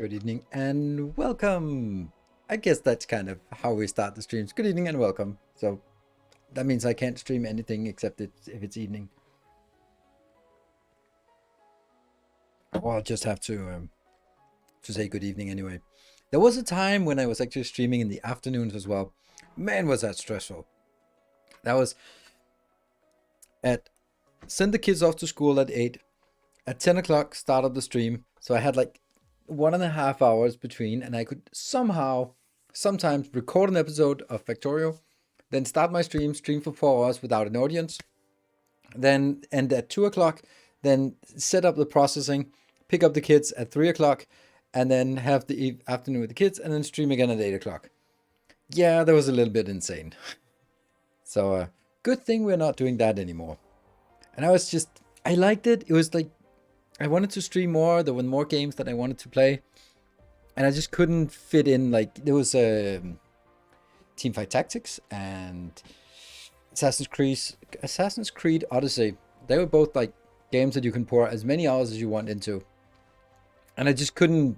Good evening and welcome. I guess that's kind of how we start the streams. Good evening and welcome. So that means I can't stream anything except if it's evening. Or I'll just have to say good evening anyway. There was a time when I was actually streaming in the afternoons as well. Man, was that stressful. That was at send the kids off to school at 8. At 10 o'clock, start up the stream. So I had like 1.5 hours between, and I could sometimes record an episode of Factorio, then start my stream for 4 hours without an audience, then end at 2 o'clock, then set up the processing, pick up the kids at 3 o'clock, and then have the afternoon with the kids, and then stream again at 8 o'clock. Yeah, that was a little bit insane. So good thing we're not doing that anymore. And I liked it. It was like, I wanted to stream more. There were more games that I wanted to play. And I just couldn't fit in. Like, there was Teamfight Tactics and Assassin's Creed Odyssey. They were both like games that you can pour as many hours as you want into. And I just couldn't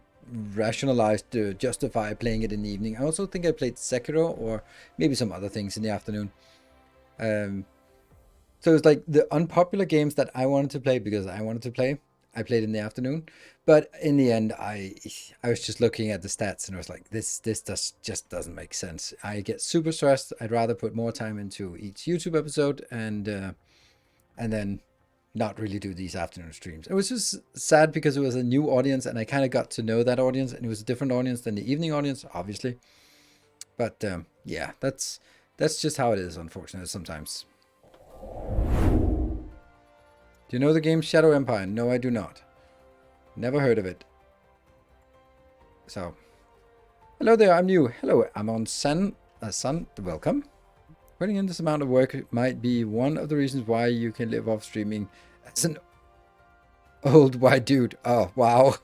rationalize to justify playing it in the evening. I also think I played Sekiro or maybe some other things in the afternoon. So it was like the unpopular games that I wanted to play because I wanted to play. I played in the afternoon, but in the end, I was just looking at the stats and I was like, this just doesn't make sense. I get super stressed. I'd rather put more time into each YouTube episode and then not really do these afternoon streams. It was just sad because it was a new audience and I kind of got to know that audience, and it was a different audience than the evening audience, obviously. But yeah, that's just how it is, unfortunately, sometimes. Do you know the game Shadow Empire? No, I do not. Never heard of it. So, hello there, I'm new. Hello, I'm on Sun. Welcome. Putting in this amount of work might be one of the reasons why you can live off streaming as an old white dude. Oh, wow.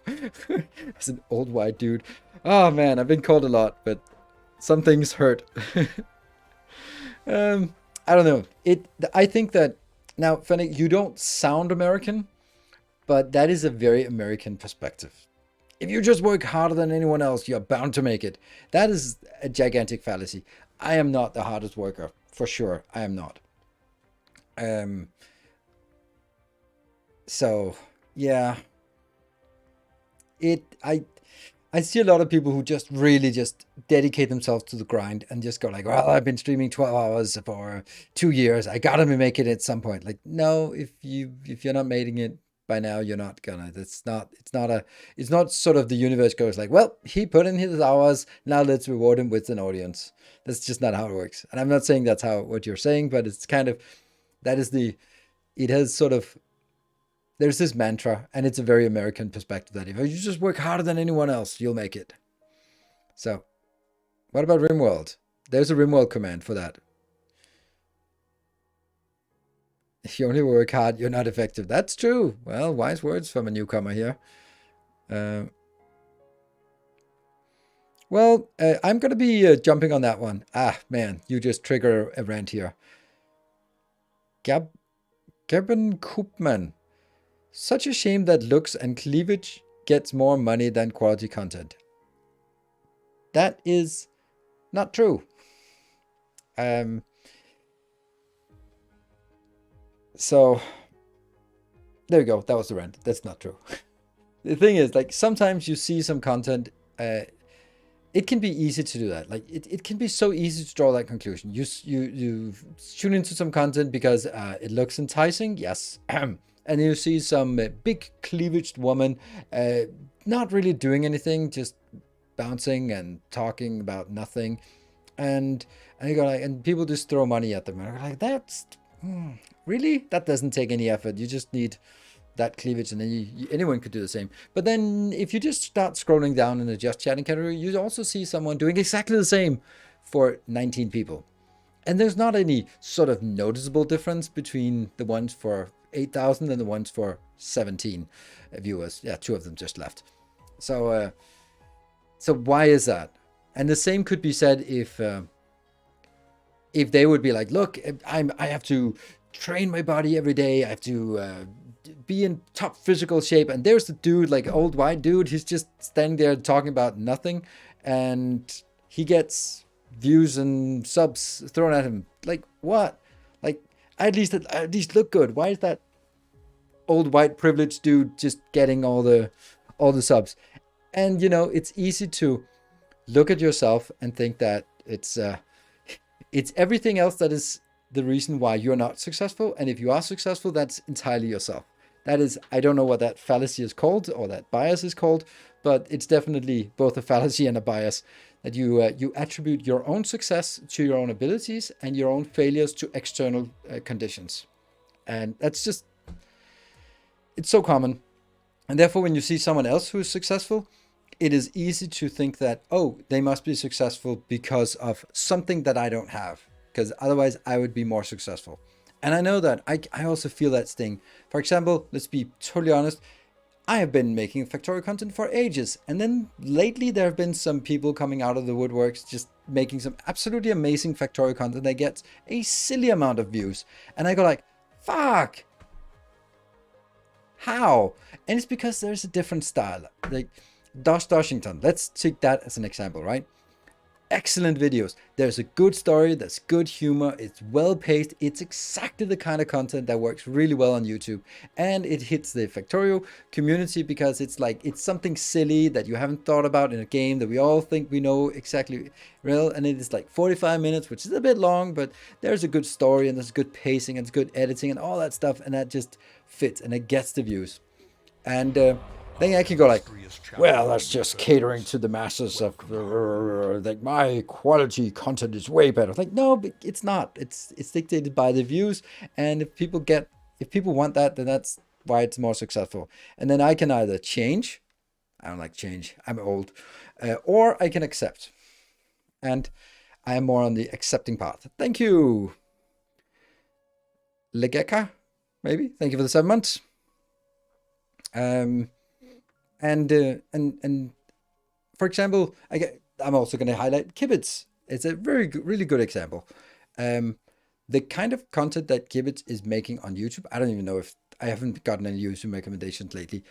As an old white dude. Oh, man, I've been called a lot, but some things hurt. I don't know. I think that now, Fennec, you don't sound American, but that is a very American perspective. If you just work harder than anyone else, you're bound to make it. That is a gigantic fallacy. I am not the hardest worker, for sure. I am not. So, yeah. I see a lot of people who just really just dedicate themselves to the grind and just go like, well, I've been streaming 12 hours for 2 years. I gotta make it at some point. Like, no, if you're not making it by now, you're not gonna. It's not sort of the universe goes like, well, he put in his hours, now let's reward him with an audience. That's just not how it works. And I'm not saying that's what you're saying, but it's kind of, it has sort of, there's this mantra, and it's a very American perspective that if you just work harder than anyone else, you'll make it. So, what about RimWorld? There's a RimWorld command for that. If you only work hard, you're not effective. That's true. Well, wise words from a newcomer here. Well, I'm going to be jumping on that one. Ah, man, you just trigger a rant here. Gerben Koopman. Such a shame that looks and cleavage gets more money than quality content. That is not true. So there you go. That was the rant. That's not true. The thing is, like, sometimes you see some content. It can be easy to do that. Like, it can be so easy to draw that conclusion. You tune into some content because it looks enticing. Yes. And you see some big cleavaged woman not really doing anything, just bouncing and talking about nothing. And you go like, and people just throw money at them. And they're like, that's really? That doesn't take any effort. You just need that cleavage, and then anyone could do the same. But then if you just start scrolling down in the just chatting category, you also see someone doing exactly the same for 19 people. And there's not any sort of noticeable difference between the ones for 8,000 and the ones for 17 viewers. Yeah, 2 of them just left. So why is that? And the same could be said if they would be like, look, I have to train my body every day. I have to be in top physical shape, and there's the dude, like old white dude, he's just standing there talking about nothing, and he gets views and subs thrown at him. Like, what? Like, at least look good. Why is that old white privileged dude just getting all the subs? And it's easy to look at yourself and think that it's everything else that is the reason why you're not successful. And if you are successful, that's entirely yourself. That is, I don't know what that fallacy is called, or that bias is called, but it's definitely both a fallacy and a bias, that you attribute your own success to your own abilities and your own failures to external conditions. And that's just, it's so common. And therefore, when you see someone else who is successful, it is easy to think that, oh, they must be successful because of something that I don't have, because otherwise I would be more successful. And I know that I also feel that sting. For example, let's be totally honest, I have been making Factorio content for ages, and then lately there have been some people coming out of the woodworks just making some absolutely amazing Factorio content that gets a silly amount of views, and I go like, fuck, how? And it's because there's a different style. Like Dosh Doshington, let's take that as an example, right? Excellent videos. There's a good story, there's good humor, it's well paced, it's exactly the kind of content that works really well on YouTube. And it hits the Factorio community because it's something silly that you haven't thought about in a game that we all think we know exactly well. And it is like 45 minutes, which is a bit long, but there's a good story and there's good pacing and it's good editing and all that stuff. And that just fits and it gets the views. And then I can go like, well, that's just catering to the masses of like my quality content is way better. Like, no, but it's not. It's dictated by the views, and if people want that, then that's why it's more successful. And then I can either change, I don't like change, I'm old, or I can accept, and I am more on the accepting path. Thank you, Legeka, maybe. Thank you for the 7 months. And for example, I'm also going to highlight Kibitz. It's a really good example. The kind of content that Kibitz is making on YouTube, I don't even know if I haven't gotten any YouTube recommendations lately,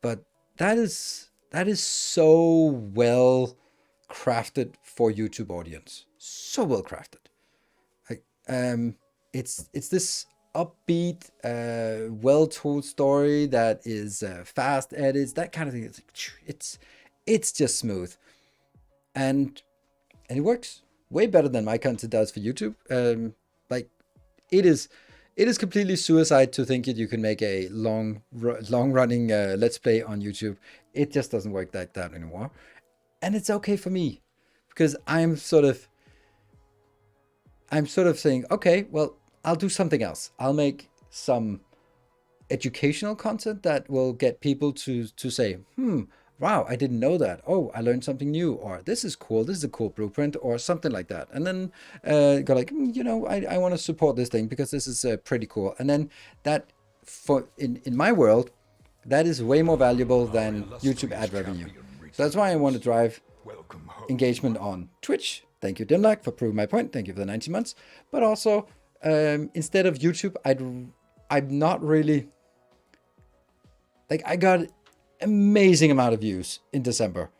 but that is so well crafted for YouTube audience. So well crafted. Like, it's this upbeat, well-told story that is fast edits, that kind of thing. It's just smooth, and it works way better than my content does for YouTube. Like it is completely suicide to think that you can make a long running let's play on YouTube. It just doesn't work like that anymore, and it's okay for me because I'm sort of saying, okay, well, I'll do something else. I'll make some educational content that will get people to say, wow, I didn't know that. Oh, I learned something new, or this is cool. This is a cool blueprint, or something like that. And then go like, I want to support this thing because this is pretty cool. And then that, in my world, that is way more valuable than YouTube ad revenue. So that's why I want to drive engagement on Twitch. Thank you, Dimlack, for proving my point. Thank you for the 90 months. But also, instead of YouTube, I'm not really, like, I got amazing amount of views in December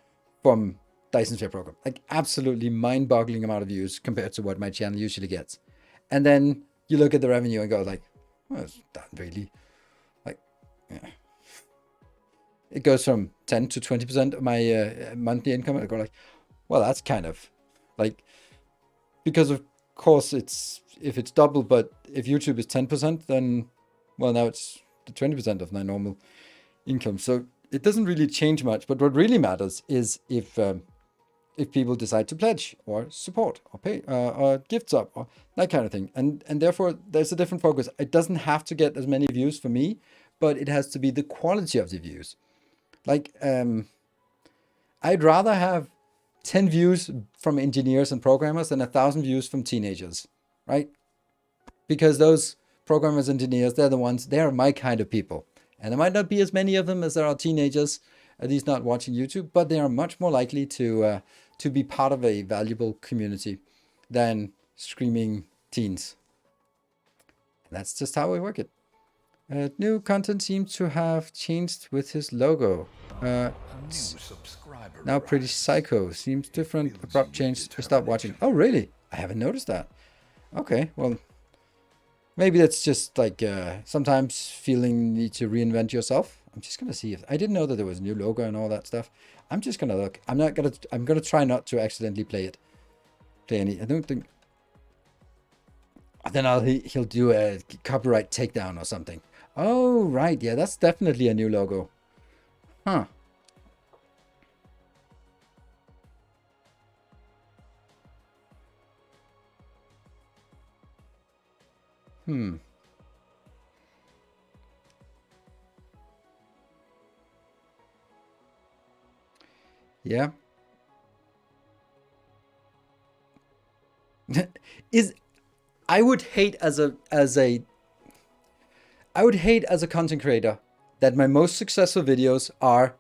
from Dyson Sphere program, like absolutely mind-boggling amount of views compared to what my channel usually gets. And then you look at the revenue and go like, well, it's not really, like, yeah. It goes from 10 to 20% of my monthly income. And I go like, well, that's kind of like, because of course if it's double, but if YouTube is 10%, then, well, now it's the 20% of my normal income. So it doesn't really change much. But what really matters is if people decide to pledge or support or pay or gift sub or that kind of thing. And therefore there's a different focus. It doesn't have to get as many views for me, but it has to be the quality of the views. Like, I'd rather have 10 views from engineers and programmers than 1,000 views from teenagers, right? Because those programmers, engineers, they're my kind of people. And there might not be as many of them as there are teenagers, at least not watching YouTube, but they are much more likely to be part of a valuable community than screaming teens. And that's just how we work it. New content seems to have changed with his logo. Now pretty psycho. Seems different. Abrupt change. Stop watching. Oh, really? I haven't noticed that. Okay, well, maybe that's just like sometimes feeling need to reinvent yourself. I'm just gonna see if I didn't know that there was a new logo and all that stuff. I'm just gonna look. I'm gonna try not to accidentally play any. I don't think. Then he'll do a copyright takedown or something. Oh, right. Yeah, that's definitely a new logo. Huh. Hmm. Yeah. I would hate as a content creator that my most successful videos are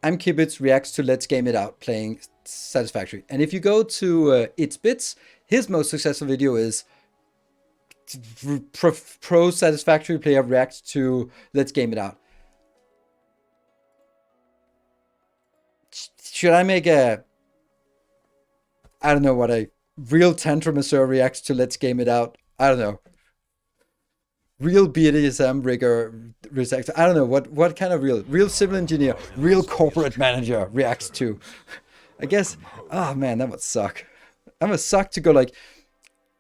I'm Kibitz reacts to Let's Game It Out playing Satisfactory. And if you go to It's Bits, his most successful video is pro Satisfactory player reacts to Let's Game It Out. Should I make I don't know what a real Tantramasseur reacts to Let's Game It Out? I don't know. Real BDSM rigger reacts. I don't know what kind of real civil engineer, real corporate manager reacts to. I guess. Oh man, that would suck. That would suck to go like,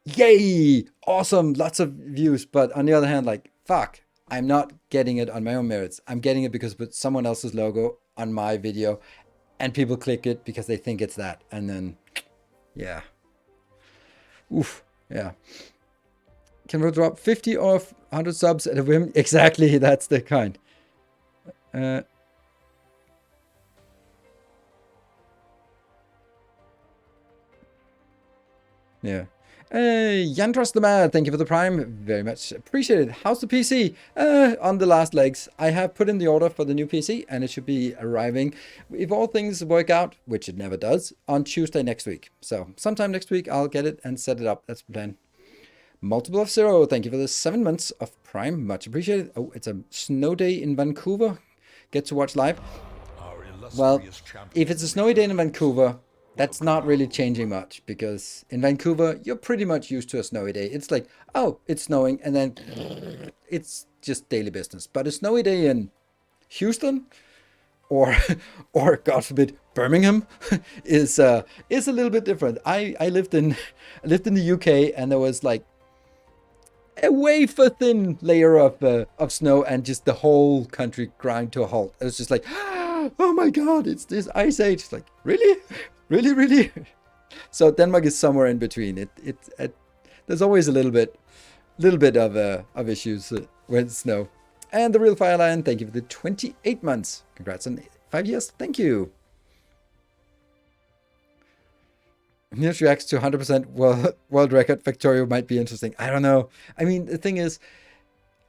yay, awesome, lots of views. But on the other hand, like, fuck, I'm not getting it on my own merits. I'm getting it because with someone else's logo on my video, and people click it because they think it's that, and then, yeah, oof, yeah. Can we drop 50 or 100 subs at a whim? Exactly, that's the kind. Yeah. Yantras the Mad, thank you for the Prime. Very much appreciated. How's the PC? On the last legs. I have put in the order for the new PC and it should be arriving, if all things work out, which it never does, on Tuesday next week. So sometime next week I'll get it and set it up. That's the plan. Multiple of Zero, thank you for the 7 months of Prime. Much appreciated. Oh, it's a snow day in Vancouver. Get to watch live. Well, if it's a snowy day in Vancouver, that's not really changing much because in Vancouver, you're pretty much used to a snowy day. It's like, oh, it's snowing, and then it's just daily business. But a snowy day in Houston or or God forbid Birmingham is a little bit different. I lived in the UK and there was like a wafer thin layer of snow and just the whole country grind to a halt. It was just like, oh my God, it's this ice age. It's like, really? Really? So Denmark is somewhere in between. There's always a little bit of issues with snow. And the Real Fire Lion, thank you for the 28 months. Congrats on 5 years. Thank you. News reacts to 100% world record. Victoria might be interesting. I don't know. I mean, the thing is,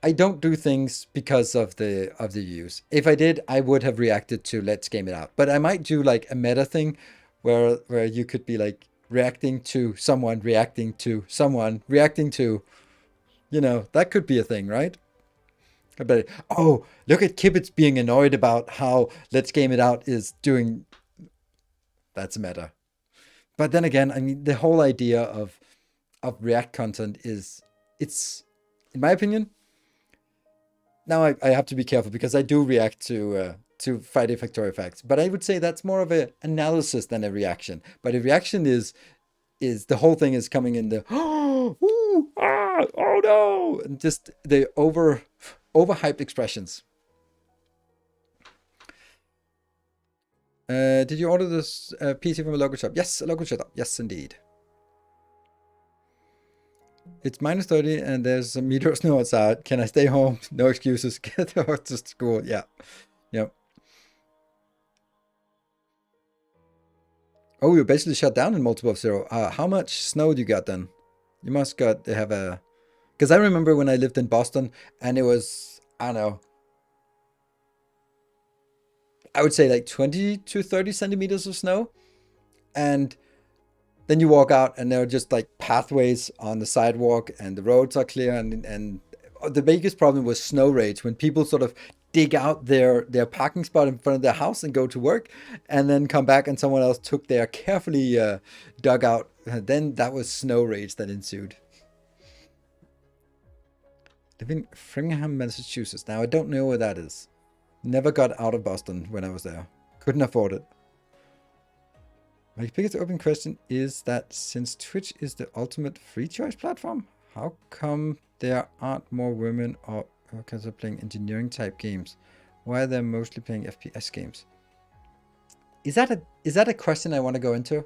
I don't do things because of the views. If I did, I would have reacted to Let's Game It Out. But I might do like a meta thing where you could be like reacting to someone, reacting to someone, reacting to, that could be a thing, right? But oh, look at Kibitz being annoyed about how Let's Game It Out is doing. That's a meta. But then again, I mean, the whole idea of React content it's, in my opinion, now I have to be careful because I do react to Friday Factorio Facts, but I would say that's more of an analysis than a reaction. But a reaction is the whole thing is coming in the oh no, and just the overhyped expressions. Did you order this PC from a local shop? Yes, a local shop. Yes, indeed. It's minus 30 and there's a meter of snow outside. Can I stay home? No excuses. Get to school. Yeah. Yep. Oh, you're basically shut down in multiple of zero. How much snow do you got then? You must have a... Because I remember when I lived in Boston and it was, I don't know, I would say like 20 to 30 centimeters of snow. And then you walk out and there are just like pathways on the sidewalk and the roads are clear and the biggest problem was snow rage, when people sort of dig out their parking spot in front of their house and go to work, and then come back and someone else took their carefully dug out. Then that was snow rage that ensued. Live in Framingham, Massachusetts. Now I don't know where that is. Never got out of Boston when I was there. Couldn't afford it. My biggest open question is that since Twitch is the ultimate free choice platform, how come there aren't more women or workers are playing engineering type games? Why are they mostly playing FPS games? Is that a question I want to go into?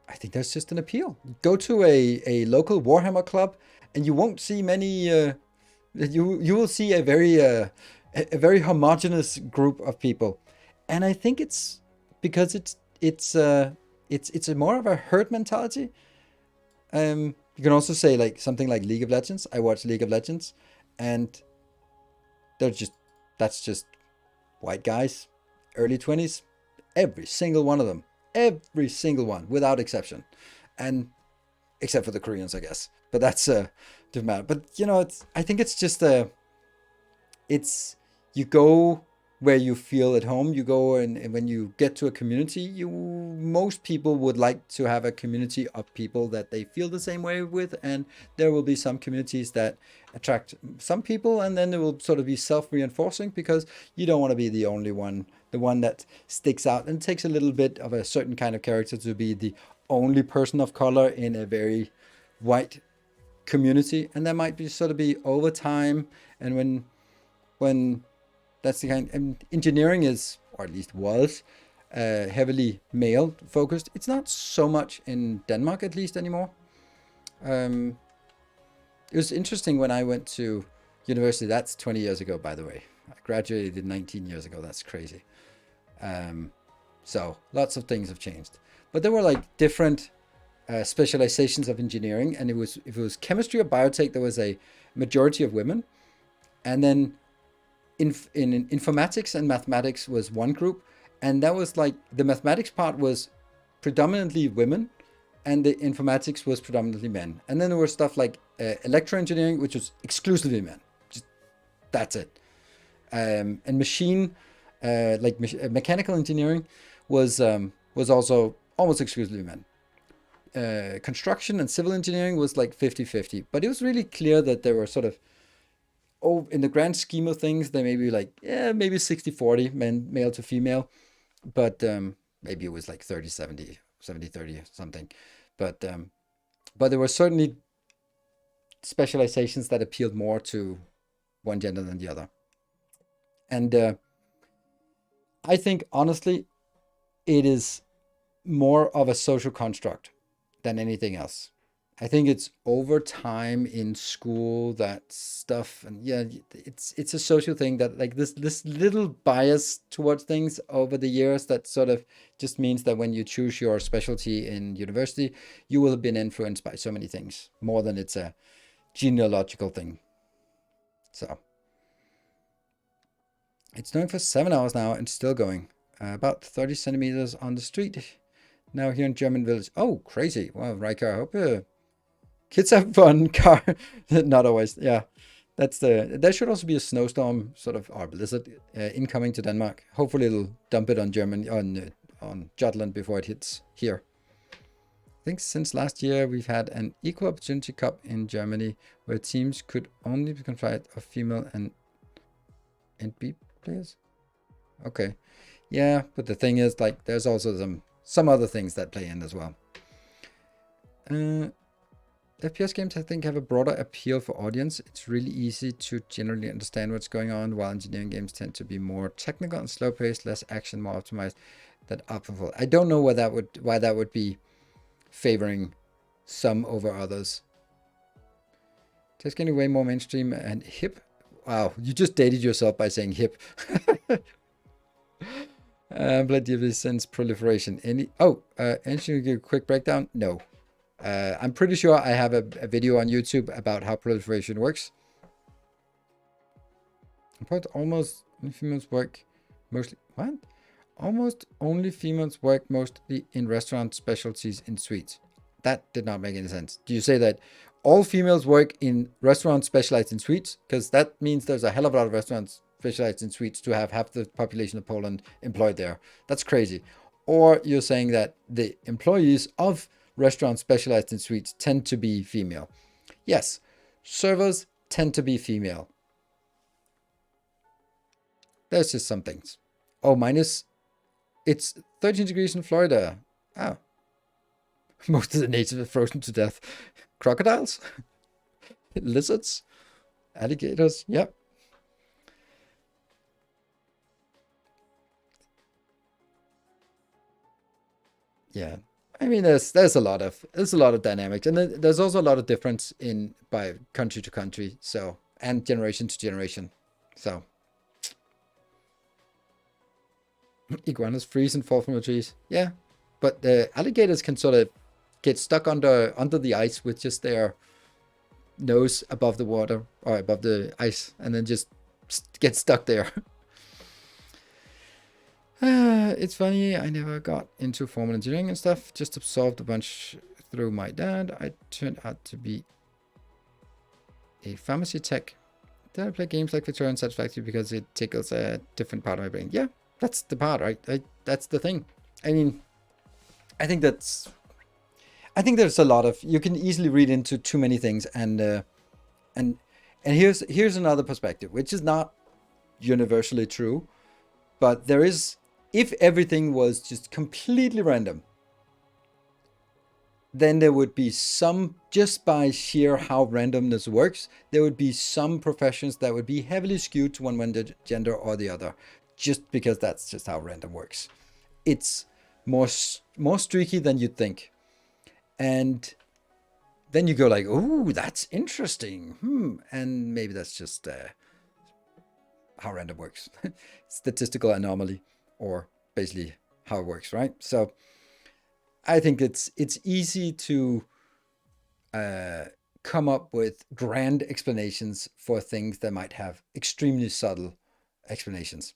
I think that's just an appeal. Go to a local Warhammer club, and you won't see many. You will see a very homogenous group of people, and I think it's because it's a more of a herd mentality. You can also say like something like League of Legends. I watch League of Legends, and that's just white guys, early 20s, every single one of them, every single one without exception, and except for the Koreans, I guess. But that's different matter. But I think it's just it's you go where you feel at home. You go, and when you get to a community, most people would like to have a community of people that they feel the same way with, and there will be some communities that attract some people, and then it will sort of be self-reinforcing, because you don't want to be the only one, the one that sticks out. And it takes a little bit of a certain kind of character to be the only person of color in a very white community, and that might be sort of be over time. And when that's the kind, and engineering is, or at least was, heavily male focused. It's not so much in Denmark, at least, anymore. It was interesting when I went to university. That's 20 years ago, by the way. I graduated 19 years ago. That's crazy. So lots of things have changed, but there were like different specializations of engineering, and if it was chemistry or biotech, there was a majority of women, and then in informatics and mathematics was one group, and that was like the mathematics part was predominantly women, and the informatics was predominantly men. And then there was stuff like electroengineering, which was exclusively men. Just that's it. And machine, mechanical engineering, was also almost exclusively men. Construction and civil engineering was like 50-50, but it was really clear that there were sort of, in the grand scheme of things, they may be like, maybe 60-40 male to female, but maybe it was like 30-70, 70-30 or something. But there were certainly specializations that appealed more to one gender than the other. And I think, honestly, it is more of a social construct than anything else. I think it's over time in school, that stuff, and it's a social thing, that like this little bias towards things over the years that sort of just means that when you choose your specialty in university, you will have been influenced by so many things more than it's a genealogical thing. So it's snowing for 7 hours now and still going. About 30 centimeters on the street now here in German village. Oh, crazy. Well, Riker, I hope kids have fun. Car, not always. Yeah, there should also be a snowstorm, sort of, or blizzard incoming to Denmark. Hopefully it'll dump it on Jutland before it hits here. I think since last year we've had an equal opportunity cup in Germany where teams could only be comprised of female and NB players. Okay, yeah, but the thing is, like, there's also some other things that play in as well. FPS games, I think, have a broader appeal for audience. It's really easy to generally understand what's going on, while engineering games tend to be more technical and slow-paced, less action, more optimized. That optimal. I don't know why that would be favoring some over others. Just getting way more mainstream and hip. Wow, you just dated yourself by saying hip. Bloody since proliferation. Any give a quick breakdown? No. I'm pretty sure I have a video on YouTube about how proliferation works. But almost females work mostly. What? Almost only females work mostly in restaurant specialties in suites. That did not make any sense. Do you say that all females work in restaurants specialized in suites? Because that means there's a hell of a lot of restaurants specialized in suites to have half the population of Poland employed there. That's crazy. Or you're saying that the employees of restaurants specialized in suites tend to be female. Yes, servers tend to be female. There's just some things. Oh, it's 13 degrees in Florida. Oh. Most of the natives are frozen to death. Crocodiles? Lizards? Alligators? Yep. Yeah. I mean, there's a lot of dynamics, and then there's also a lot of difference in by country to country, so, and generation to generation. So iguanas freeze and fall from the trees. Yeah, but the alligators can sort of get stuck under the ice with just their nose above the water or above the ice, and then just get stuck there. It's funny, I never got into formal engineering and stuff, just absorbed a bunch through my dad. I turned out to be a pharmacy tech. Then I play games like Victoria and Satisfactory because it tickles a different part of my brain. Yeah, that's the part, right? That's the thing. I mean, I think there's a lot of, you can easily read into too many things, and here's another perspective, which is not universally true, but there is, if everything was just completely random, then there would be some, just by sheer how randomness works, there would be some professions that would be heavily skewed to one gender or the other, just because that's just how random works. It's more streaky than you'd think. And then you go like, oh, that's interesting. And maybe that's just how random works. Statistical anomaly, or basically how it works, right? So I think it's easy to come up with grand explanations for things that might have extremely subtle explanations.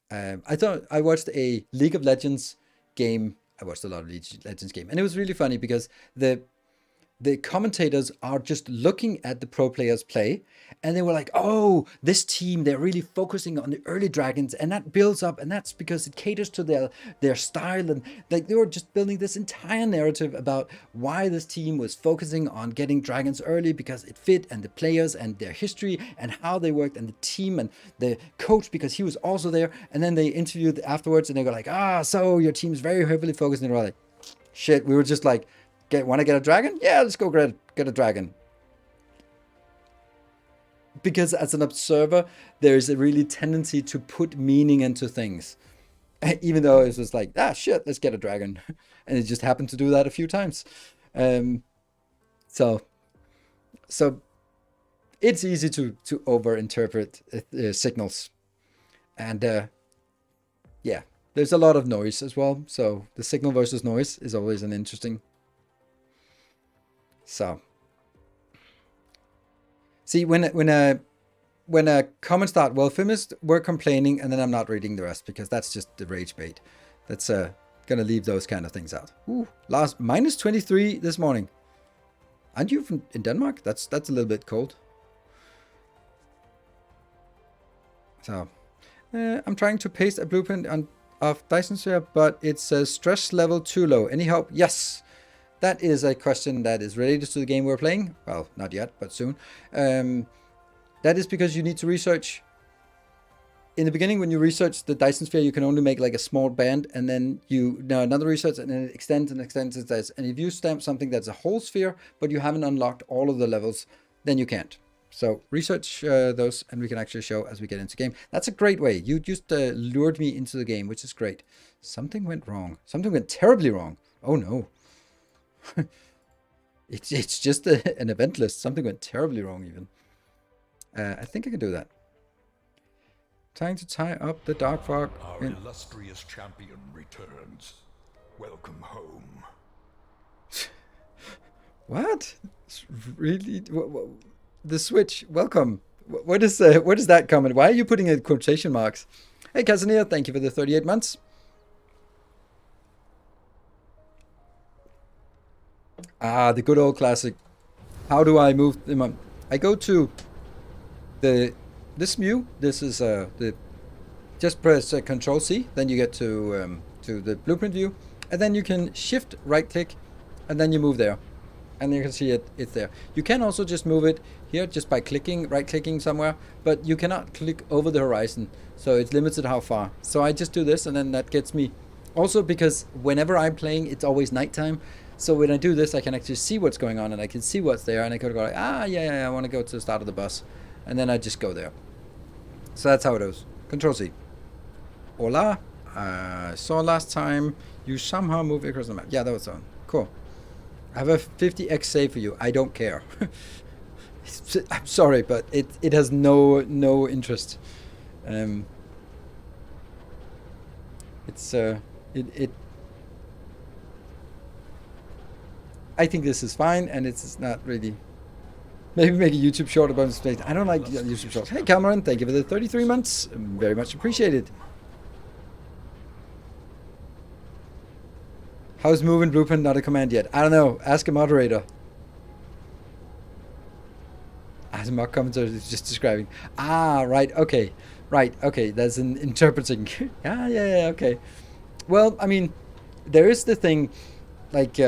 I watched a League of Legends game. I watched a lot of League of Legends game, and it was really funny because the commentators are just looking at the pro players play, and they were like, oh, this team, they're really focusing on the early dragons, and that builds up, and that's because it caters to their style. And like, they were just building this entire narrative about why this team was focusing on getting dragons early, because it fit, and the players and their history and how they worked, and the team and the coach, because he was also there. And then they interviewed afterwards, and they go like, so your team's very heavily focused. And they were like, shit, we were just like, want to get a dragon? Yeah, let's go get a dragon. Because as an observer, there's a really tendency to put meaning into things. Even though it's just like, shit, let's get a dragon. And it just happened to do that a few times. So it's easy to overinterpret signals. And yeah, there's a lot of noise as well. So the signal versus noise is always an interesting. So, see, when a comment start, well, feminists were complaining, and then I'm not reading the rest because that's just the rage bait. That's gonna leave those kind of things out. Ooh, minus 23 this morning. Aren't you in Denmark? That's a little bit cold. So, I'm trying to paste a blueprint of Dyson sphere, but it says stress level too low. Any help? Yes. That is a question that is related to the game we're playing. Well, not yet, but soon. That is because you need to research. In the beginning, when you research the Dyson sphere, you can only make like a small band, and then another research, and then it extends and extends and extends. And if you stamp something that's a whole sphere, but you haven't unlocked all of the levels, then you can't. So research those, and we can actually show as we get into the game. That's a great way. You just lured me into the game, which is great. Something went wrong. Something went terribly wrong. Oh no. It's just an event list. Something went terribly wrong even. I think I can do that. Trying to tie up the dark fog. Our illustrious champion returns. Welcome home. What? It's really? The Switch. Welcome. What is that comment? Why are you putting in quotation marks? Hey, Casimir, thank you for the 38 months. Ah, the good old classic. How do I move them on? I go to this view. This is the just press Control C, then you get to the blueprint view, and then you can shift right click, and then you move there, and you can see it's there. You can also just move it here just by clicking, right clicking somewhere, but you cannot click over the horizon, so it's limited how far. So I just do this, and then that gets me. Also because whenever I'm playing, it's always nighttime. So when I do this, I can actually see what's going on, and I can see what's there, and I could go like, yeah, I want to go to the start of the bus, and then I just go there. So that's how it is. Control C. Hola. I saw last time you somehow moved across the map. Yeah, that was on. Cool. I have a 50x save for you. I don't care. I'm sorry, but it has no interest. It's it. I think this is fine, and it's not really. Maybe make a YouTube short about this. I don't like YouTube shorts. Hey, Cameron, thank you for the 33 months. Very much appreciated. How's moving blueprint not a command yet? I don't know. Ask a moderator. As a mock commenter is just describing. Ah, right. Okay. Right. Okay. That's an interpreting. Yeah. Okay. Well, I mean, there is the thing, like,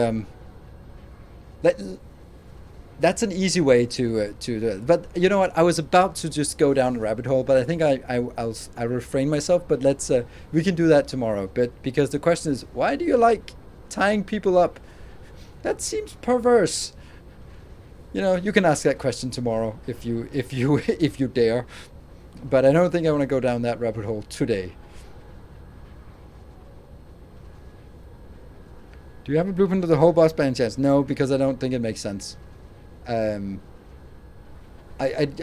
that's an easy way to do it. But you know what? I was about to just go down a rabbit hole, but I think I refrain myself. But let's we can do that tomorrow. But because the question is, why do you like tying people up? That seems perverse. You know, you can ask that question tomorrow if you dare. But I don't think I want to go down that rabbit hole today. Do you have a blueprint of the whole boss by any chance? No, because I don't think it makes sense. I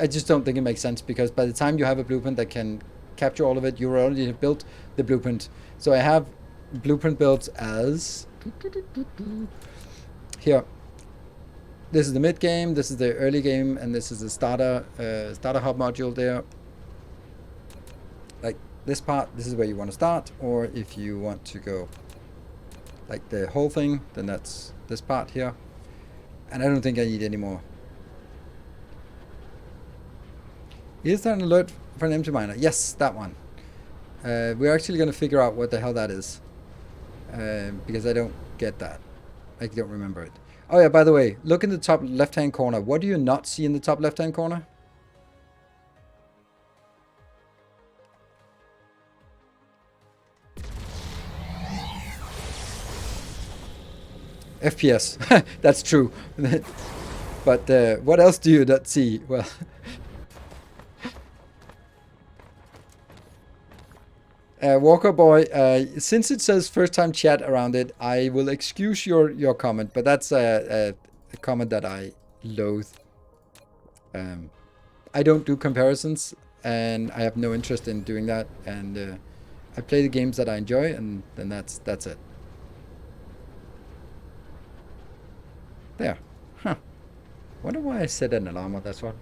just don't think it makes sense, because by the time you have a blueprint that can capture all of it, you already have built the blueprint. So I have blueprint built as here. This is the mid game, this is the early game, and this is the starter hub module there. Like this part, this is where you want to start, or if you want to go like the whole thing, then that's this part here. And I don't think I need any more. Is there an alert for an empty miner? Yes, that one. We're actually going to figure out what the hell that is. Because I don't get that. I don't remember it. Oh yeah, by the way, look in the top left-hand corner. What do you not see in the top left-hand corner? FPS. That's true. But what else do you not see? Well, Walker Boy, since it says first time chat around it, I will excuse your comment, but that's a comment that I loathe. I don't do comparisons, and I have no interest in doing that, and I play the games that I enjoy, and then that's it. There. Huh. Wonder why I set an alarm on this one.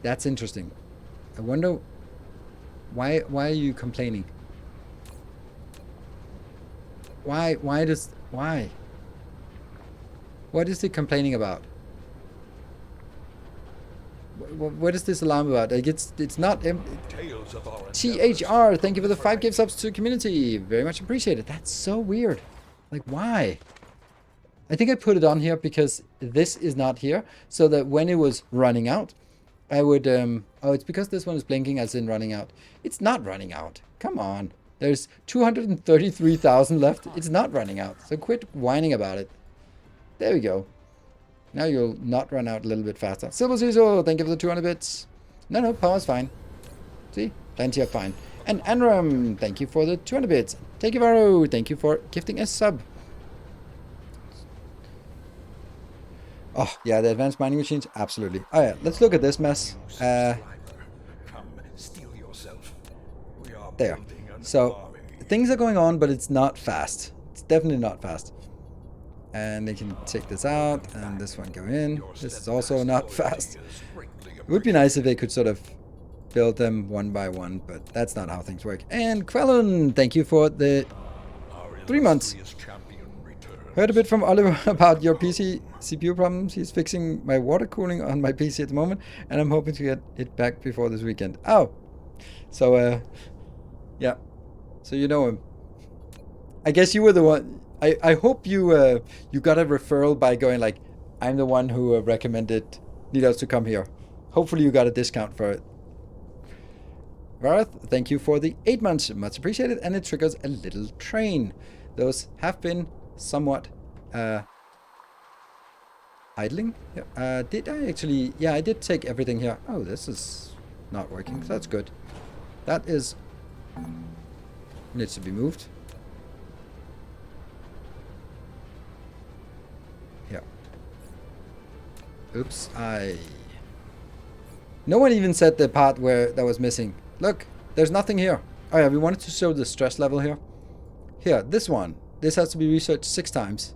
That's interesting. I wonder why are you complaining? Why? What is he complaining about? What is this alarm about? Like it's not THR, thank you for the 5 gift subs to the community. Very much appreciated. That's so weird. Like why? I think I put it on here because this is not here, so that when it was running out, I would oh, it's because this one is blinking as in running out. It's not running out. Come on. There's 233,000 left. It's not running out. So quit whining about it. There we go. Now you'll not run out a little bit faster. Silver Ciso, thank you for the 200 bits. No, power's fine. See? Plenty of fine. And Anram, thank you for the 200 bits. Thank you, Varo. Thank you for gifting a sub. Oh, yeah, the advanced mining machines? Absolutely. Oh, yeah, let's look at this mess. There. So, things are going on, but it's not fast. It's definitely not fast. And they can take this out, and this one go in. Your This is also steadfast not loyalty fast. is greatly It would be nice if they could sort of build them one by one, but that's not how things work. And Quellon, thank you for the Our 3 months. illustrious champion returns. Heard a bit from Oliver about your PC CPU problems. He's fixing my water cooling on my PC at the moment, and I'm hoping to get it back before this weekend. Oh, so yeah, so you know him. I guess you were the one. I hope you you got a referral by going like, I'm the one who recommended Nidos to come here. Hopefully you got a discount for it. Varth, thank you for the 8 months. Much appreciated. And it triggers a little train. Those have been somewhat idling. Yeah. Did I actually... Yeah, I did take everything here. Oh, this is not working. So that's good. That is... needs to be moved. Yeah. Oops, No one even said the part where that was missing. Look, there's nothing here. Oh yeah, we wanted to show the stress level here. Here, this one. This has to be researched 6 times.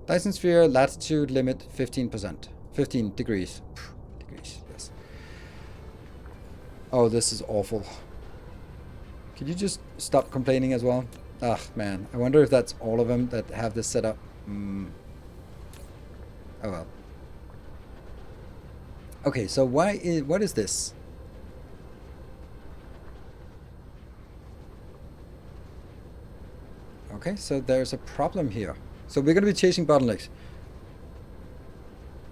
Dyson sphere, latitude limit 15%. 15 degrees. Degrees, yes. Oh, this is awful. Could you just stop complaining as well? Ugh, man. I wonder if that's all of them that have this set up. Oh well. Okay, so what is this? Okay, so there's a problem here. So we're going to be chasing bottlenecks.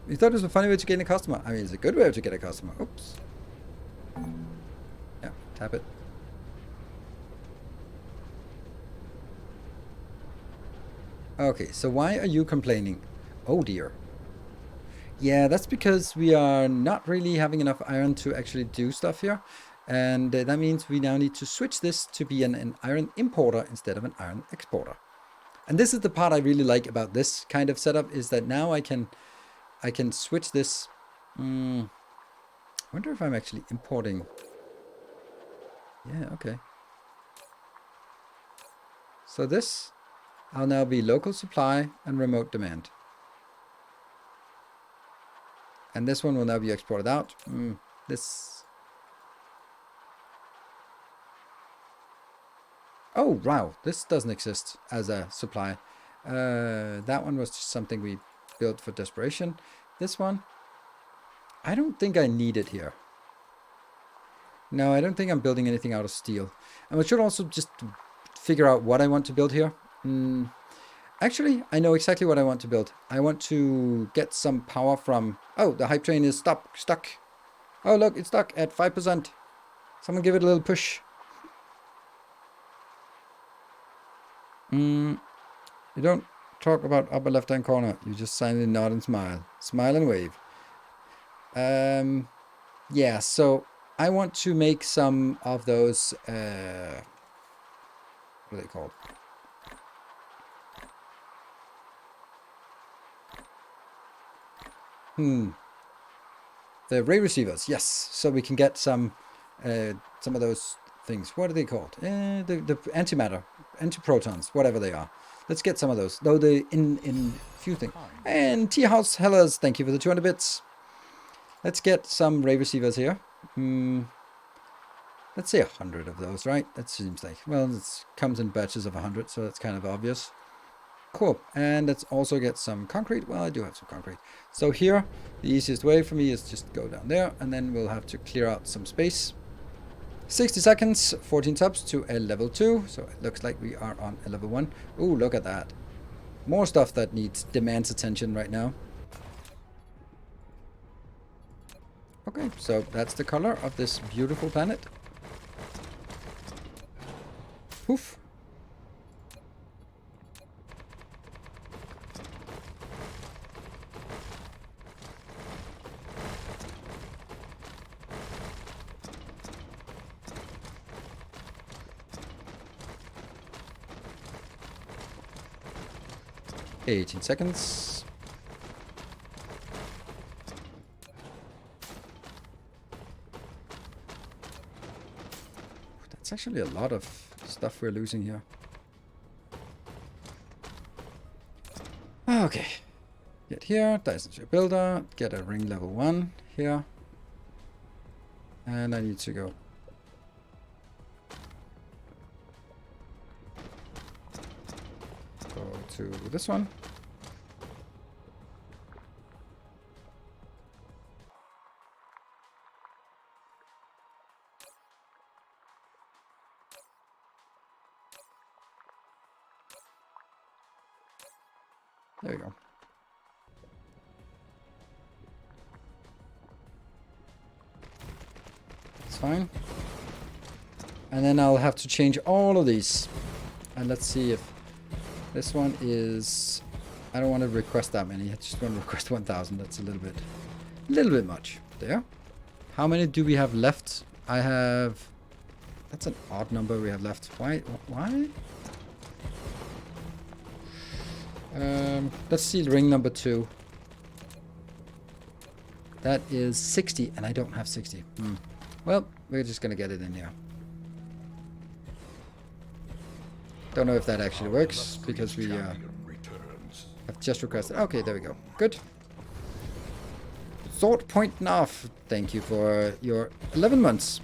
You thought it was a funny way to gain a customer. I mean, it's a good way to get a customer. Oops. Yeah, tap it. Okay, so why are you complaining? Oh dear. Yeah, that's because we are not really having enough iron to actually do stuff here. And that means we now need to switch this to be an iron importer instead of an iron exporter. And this is the part I really like about this kind of setup, is that now I can switch this. I wonder if I'm actually importing. Yeah, okay. So this, I'll now be local supply and remote demand. And this one will now be exported out. This. Oh, wow. This doesn't exist as a supply. That one was just something we built for desperation. This one, I don't think I need it here. No, I don't think I'm building anything out of steel. And we should also just figure out what I want to build here. Actually, I know exactly what I want to build. I want to get some power from... Oh, the hype train is stuck. Oh, look, it's stuck at 5%. Someone give it a little push. You don't talk about upper left-hand corner. You just silently nod and smile. Smile and wave. Yeah, so I want to make some of those... what are they called? The ray receivers, yes. So we can get some of those things. What are they called? The antimatter, antiprotons, whatever they are. Let's get some of those. Though they in few things. And Tea House Hellers, thank you for the 200 bits. Let's get some ray receivers here. Let's say 100 of those, right? That seems like, well, it comes in batches of 100, so that's kind of obvious. Cool. And let's also get some concrete. Well, I do have some concrete. So here, the easiest way for me is just go down there, and then we'll have to clear out some space. 60 seconds, 14 subs to a level 2. So it looks like we are on a level 1. Ooh, look at that. More stuff that demands attention right now. Okay, so that's the color of this beautiful planet. Poof. $18 seconds. That's actually a lot of stuff we're losing here. Okay. Get here, Dyson Sphere Builder, get a ring level 1 here. And I need to go to this one. There we go. It's fine. And then I'll have to change all of these. And let's see if this one is... I don't want to request that many. I just want to request 1,000. That's a little bit much. There. How many do we have left? I have... That's an odd number we have left. Why? Let's see ring number 2. That is 60, and I don't have 60. Well, we're just gonna get it in here. Don't know if that actually works, because we have just requested. Okay, there we go. Good. Sword Point Nav. Thank you for your 11 months.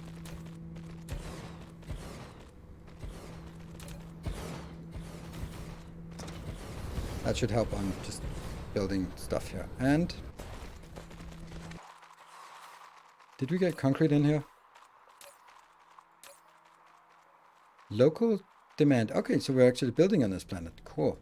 That should help on just building stuff here. And did we get concrete in here? Local demand. Okay, so we're actually building on this planet. Cool.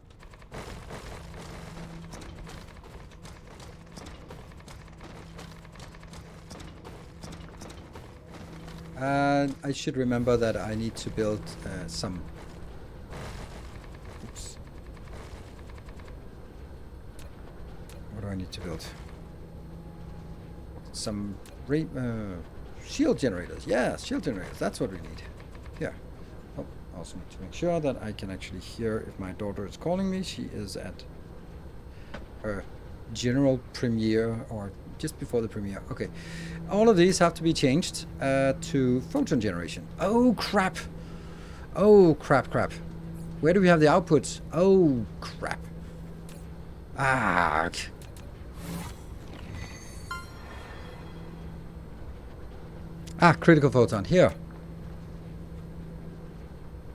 I should remember that I need to build some... Oops. What do I need to build? Some shield generators. Yeah, shield generators. That's what we need. Here. Oh, also need to make sure that I can actually hear if my daughter is calling me. She is at her general premiere, or just before the premiere. Okay. All of these have to be changed to photon generation. Oh, crap. Oh, crap. Where do we have the outputs? Oh, crap. Ah. Critical photon. Here.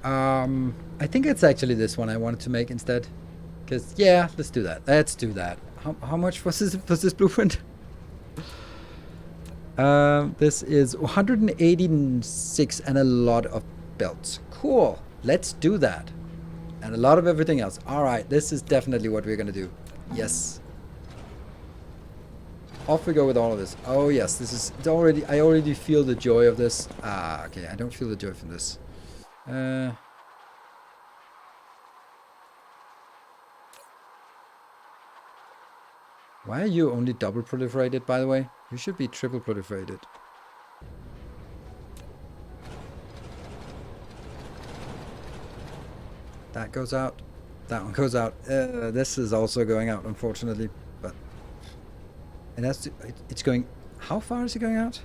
I think it's actually this one I wanted to make instead. Because, yeah, let's do that. Let's do that. How much was this blueprint? This is 186 and a lot of belts. Cool. Let's do that. And a lot of everything else. Alright, this is definitely what we're going to do. Yes. Off we go with all of this. Oh yes, this is already... I already feel the joy of this. Okay, I don't feel the joy from this. Why are you only double proliferated, by the way? You should be triple proliferated. That goes out. That one goes out. This is also going out, unfortunately. But... And that's... It's going... How far is it going out?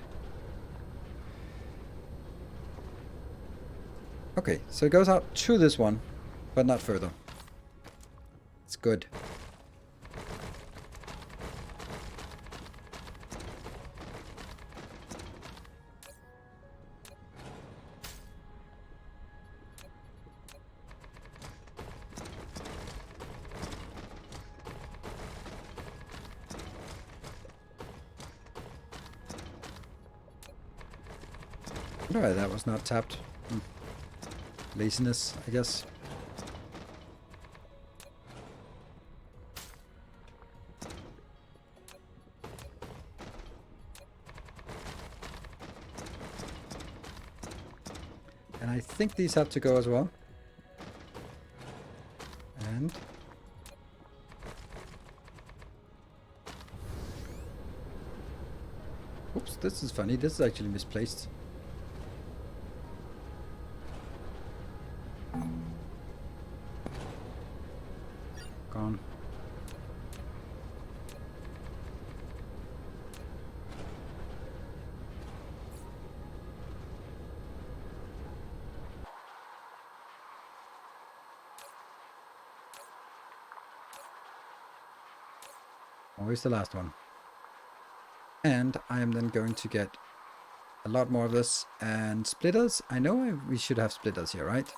Okay, so it goes out to this one, but not further. It's good. Alright, that was not tapped. Laziness, I guess. And I think these have to go as well. And... Oops, this is funny. This is actually misplaced. Gone. Always the last one. And I am then going to get a lot more of this. And splitters. I know we should have splitters here, right?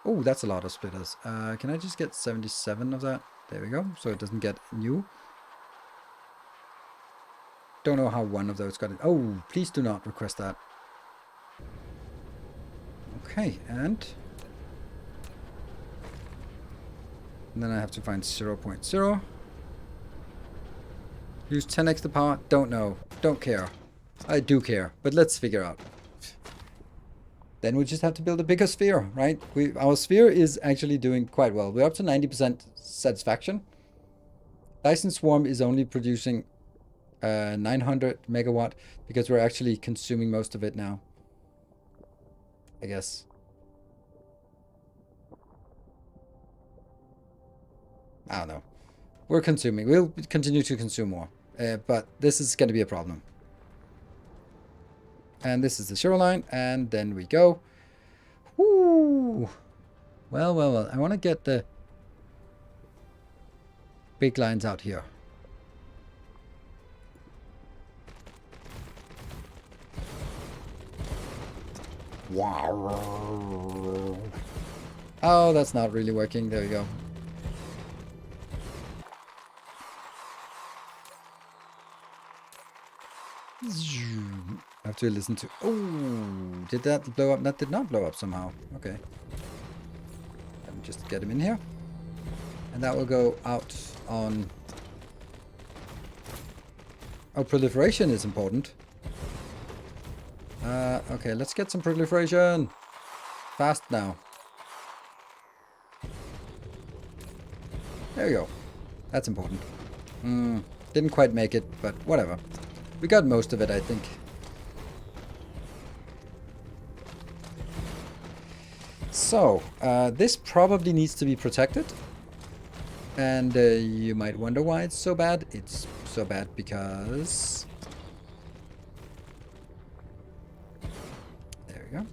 Oh, that's a lot of splitters. Can I just get 77 of that? There we go. So it doesn't get new. Don't know how one of those got it. Oh, please do not request that. Okay, and then I have to find 0.0. Use 10 extra power. Don't know. Don't care. I do care, but let's figure out. Then we just have to build a bigger sphere, right? Our sphere is actually doing quite well. We're up to 90% satisfaction. Dyson Swarm is only producing 900 megawatt because we're actually consuming most of it now, I guess. I don't know. We're consuming. We'll continue to consume more. But this is going to be a problem. And this is the shoreline. And then we go. Woo! Well, well, well. I want to get the big lines out here. Wow. Oh, that's not really working. There we go. I have to listen to... Oh, did that blow up? That did not blow up somehow. Okay. Let me just get him in here. And that will go out on... Oh, proliferation is important. Okay, let's get some proliferation. Fast now. There we go. That's important. Didn't quite make it, but whatever. We got most of it, I think. So, this probably needs to be protected. And you might wonder why it's so bad. It's so bad because... There we go.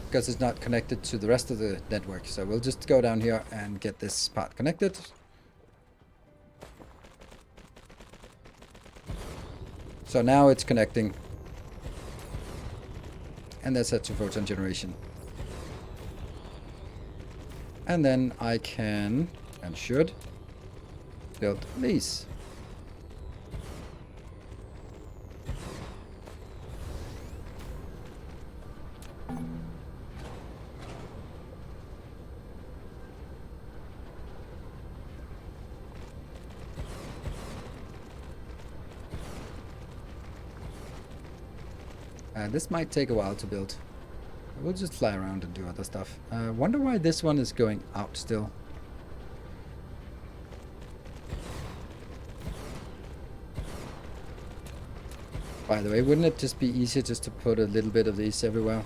Because it's not connected to the rest of the network. So we'll just go down here and get this part connected. So now it's connecting. And that's set to photon generation. And then I can, and should, build these. This might take a while to build. We'll just fly around and do other stuff. Wonder why this one is going out still. By the way, wouldn't it just be easier just to put a little bit of these everywhere?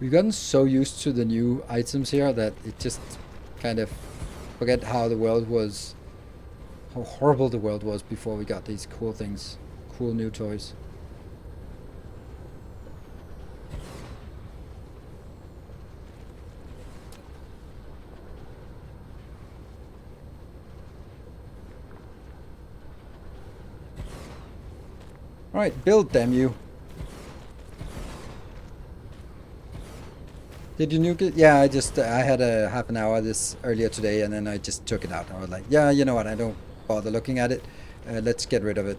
We've gotten so used to the new items here that it just kind of forget how the world was, how horrible the world was before we got these cool things, cool new toys. Alright, build, damn you. Did you nuke it? Yeah, I had a half an hour this earlier today and then I just took it out. I was like, yeah, you know what, I don't bother looking at it. Let's get rid of it.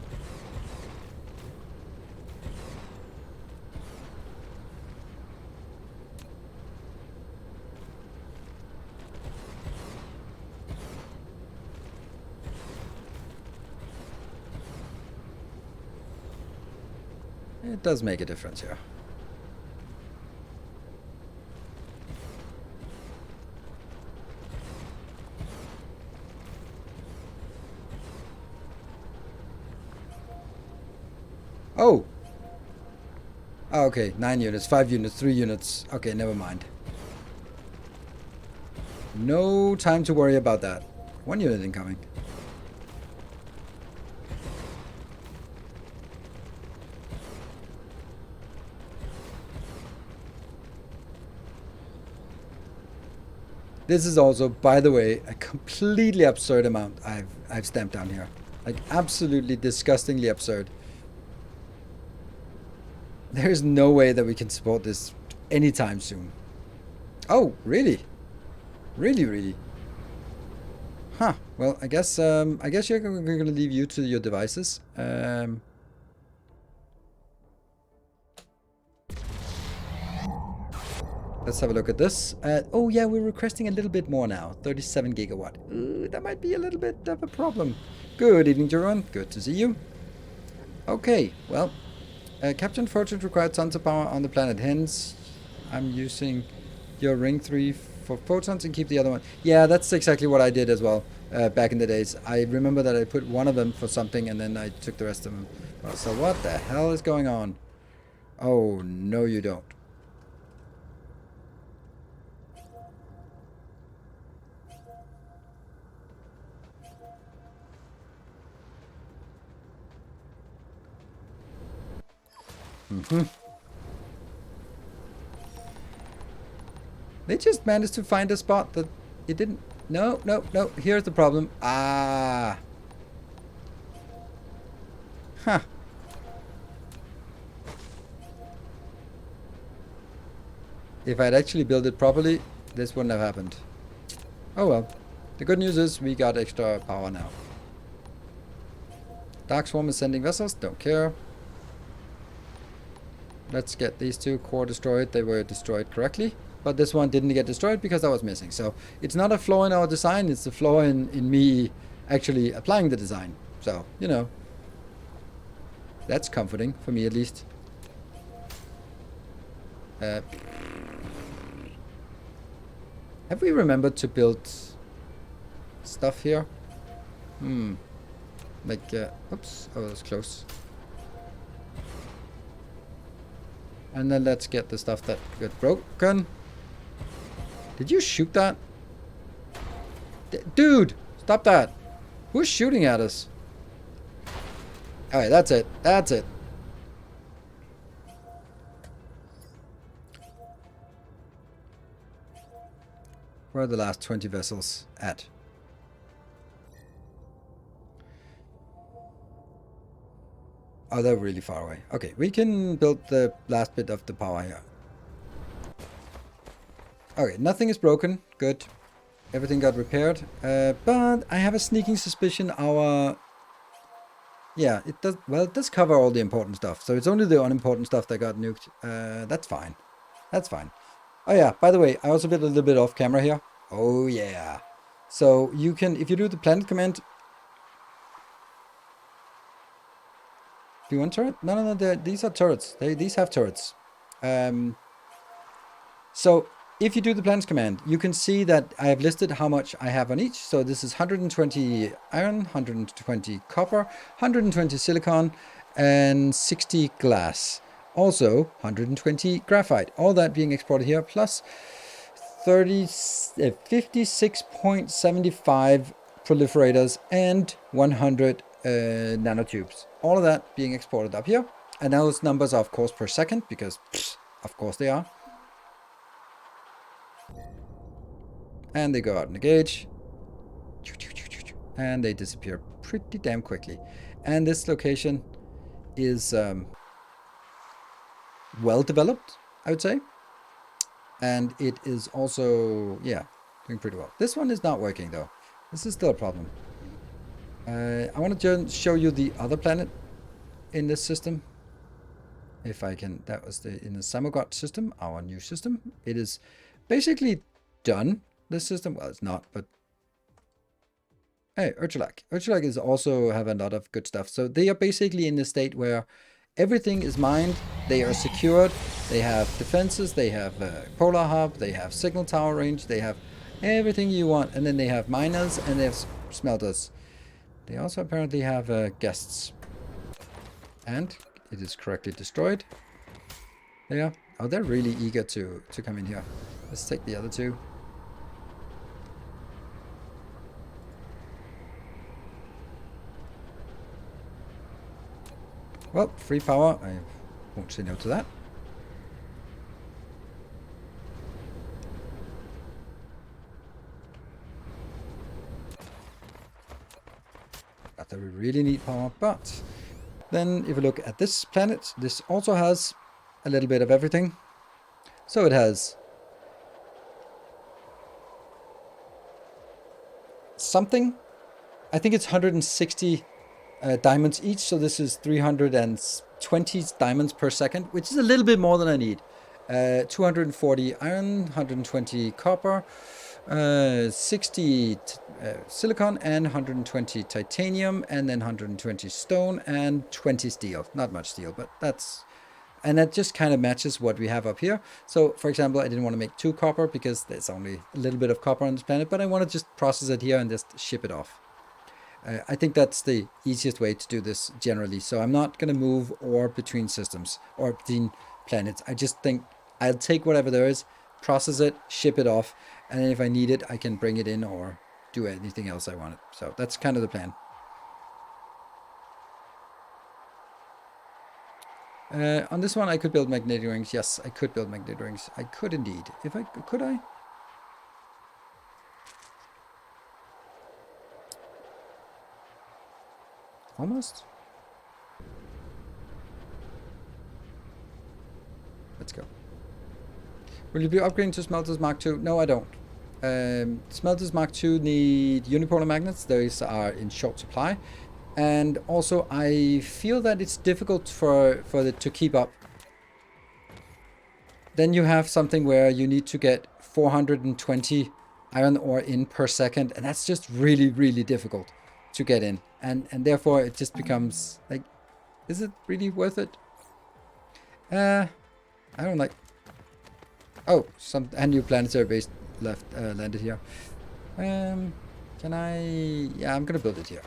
It does make a difference here. Oh! Oh, okay, 9 units, 5 units, 3 units. Okay, never mind. No time to worry about that. 1 unit incoming. This is also, by the way, a completely absurd amount I've stamped down here. Like, absolutely disgustingly absurd. There is no way that we can support this anytime soon. Oh, really? Really, really? Huh. Well, I guess you're gonna leave you to your devices. Let's have a look at this. Oh yeah, we're requesting a little bit more now. 37 gigawatt. Ooh, that might be a little bit of a problem. Good evening, Jeroen. Good to see you. Okay, well, Captain Fortune required tons of power on the planet. Hence, I'm using your Ring 3 for photons and keep the other one. Yeah, that's exactly what I did as well back in the days. I remember that I put one of them for something and then I took the rest of them. Well, so what the hell is going on? Oh, no you don't. They just managed to find a spot that it didn't. No, no, no. Here's the problem. Ah. Huh. If I'd actually built it properly, this wouldn't have happened. Oh well. The good news is we got extra power now. Dark Swarm is sending vessels. Don't care. Let's get these two core destroyed. They were destroyed correctly. But this one didn't get destroyed because I was missing. So it's not a flaw in our design. It's a flaw in me actually applying the design. So, you know. That's comforting, for me at least. Have we remembered to build stuff here? Like, oops. Oh, that's close. And then let's get the stuff that got broken. Did you shoot that? Dude! Stop that! Who's shooting at us? Alright, that's it. That's it. Where are the last 20 vessels at? Oh, they're really far away. Okay, we can build the last bit of the power here. Okay, nothing is broken. Good. Everything got repaired. But I have a sneaking suspicion our... Yeah, it does... Well, it does cover all the important stuff. So it's only the unimportant stuff that got nuked. That's fine. That's fine. Oh yeah, by the way, I also built a little bit off camera here. Oh yeah. So you can... If you do the planet command... Do you want turret? No, no, no. These are turrets. These have turrets. So if you do the plans command, you can see that I have listed how much I have on each. So this is 120 iron, 120 copper, 120 silicon, and 60 glass. Also 120 graphite. All that being exported here, plus 56.75 proliferators and 100 nanotubes. All of that being exported up here. And those numbers are of course per second, because of course they are. And they go out in the gauge. And they disappear pretty damn quickly. And this location is well developed, I would say. And it is also, yeah, doing pretty well. This one is not working though. This is still a problem. I want to show you the other planet in this system. If I can, that was in the Samogot system, our new system. It is basically done, this system. Well, it's not, but hey, Urchalak. Urchalak is also have a lot of good stuff. So they are basically in the state where everything is mined, they are secured, they have defenses, they have a polar hub, they have signal tower range, they have everything you want. And then they have miners and they have smelters. They also apparently have guests. And it is correctly destroyed. Yeah. Oh, they're really eager to come in here. Let's take the other two. Well, free power. I won't say no to that. that we really need power. But then if you look at this planet, this also has a little bit of everything. So it has something. I think it's 160 diamonds each. So this is 320 diamonds per second, which is a little bit more than I need. 240 iron, 120 copper, 60 silicon, and 120 titanium, and then 120 stone, and 20 steel. Not much steel, but that's... And that just kind of matches what we have up here. So, for example, I didn't want to make 2 copper because there's only a little bit of copper on this planet, but I want to just process it here and just ship it off. I think that's the easiest way to do this generally. So I'm not going to move ore between systems or between planets. I just think I'll take whatever there is, process it, ship it off, and then if I need it, I can bring it in or do anything else I wanted. So that's kind of the plan. On this one, I could build magnetic rings. Yes, I could build magnetic rings. I could indeed. If I could, I? Almost. Let's go. Will you be upgrading to smelters Mark II? No, I don't. Smelters Mark II need unipolar magnets. Those are in short supply. And also, I feel that it's difficult for it to keep up. Then you have something where you need to get 420 iron ore in per second, and that's just really, really difficult to get in. And therefore, it just becomes like, is it really worth it? I don't like... Oh, a new planetary base landed here. Can I... Yeah, I'm gonna build it here.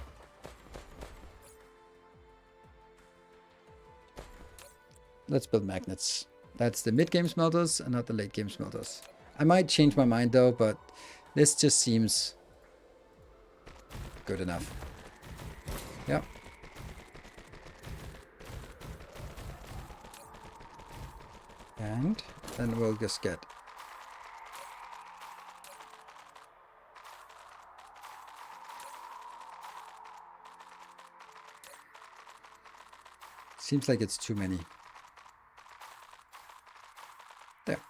Let's build magnets. That's the mid-game smelters and not the late-game smelters. I might change my mind though, but this just seems good enough. Yep. And then we'll just get... Seems like it's too many. There.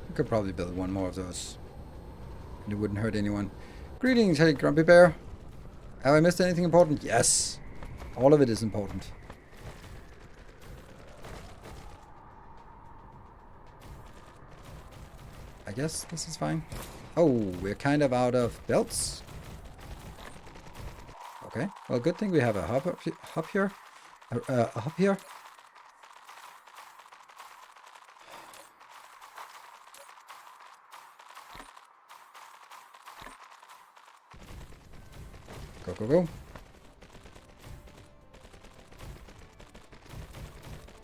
I could probably build one more of those. And it wouldn't hurt anyone. Greetings, hey Grumpy Bear. Have I missed anything important? Yes. All of it is important. I guess this is fine. Oh, we're kind of out of belts. Okay. Well, good thing we have a hub here. A hub here. Go, go,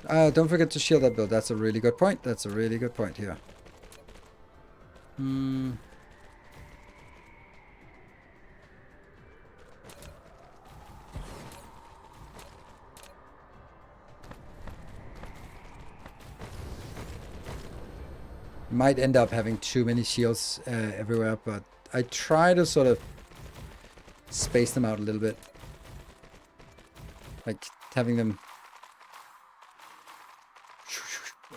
go. Don't forget to shield that build. That's a really good point. That's a really good point here. Might end up having too many shields everywhere, but I try to sort of space them out a little bit. Like having them...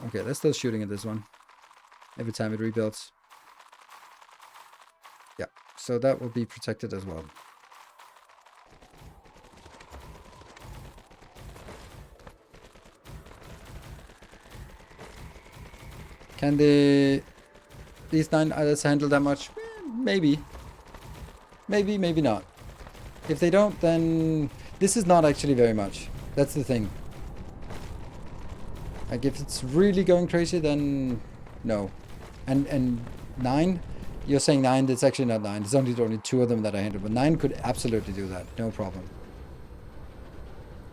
Okay, they're still shooting at this one. Every time it rebuilds. Yeah, so that will be protected as well. Can these 9 others handle that much? Maybe. Maybe, maybe not. If they don't, then this is not actually very much. That's the thing. Like if it's really going crazy, then no. And 9, you're saying 9, that's actually not 9. There's only 2 of them that I handle, but 9 could absolutely do that, no problem.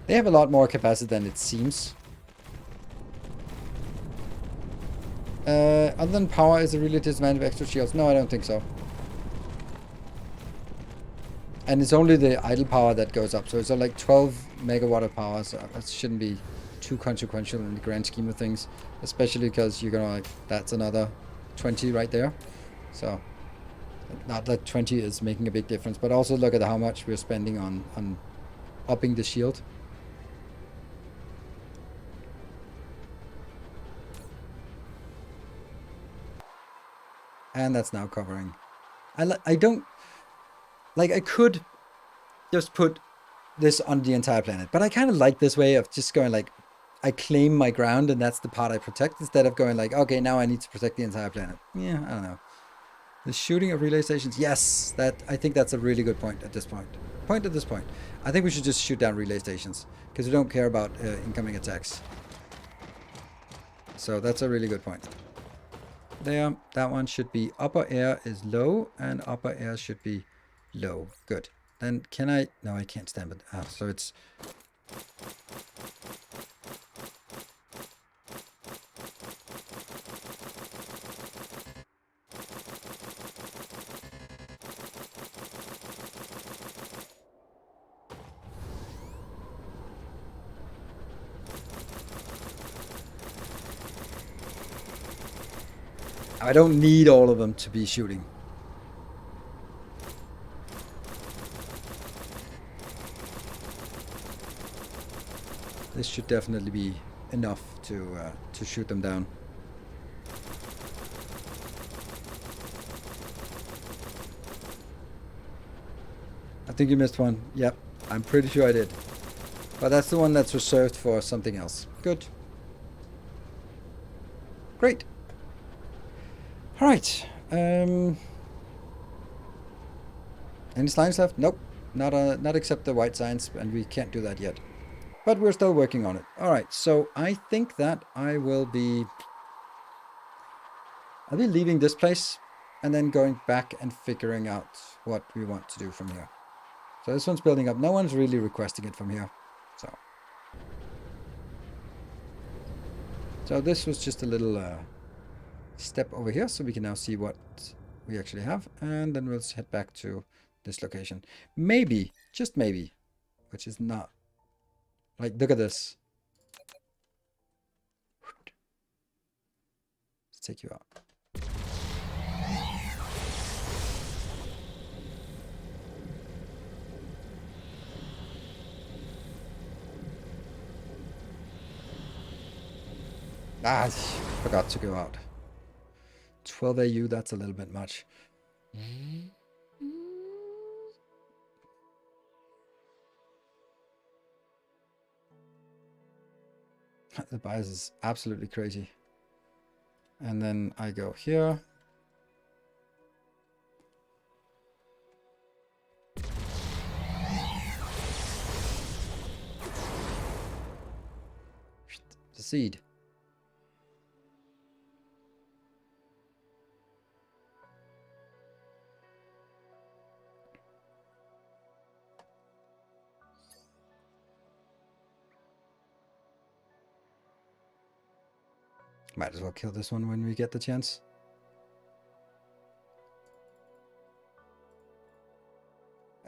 They have a lot more capacity than it seems. Other than power, is it really a disadvantage of extra shields? No, I don't think so. And it's only the idle power that goes up, so it's like 12 megawatt of power, so that shouldn't be too consequential in the grand scheme of things, especially because you're gonna like, that's another 20 right there. So not that 20 is making a big difference, but also look at how much we're spending on upping the shield. And that's now covering. I don't like, I could just put this on the entire planet, but I kind of like this way of just going like, I claim my ground and that's the part I protect, instead of going like, okay, now I need to protect the entire planet. Yeah, I don't know. The shooting of relay stations, yes, I think that's a really good point at this point. I think we should just shoot down relay stations because we don't care about incoming attacks. So that's a really good point. There, that one should be upper air is low and upper air should be low. Good. Then can I? No, I can't stamp it. Ah, so it's... I don't need all of them to be shooting. This should definitely be enough to shoot them down. I think you missed one. Yep, I'm pretty sure I did. But that's the one that's reserved for something else. Good. Great. All right. Any signs left? Nope. Not except the white signs, and we can't do that yet. But we're still working on it. All right. So I think that I'll be leaving this place and then going back and figuring out what we want to do from here. So this one's building up. No one's really requesting it from here. So this was just a little step over here, so we can now see what we actually have, and then we'll head back to this location. Maybe, just maybe, which is not like, look at this. Let's take you out. Ah, forgot to go out. 12 AU, that's a little bit much. The bias is absolutely crazy. And then I go here. The seed. Might as well kill this one when we get the chance.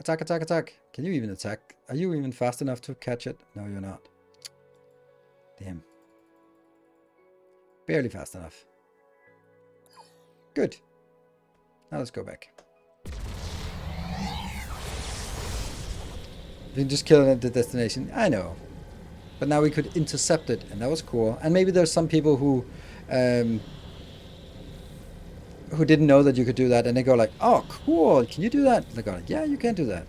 Attack, attack, attack. Can you even attack? Are you even fast enough to catch it? No, you're not. Damn. Barely fast enough. Good. Now let's go back. You can just kill it at the destination. I know. But now we could intercept it, and that was cool. And maybe there's some people who didn't know that you could do that, and they go like, "Oh, cool! Can you do that?" They go like, "Yeah, you can do that."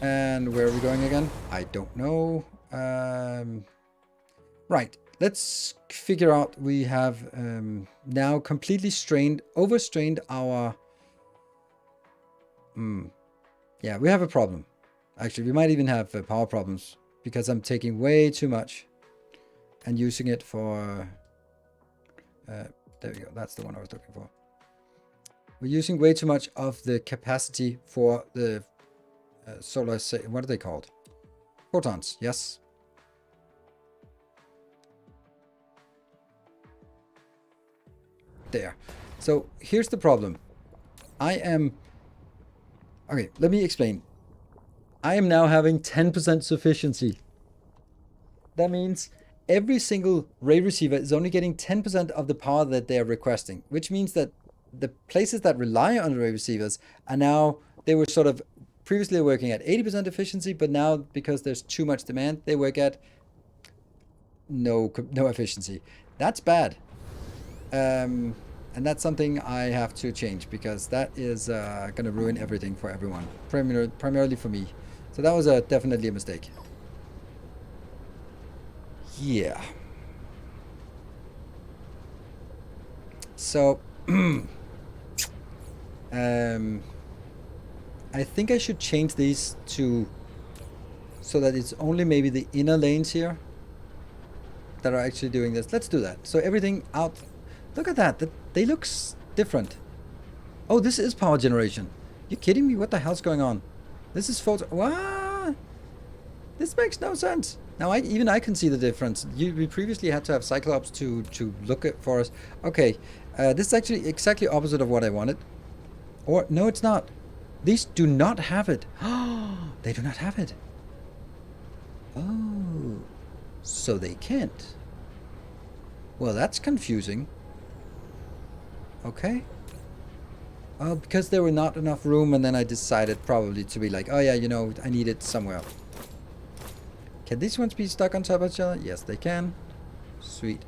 And where are we going again? I don't know. Right. Let's figure out. We have now completely overstrained our. Yeah, we have a problem. Actually, we might even have power problems because I'm taking way too much and using it for... there we go. That's the one I was looking for. We're using way too much of the capacity for the solar... What are they called? Photons, yes. There. So here's the problem. Okay, let me explain. I am now having 10% sufficiency That means every single ray receiver is only getting 10% of the power that they are requesting, which means that the places that rely on ray receivers are now, they were sort of previously working at 80% efficiency, but now because there's too much demand, they work at no efficiency. That's bad. And that's something I have to change because that is going to ruin everything for everyone, primarily for me. So that was definitely a mistake. Yeah. So, I think I should change these to so that it's only maybe the inner lanes here that are actually doing this. Let's do that. So everything out. Look at that. They look different. Oh, this is power generation. You kidding me? What the hell's going on? This is photo. What? This makes no sense. Now even I can see the difference. We previously had to have Cyclops to look at for us. Okay, this is actually exactly opposite of what I wanted. Or no, it's not. These do not have it. They do not have it. Oh, so they can't. Well, that's confusing. Okay. Oh, because there were not enough room, and then I decided probably to be like, oh yeah, you know, I need it somewhere. Can these ones be stuck on top of each other? Yes, they can. Sweet.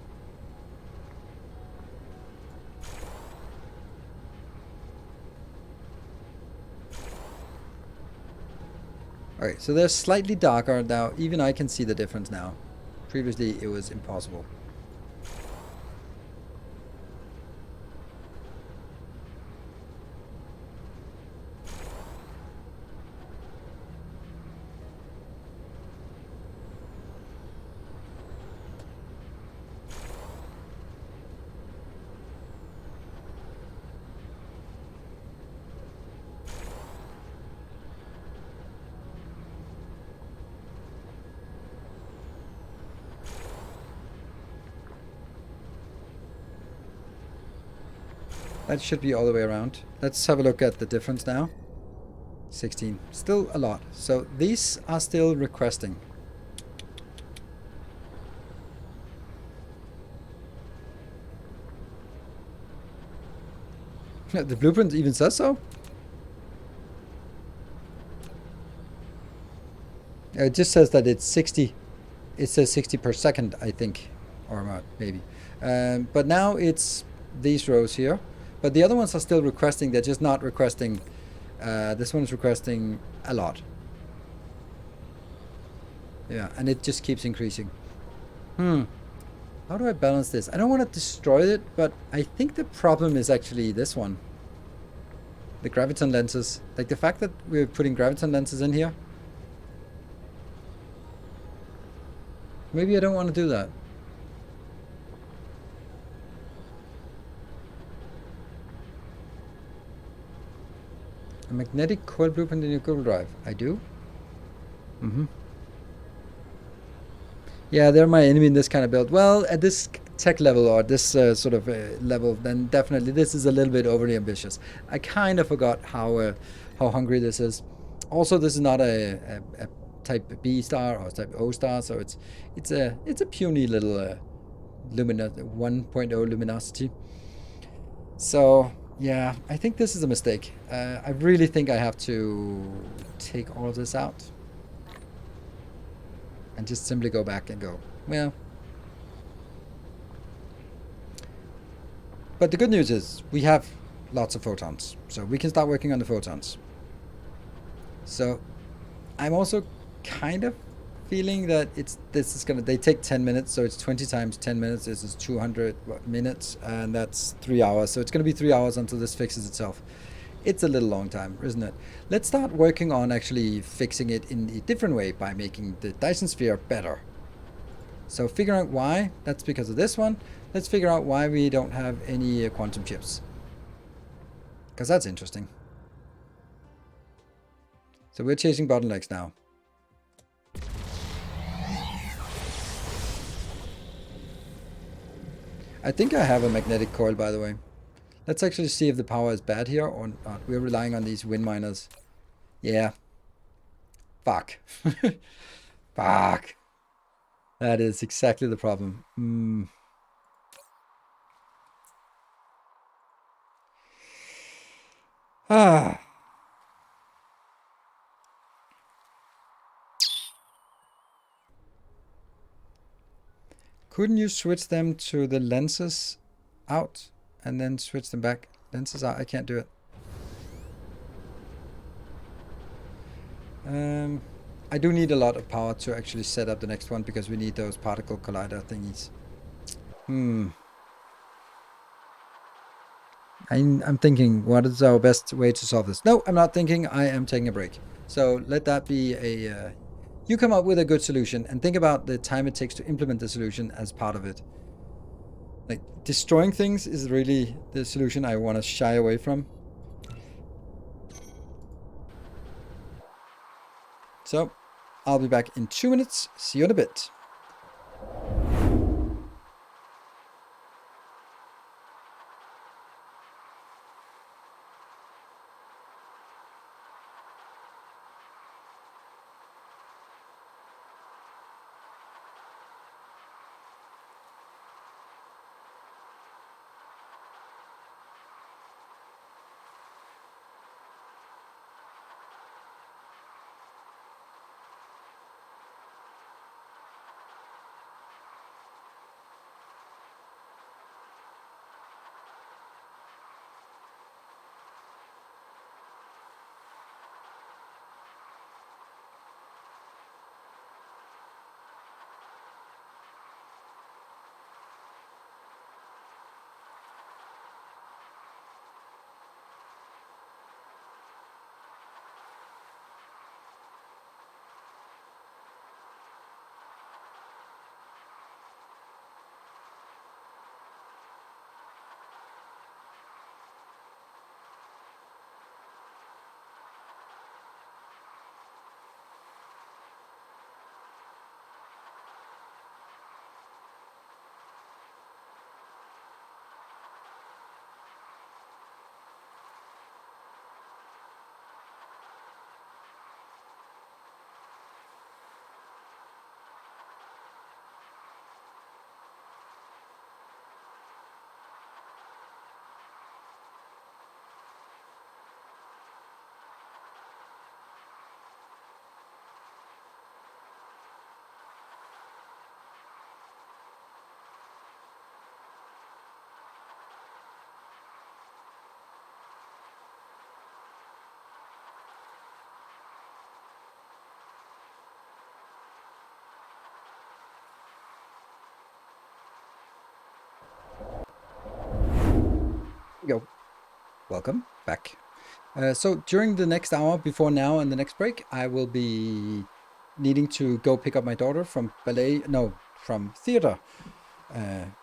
Alright, so they're slightly darker now. Even I can see the difference now. Previously, it was impossible. That should be all the way around. Let's have a look at the difference now. 16. Still a lot. So these are still requesting. The blueprint even says so? It just says that it's 60. It says 60 per second, I think. Or not, maybe. But now it's these rows here. But the other ones are still requesting. They're just not requesting. This one is requesting a lot. Yeah, and it just keeps increasing. How do I balance this? I don't want to destroy it, but I think the problem is actually this one. The graviton lenses. Like the fact that we're putting graviton lenses in here. Maybe I don't want to do that. A magnetic coil blueprint in your Google Drive. I do? Yeah, they're my enemy in this kind of build. Well, at this tech level or this sort of level, then definitely this is a little bit overly ambitious. I kind of forgot how hungry this is. Also, this is not a type B star or type O star, so it's a puny little 1.0 luminosity. So yeah, I think this is a mistake. I really think I have to take all of this out. And just simply go back and go, well. But the good news is we have lots of photons. So we can start working on the photons. So I'm also kind of feeling that they take 10 minutes. So it's 20 times 10 minutes. This is 200 minutes, and that's 3 hours. So it's going to be 3 hours until this fixes itself. It's a little long time, isn't it? Let's start working on actually fixing it in a different way by making the Dyson sphere better. So figure out why. That's because of this one. Let's figure out why we don't have any quantum chips. Because that's interesting. So we're chasing bottlenecks now. I think I have a magnetic coil, by the way. Let's actually see if the power is bad here or not. We're relying on these wind miners. Yeah. Fuck. Fuck. That is exactly the problem. Ah. Couldn't you switch them to the lenses out and then switch them back? Lenses out, I can't do it. I do need a lot of power to actually set up the next one because we need those particle collider thingies. I'm thinking, what is our best way to solve this? No, I'm not thinking. I am taking a break. So let that be a... you come up with a good solution and think about the time it takes to implement the solution as part of it. Like, destroying things is really the solution I want to shy away from. So, I'll be back in 2 minutes. See you in a bit. Go. Welcome back. So during the next hour, before now and the next break, I will be needing to go pick up my daughter from from theater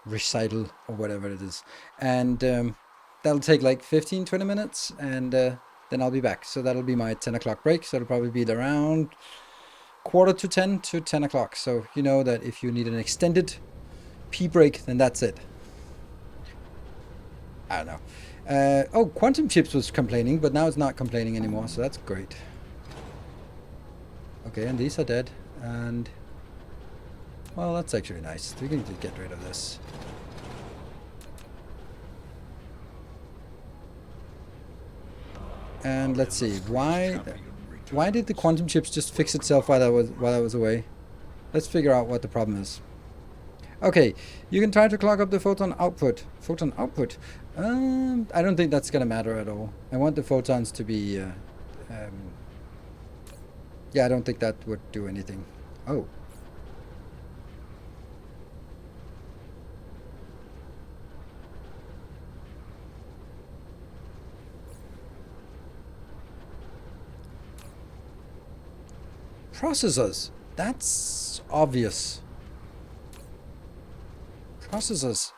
recital or whatever it is. And that'll take like 15, 20 minutes and then I'll be back. So that'll be my 10 o'clock break. So it'll probably be around 9:45 to 10 o'clock. So you know that if you need an extended pee break, then that's it. I don't know. Oh, Quantum Chips was complaining, but now it's not complaining anymore, so that's great. Okay, and these are dead, and... well, that's actually nice. We can get rid of this. And let's see, why did the Quantum Chips just fix itself while I was away? Let's figure out what the problem is. Okay, you can try to clog up the photon output. Photon output? I don't think that's gonna matter at all. I want the photons to be... yeah, I don't think that would do anything. Oh. Processors. That's obvious. Processors.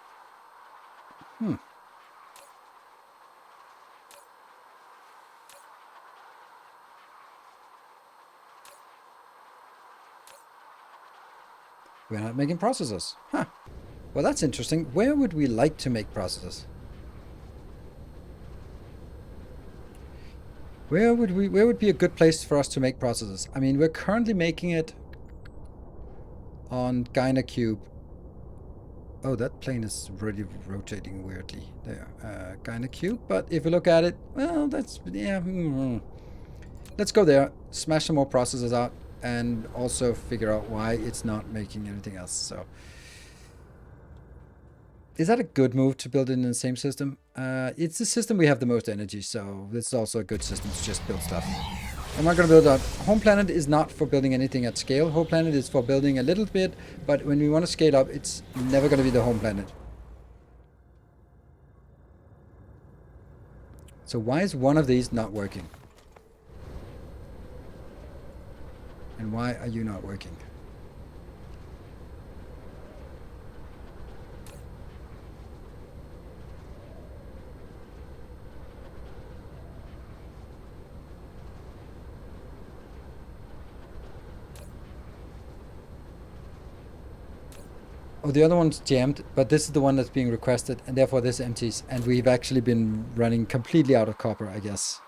We're not making processors. Huh. Well, that's interesting. Where would we like to make processors? Where would be a good place for us to make processors? I mean, we're currently making it on Gyna Cube. Oh, that plane is really rotating weirdly there. Gyna Cube, but if you look at it, well, that's, yeah. Let's go there, smash some more processors out, and also figure out why it's not making anything else. So, is that a good move to build it in the same system? It's the system we have the most energy, so this is also a good system to just build stuff. I'm not going to build a home planet. Is not for building anything at scale. Home planet is for building a little bit, but when we want to scale up, it's never going to be the home planet. So why is one of these not working? And why are you not working? Oh, the other one's jammed, but this is the one that's being requested, and therefore this empties. And we've actually been running completely out of copper, I guess.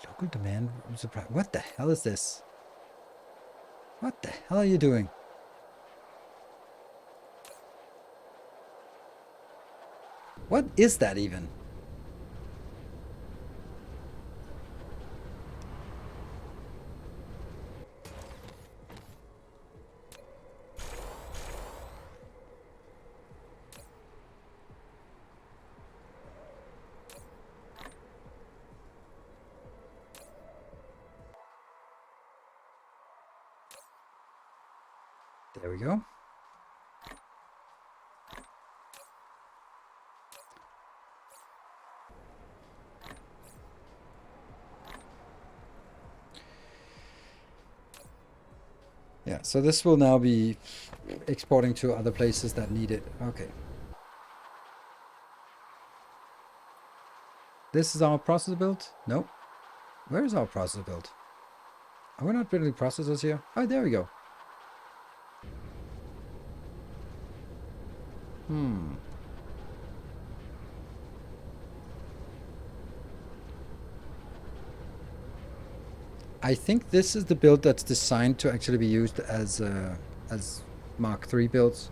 Local demand, I'm surprised. What the hell is this? What the hell are you doing? What is that even? There we go. Yeah, so this will now be exporting to other places that need it. Okay. This is our processor build? Nope. Where is our processor build? Are we not building processors here? Oh, there we go. I think this is the build that's designed to actually be used as Mark III builds.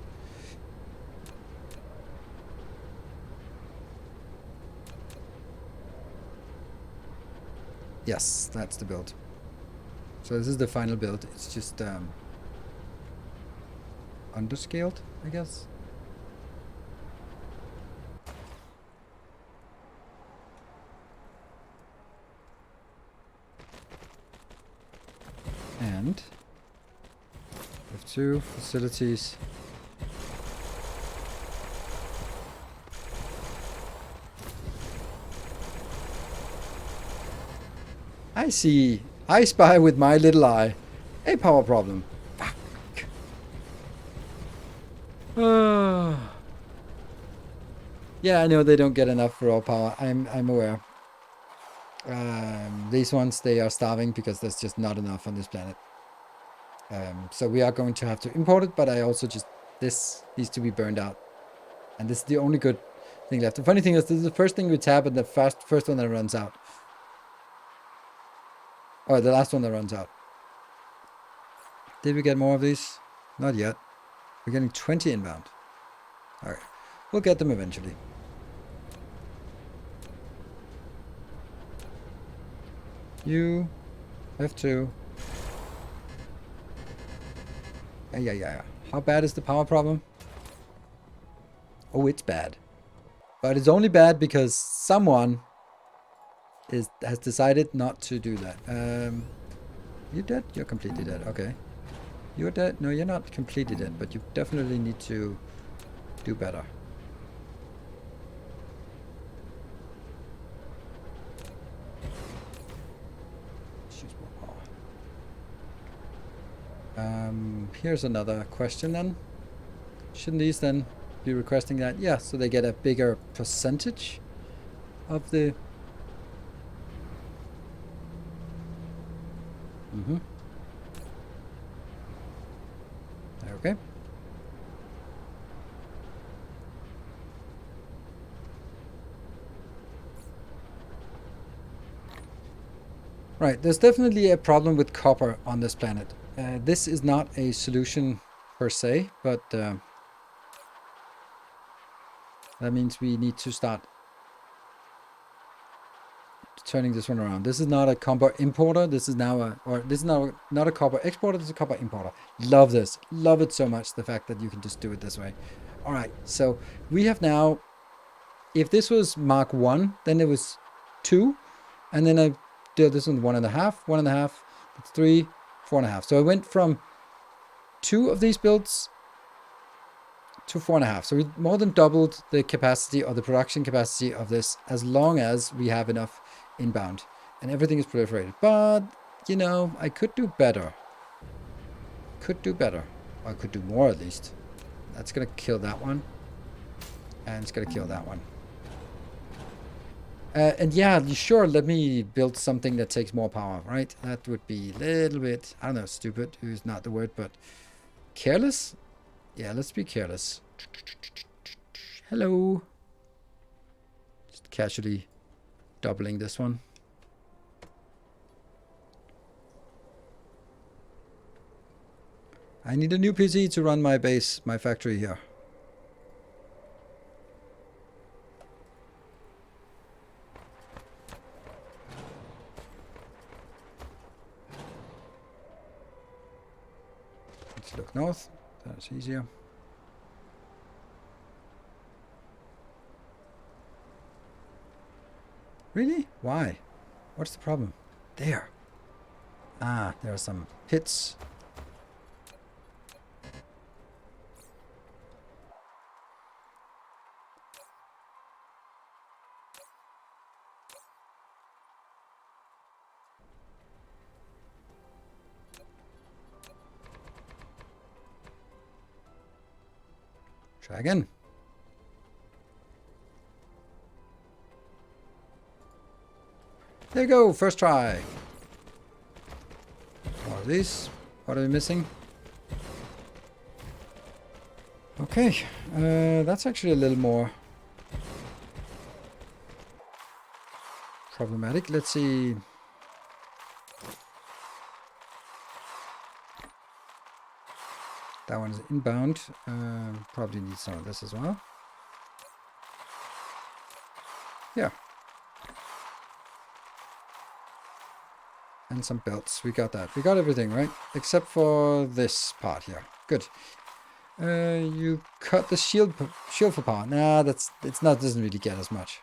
Yes, that's the build. So this is the final build. It's just underscaled, I guess. And we have 2 facilities. I see. I spy with my little eye a power problem. Fuck. Yeah, I know they don't get enough raw power. I'm aware. These ones, they are starving because there's just not enough on this planet. So we are going to have to import it, but I also just, this needs to be burned out. And this is the only good thing left. The funny thing is, this is the first thing we tap and the first one that runs out. Or the last one that runs out. Did we get more of these? Not yet. We're getting 20 inbound. Alright. We'll get them eventually. You have to. Yeah. How bad is the power problem? Oh, it's bad. But it's only bad because someone has decided not to do that. You dead? You're completely dead. Okay. You're dead? No, you're not completely dead, but you definitely need to do better. Here's another question then. Shouldn't these then be requesting that? Yeah, so they get a bigger percentage of the... Okay. Right, there's definitely a problem with copper on this planet. This is not a solution per se, but that means we need to start turning this one around. This is not a copper importer. This is now this is now not a copper exporter. This is a copper importer. Love this. Love it so much. The fact that you can just do it this way. All right. So we have now, if this was Mark 1, then it was 2. And then I did this one 1.5, 1.5, that's 3, 4.5. So I went from 2 of these builds to 4.5. So we more than doubled the capacity or the production capacity of this, as long as we have enough inbound and everything is proliferated. But you know, I could do better. Could do better. Or I could do more at least. That's gonna kill that one. And it's gonna kill that one. And yeah, you sure, let me build something that takes more power, right? That would be a little bit, I don't know, stupid is not the word, but careless? Yeah, let's be careless. Hello. Just casually doubling this one. I need a new PC to run my base, my factory here. Let's look north. That's easier. Really? Why? What's the problem? There. Ah, there are some pits. Try again. There you go, first try. More of these. What are we missing? Okay, that's actually a little more problematic. Let's see. That one is inbound. Probably need some of this as well. Yeah. And some belts. We got that. We got everything, right? Except for this part here. Good. You cut the shield for power. Nah, doesn't really get as much.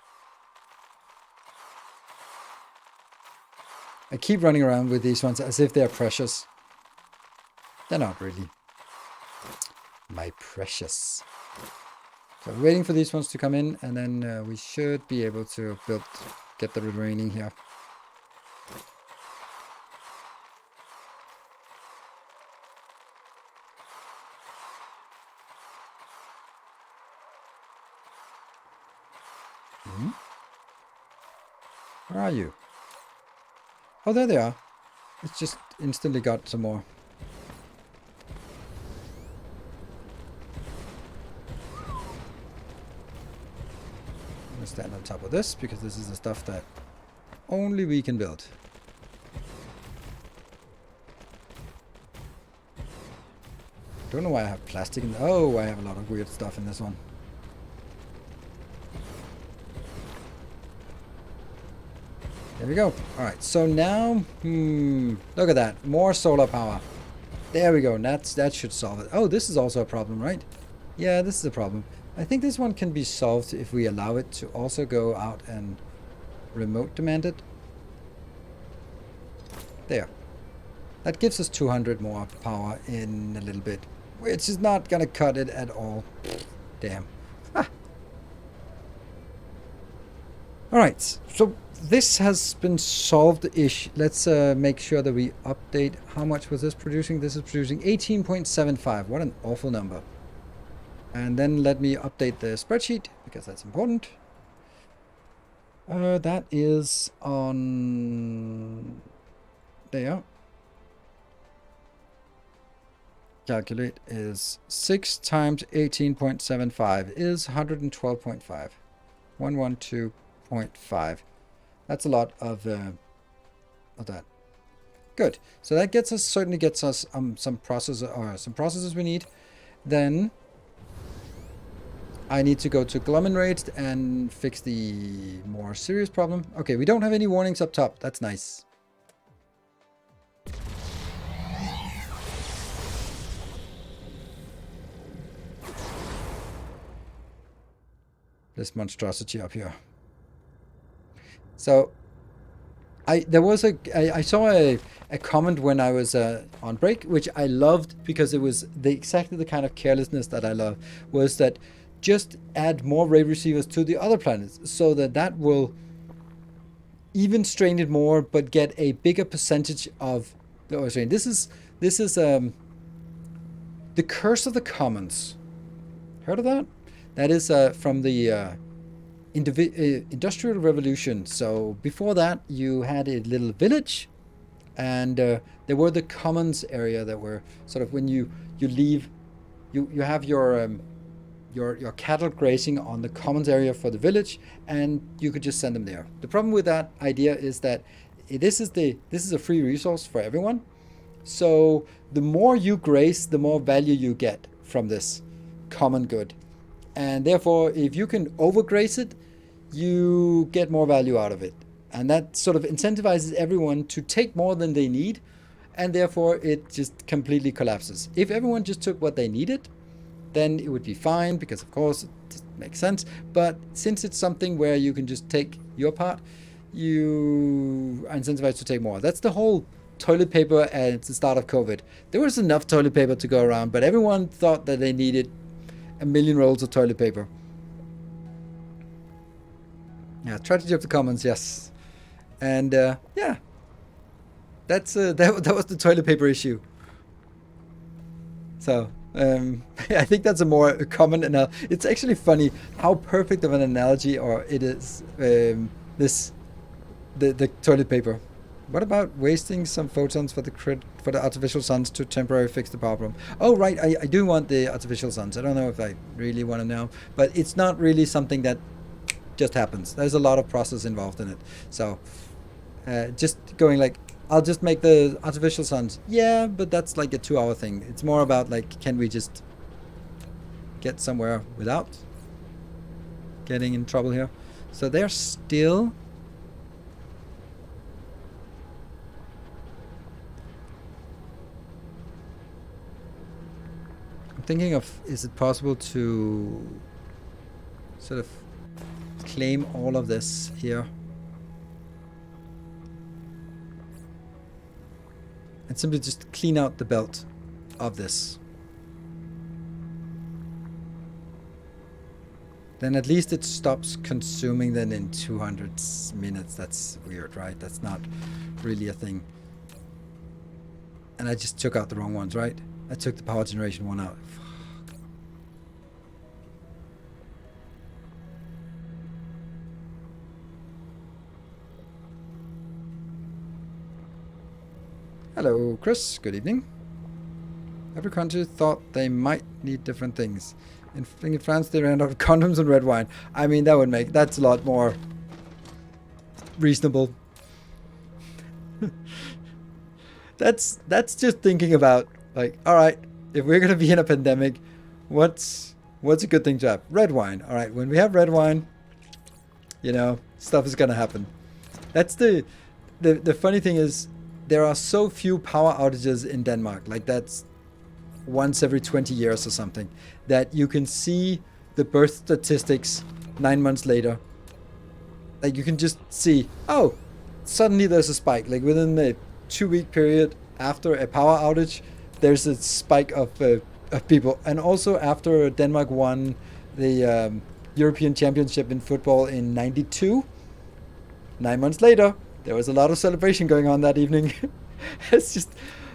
I keep running around with these ones as if they're precious. They're not really. My precious. So we're waiting for these ones to come in, and then we should be able to get the remaining here. Where are you? Oh, there they are. It's just instantly got some more. I'm gonna stand on top of this because this is the stuff that only we can build. Don't know why I have plastic in. Oh, I have a lot of weird stuff in this one. There we go. All right, so now, look at that. More solar power. There we go. That should solve it. Oh, this is also a problem, right? Yeah, this is a problem. I think this one can be solved if we allow it to also go out and remote demand it. There. That gives us 200 more power in a little bit, which is not going to cut it at all. Damn. Ah. All right, so this has been solved-ish. Let's make sure that we update. How much was this producing? This is producing 18.75. What an awful number. And then let me update the spreadsheet, because that's important. That is on... there. Calculate is 6 times 18.75 is 112.5. 112.5. That's a lot of that. Good. So that certainly gets us some processes we need. Then I need to go to Glomerate and fix the more serious problem. Okay, we don't have any warnings up top. That's nice. This monstrosity up here. So I saw a comment when I was on break, which I loved because it was exactly the kind of carelessness that I love, was that just add more raid receivers to the other planets so that will even strain it more, but get a bigger percentage of the overstrain. This is the Curse of the Commons. Heard of that? That is from the Industrial Revolution. So before that, you had a little village, and there were the commons area that were sort of when you leave, you have your cattle grazing on the commons area for the village, and you could just send them there. The problem with that idea is that this is a free resource for everyone. So the more you graze, the more value you get from this common good. And therefore, if you can overgraze it, you get more value out of it. And that sort of incentivizes everyone to take more than they need, and therefore it just completely collapses. If everyone just took what they needed, then it would be fine, because of course it makes sense. But since it's something where you can just take your part, you are incentivized to take more. That's the whole toilet paper at the start of COVID. There was enough toilet paper to go around, but everyone thought that they needed a million rolls of toilet paper. Yeah, tragedy of the commons, yes. And yeah, that's that was the toilet paper issue. So I think that's a more common analogy. It's actually funny how perfect of an analogy or it is. The toilet paper. What about wasting some photons for the artificial suns to temporarily fix the power problem? Oh, right, I do want the artificial suns. I don't know if I really want to know, but it's not really something that just happens. There's a lot of process involved in it. So just going like, I'll just make the artificial suns. Yeah, but that's like a 2-hour thing. It's more about like, can we just get somewhere without getting in trouble here? So they're still... thinking of, is it possible to sort of claim all of this here and simply just clean out the belt of this? Then at least it stops consuming them in 200 minutes. That's weird, right? That's not really a thing. And I just took out the wrong ones, right? I took the power generation one out. Hello, Chris. Good evening. Every country thought they might need different things. In France, they ran out of condoms and red wine. I mean, that's a lot more reasonable. That's just thinking about, like, all right, if we're gonna be in a pandemic, what's a good thing to have? Red wine. All right, when we have red wine, you know, stuff is gonna happen. That's the funny thing is, there are so few power outages in Denmark. Like, that's once every 20 years or something, that you can see the birth statistics 9 months later. Like, you can just see, oh, suddenly there's a spike. Like, within a 2-week period after a power outage, there's a spike of people. And also after Denmark won the European Championship in football in '92, 9 months later, there was a lot of celebration going on that evening. It's just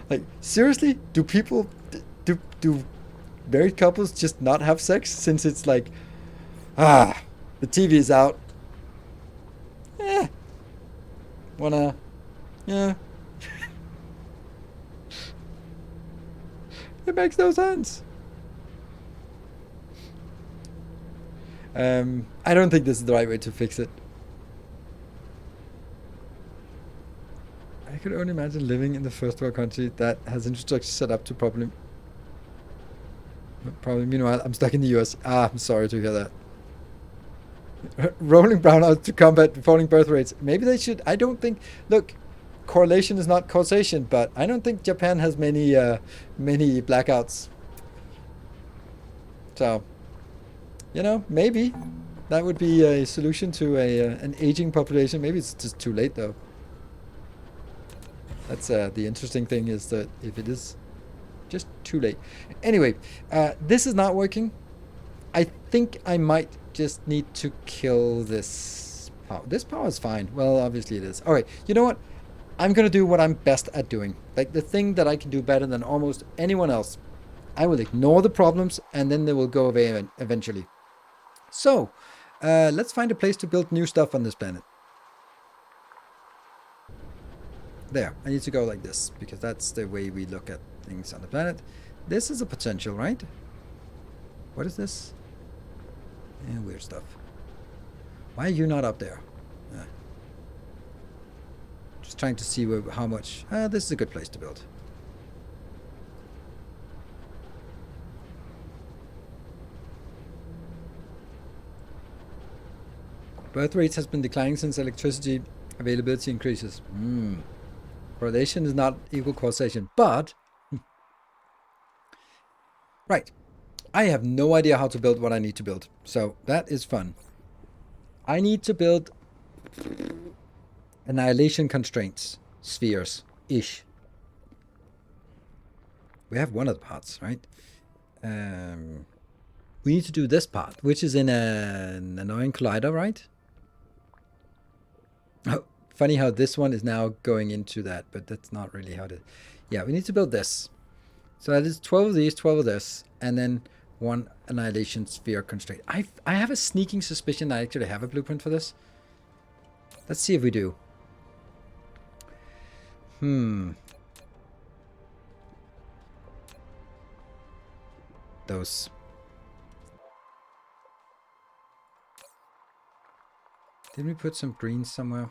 like, seriously, do people, do married couples just not have sex since it's like, the TV is out? Yeah. It makes no sense. I don't think this is the right way to fix it. could only imagine living in the first world country that has infrastructure set up to probably. Meanwhile, I'm stuck in the US. I'm sorry to hear that. Rolling brownouts to combat falling birth rates. Maybe they should. I don't think. Look, correlation is not causation, but I don't think Japan has many blackouts. So, maybe that would be a solution to an aging population. Maybe it's just too late though. That's the interesting thing is that if it is just too late. Anyway, this is not working. I think I might just need to kill this power. This power is fine. Well, obviously it is. All right, you know what? I'm going to do what I'm best at doing. Like the thing that I can do better than almost anyone else. I will ignore the problems and then they will go away eventually. So, let's find a place to build new stuff on this planet. There, I need to go like this because that's the way we look at things on the planet. This is a potential, right? What is this? Weird stuff. Why are you not up there? Just trying to see how much. This is a good place to build. Birth rates has been declining since electricity availability increases. Correlation is not equal causation, but right. I have no idea how to build what I need to build, so that is fun. I need to build annihilation constraints, spheres-ish. We have one of the parts, right? We need to do this part, which is in an annoying collider, right? Oh, funny how this one is now going into that, but that's not really how to... Yeah, we need to build this. So that is 12 of these, 12 of this, and then one annihilation sphere constraint. I have a sneaking suspicion I actually have a blueprint for this. Let's see if we do. Those. Did we put some green somewhere?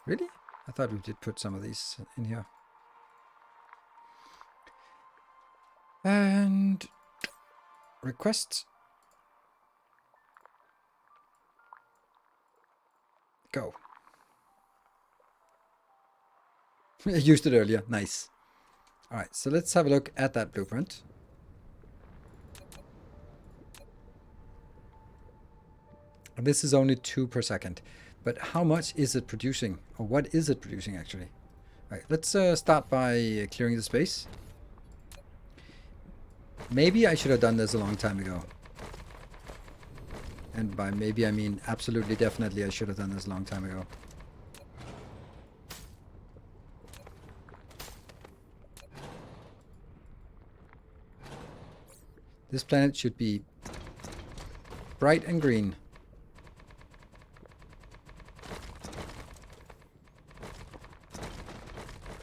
Really? I thought we did put some of these in here. And request. Go. I used it earlier. Nice. All right, so let's have a look at that blueprint. And this is only 2 per second. But how much is it producing? Or what is it producing, actually? All right, let's start by clearing the space. Maybe I should have done this a long time ago. And by maybe I mean absolutely definitely I should have done this a long time ago. This planet should be bright and green.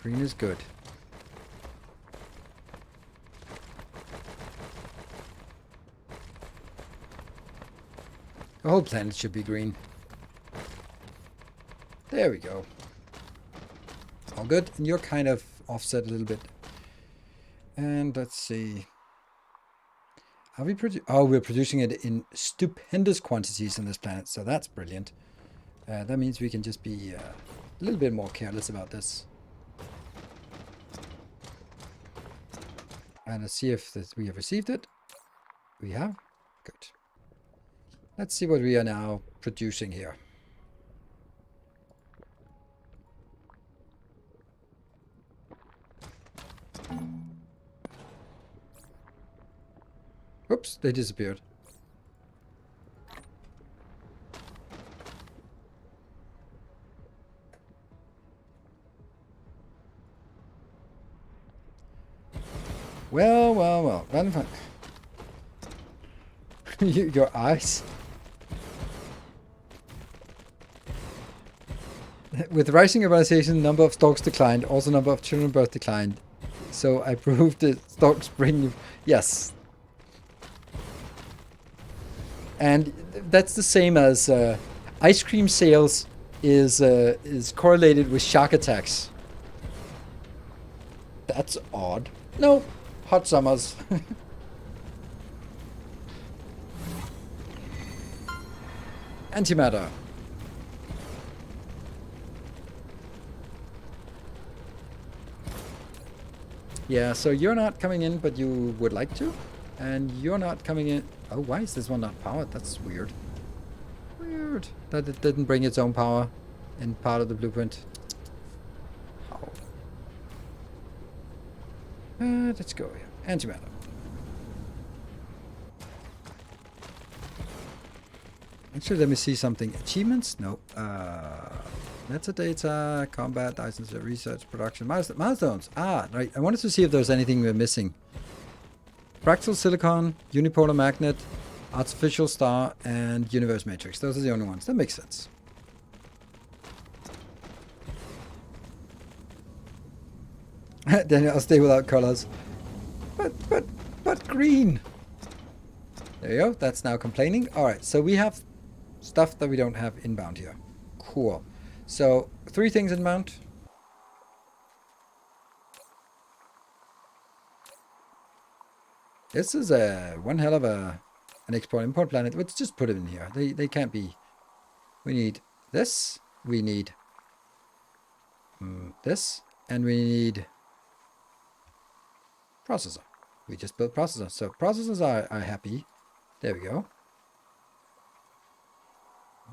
Green is good. The whole planet should be green. There we go. All good. And you're kind of offset a little bit. And let's see. Are we we're producing it in stupendous quantities on this planet, so that's brilliant. That means we can just be a little bit more careless about this. And let's see if we have received it. We have. Good. Let's see what we are now producing here. Oops, they disappeared. Well, well, well. Random fun. Your eyes. With rising urbanization, number of stalks declined. Also, number of children birth declined. So I proved the stalks bring. Yes. And that's the same as ice cream sales is correlated with shark attacks. That's odd. No, hot summers. Antimatter. Yeah, so you're not coming in, but you would like to. And you're not coming in. Oh, why is this one not powered? That's weird. Weird. That it didn't bring its own power in part of the blueprint. How? Let's go here. Antimatter. Actually, let me see something. Achievements? No. Metadata, combat, Dyson research, production, milestones. Ah, right. I wanted to see if there's anything we're missing. Fractal silicon, unipolar magnet, artificial star, and universe matrix. Those are the only ones. That makes sense. Then I'll stay without colors. But green. There you go. That's now complaining. All right. So we have stuff that we don't have inbound here. Cool. So 3 things inbound. This is one hell of an export-import planet. Let's just put it in here. They can't be. We need this. We need this. And we need processor. We just built processor. So processors are happy. There we go.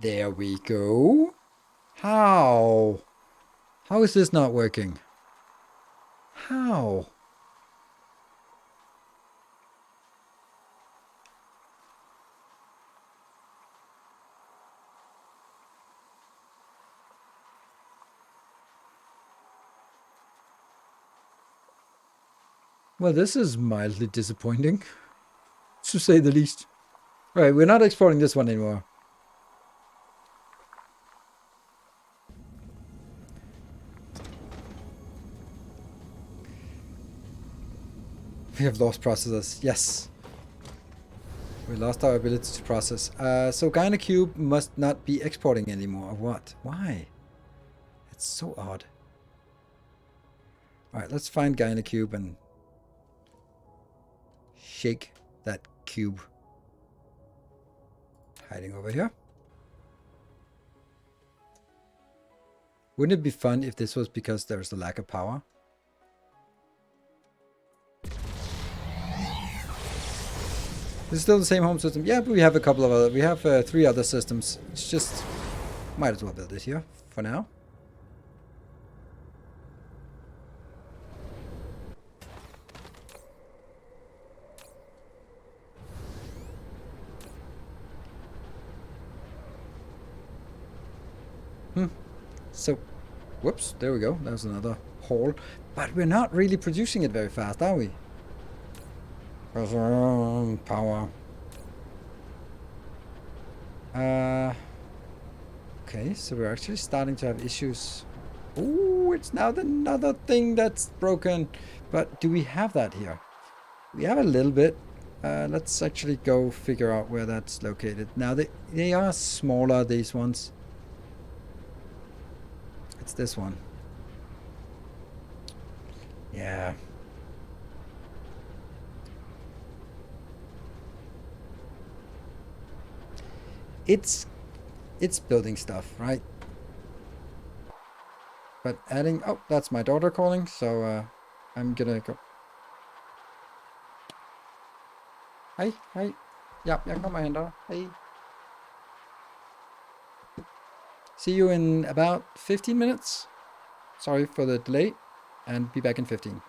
There we go. How? How is this not working? How? Well, this is mildly disappointing, to say the least. All right, we're not exporting this one anymore. We have lost processors. Yes. We lost our ability to process. So Gynacube must not be exporting anymore. What? Why? It's so odd. All right, let's find Gynacube and shake that cube. Hiding over here. Wouldn't it be fun if this was because there's a lack of power? It's still the same home system. Yeah, but we have a couple of other. We have 3 other systems. It's just might as well build it here for now. So, whoops, there we go. There's another hole. But we're not really producing it very fast, are we? Power. Okay, so we're actually starting to have issues. Oh, it's now another thing that's broken. But do we have that here? We have a little bit. Let's actually go figure out where that's located. Now, they are smaller, these ones. It's this one. Yeah. It's building stuff, right? But adding... Oh, that's my daughter calling, so I'm gonna go. Hej, hej. Ja, jeg kommer hen der. Hej. See you in about 15 minutes. Sorry for the delay, and be back in 15.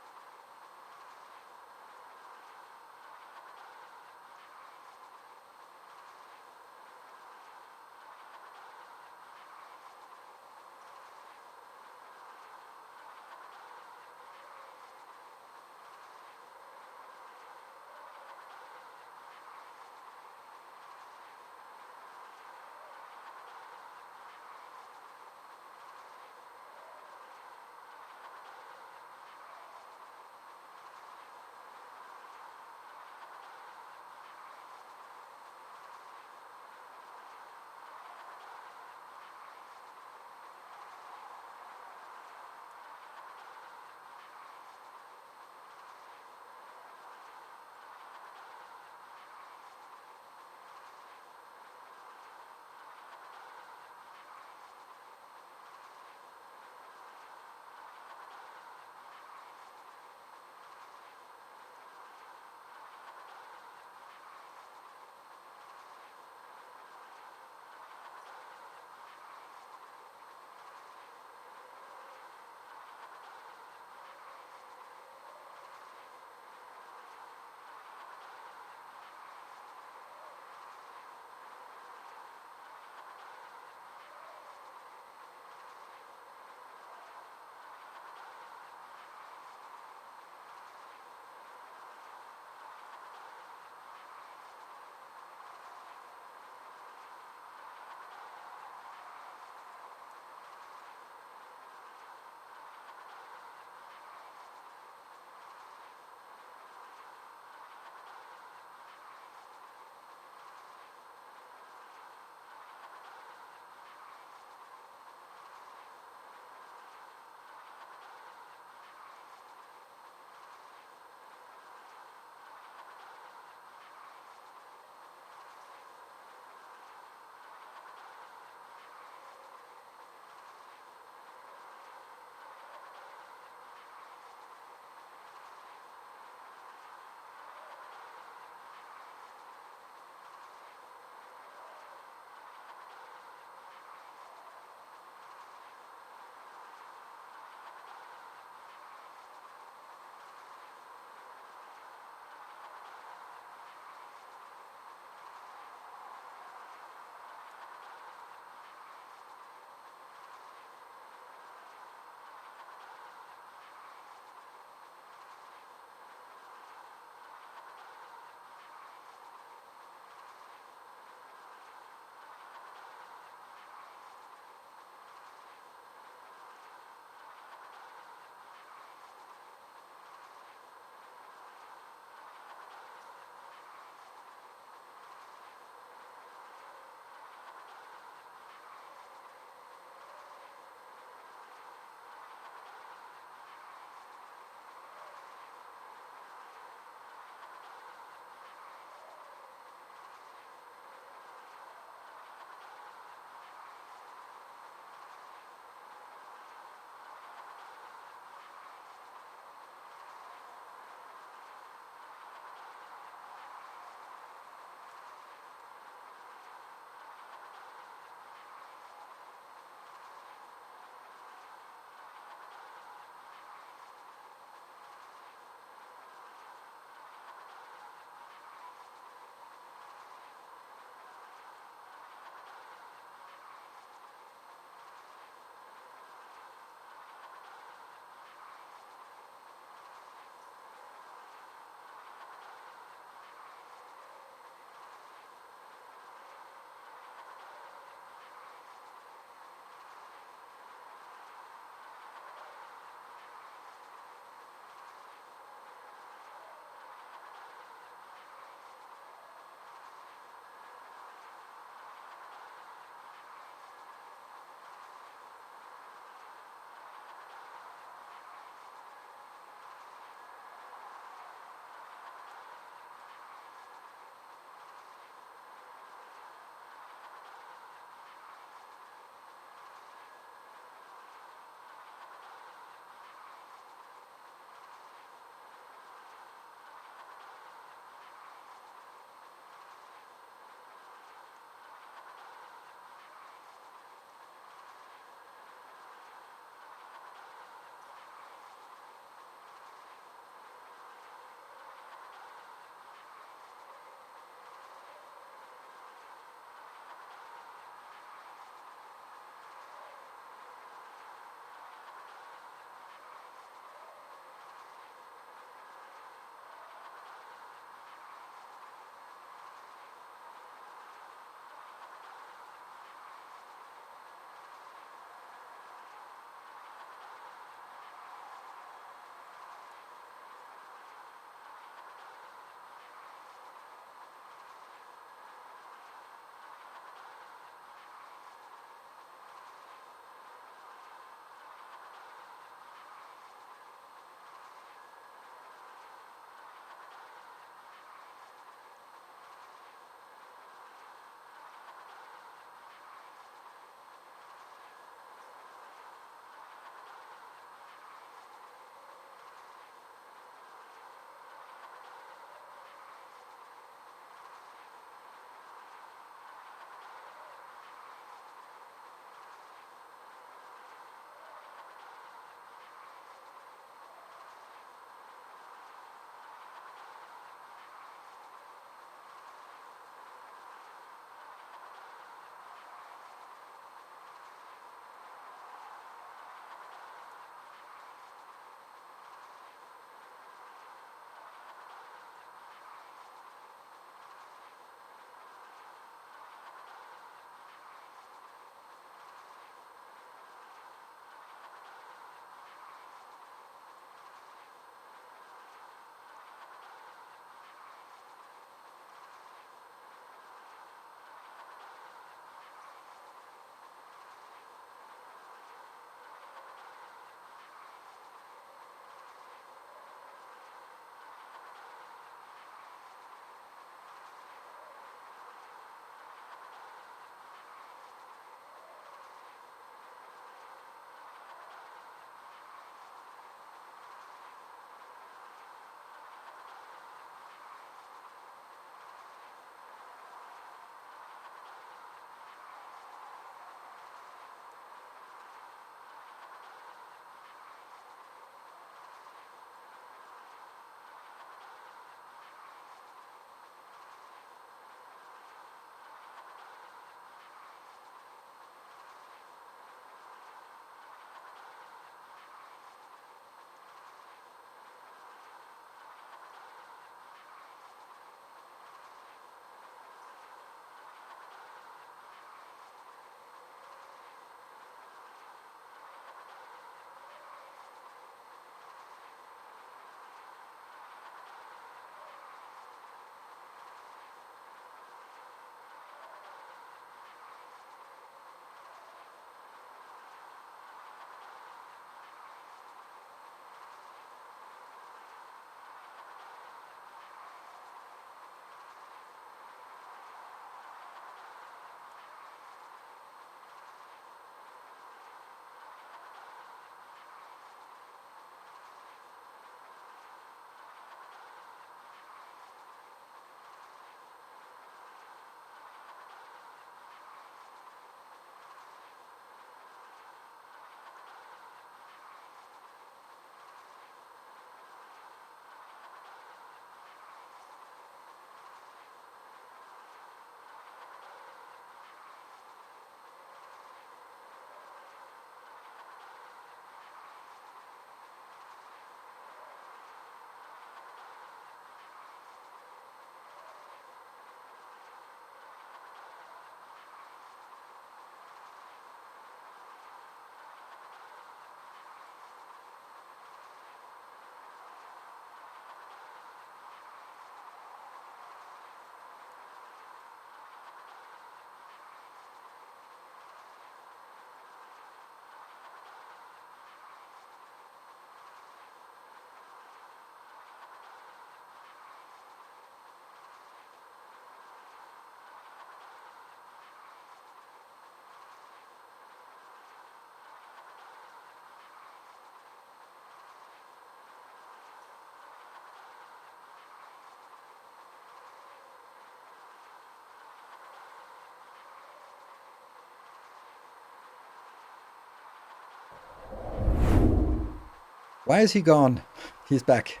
Why is he gone? He's back.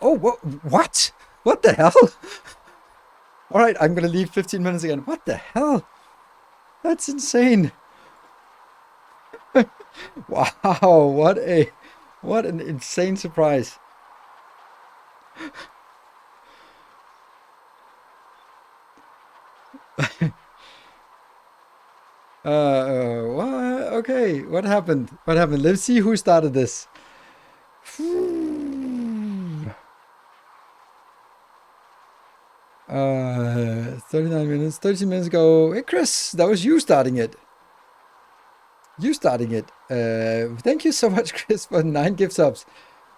Oh, what? What the hell? All right, I'm gonna leave 15 minutes again. What the hell? That's insane. Wow, what an insane surprise. What? Okay, what happened? What happened? Let's see who started this. 39 minutes, 13 minutes ago. Hey, Chris, that was you starting it. You starting it. Thank you so much, Chris, for 9 gift subs.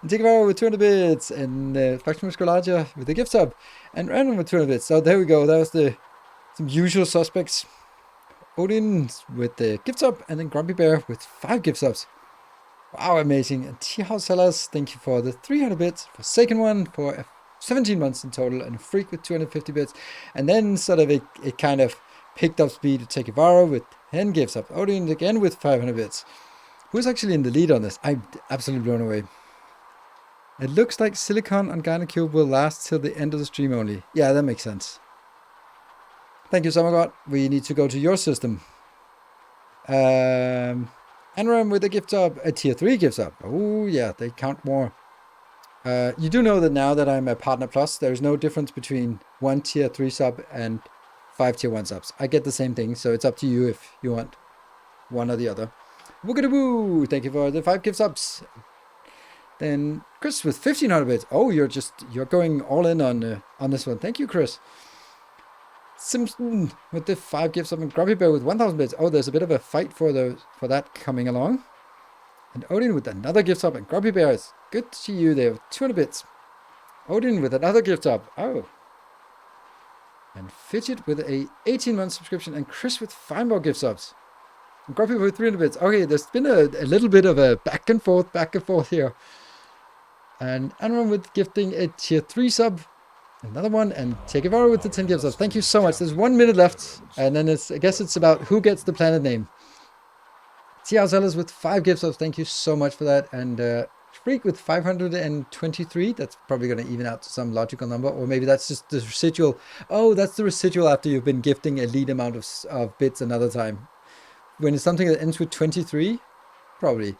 And take over with 200 bits. And Faction Muscularia with the gift sub. And Random with 200 bits. So there we go. That was some usual suspects. Odin with the gift sub. And then Grumpy Bear with 5 gift subs. Wow, amazing. And Tea House Sellers, thank you for the 300 bits. For second one, for 17 months in total. And Freak with 250 bits. And then sort of it kind of picked up speed to take Ivaro with 10 gift subs. Odin again with 500 bits. Who's actually in the lead on this? I'm absolutely blown away. It looks like Silicon on Gynacube will last till the end of the stream only. Yeah, that makes sense. Thank you, Summergod. We need to go to your system. Anram with a gift sub, a tier 3 gift sub. Oh yeah, they count more. You do know that now that I'm a Partner Plus, there's no difference between 1 tier 3 sub and 5 tier 1 subs. I get the same thing, so it's up to you if you want one or the other. Woo! Thank you for the 5 gift subs. Then Chris with 1500 bits. Oh, you're going all in on this one. Thank you, Chris. Simpson with the 5 gift subs and Grumpy Bear with 1000 bits. Oh, there's a bit of a fight for that coming along. And Odin with another gift sub and Grumpy Bear is good to see you there with 200 bits. Odin with another gift sub. Oh. And Fidget with a 18-month subscription and Chris with 5 more gift subs. And Grumpy with 300 bits. Okay, there's been a little bit of a back and forth here. And Anron with gifting a tier 3 sub. Another one. And Tekevara with the 10 gift subs. Thank you so much. There's 1 minute left. And then I guess it's about who gets the planet name. TR Sellers with 5 gift subs. Thank you so much for that. And Freak with 523. That's probably going to even out to some logical number. Or maybe that's just the residual. Oh, that's the residual after you've been gifting a lead amount of bits another time. When it's something that ends with 23, probably.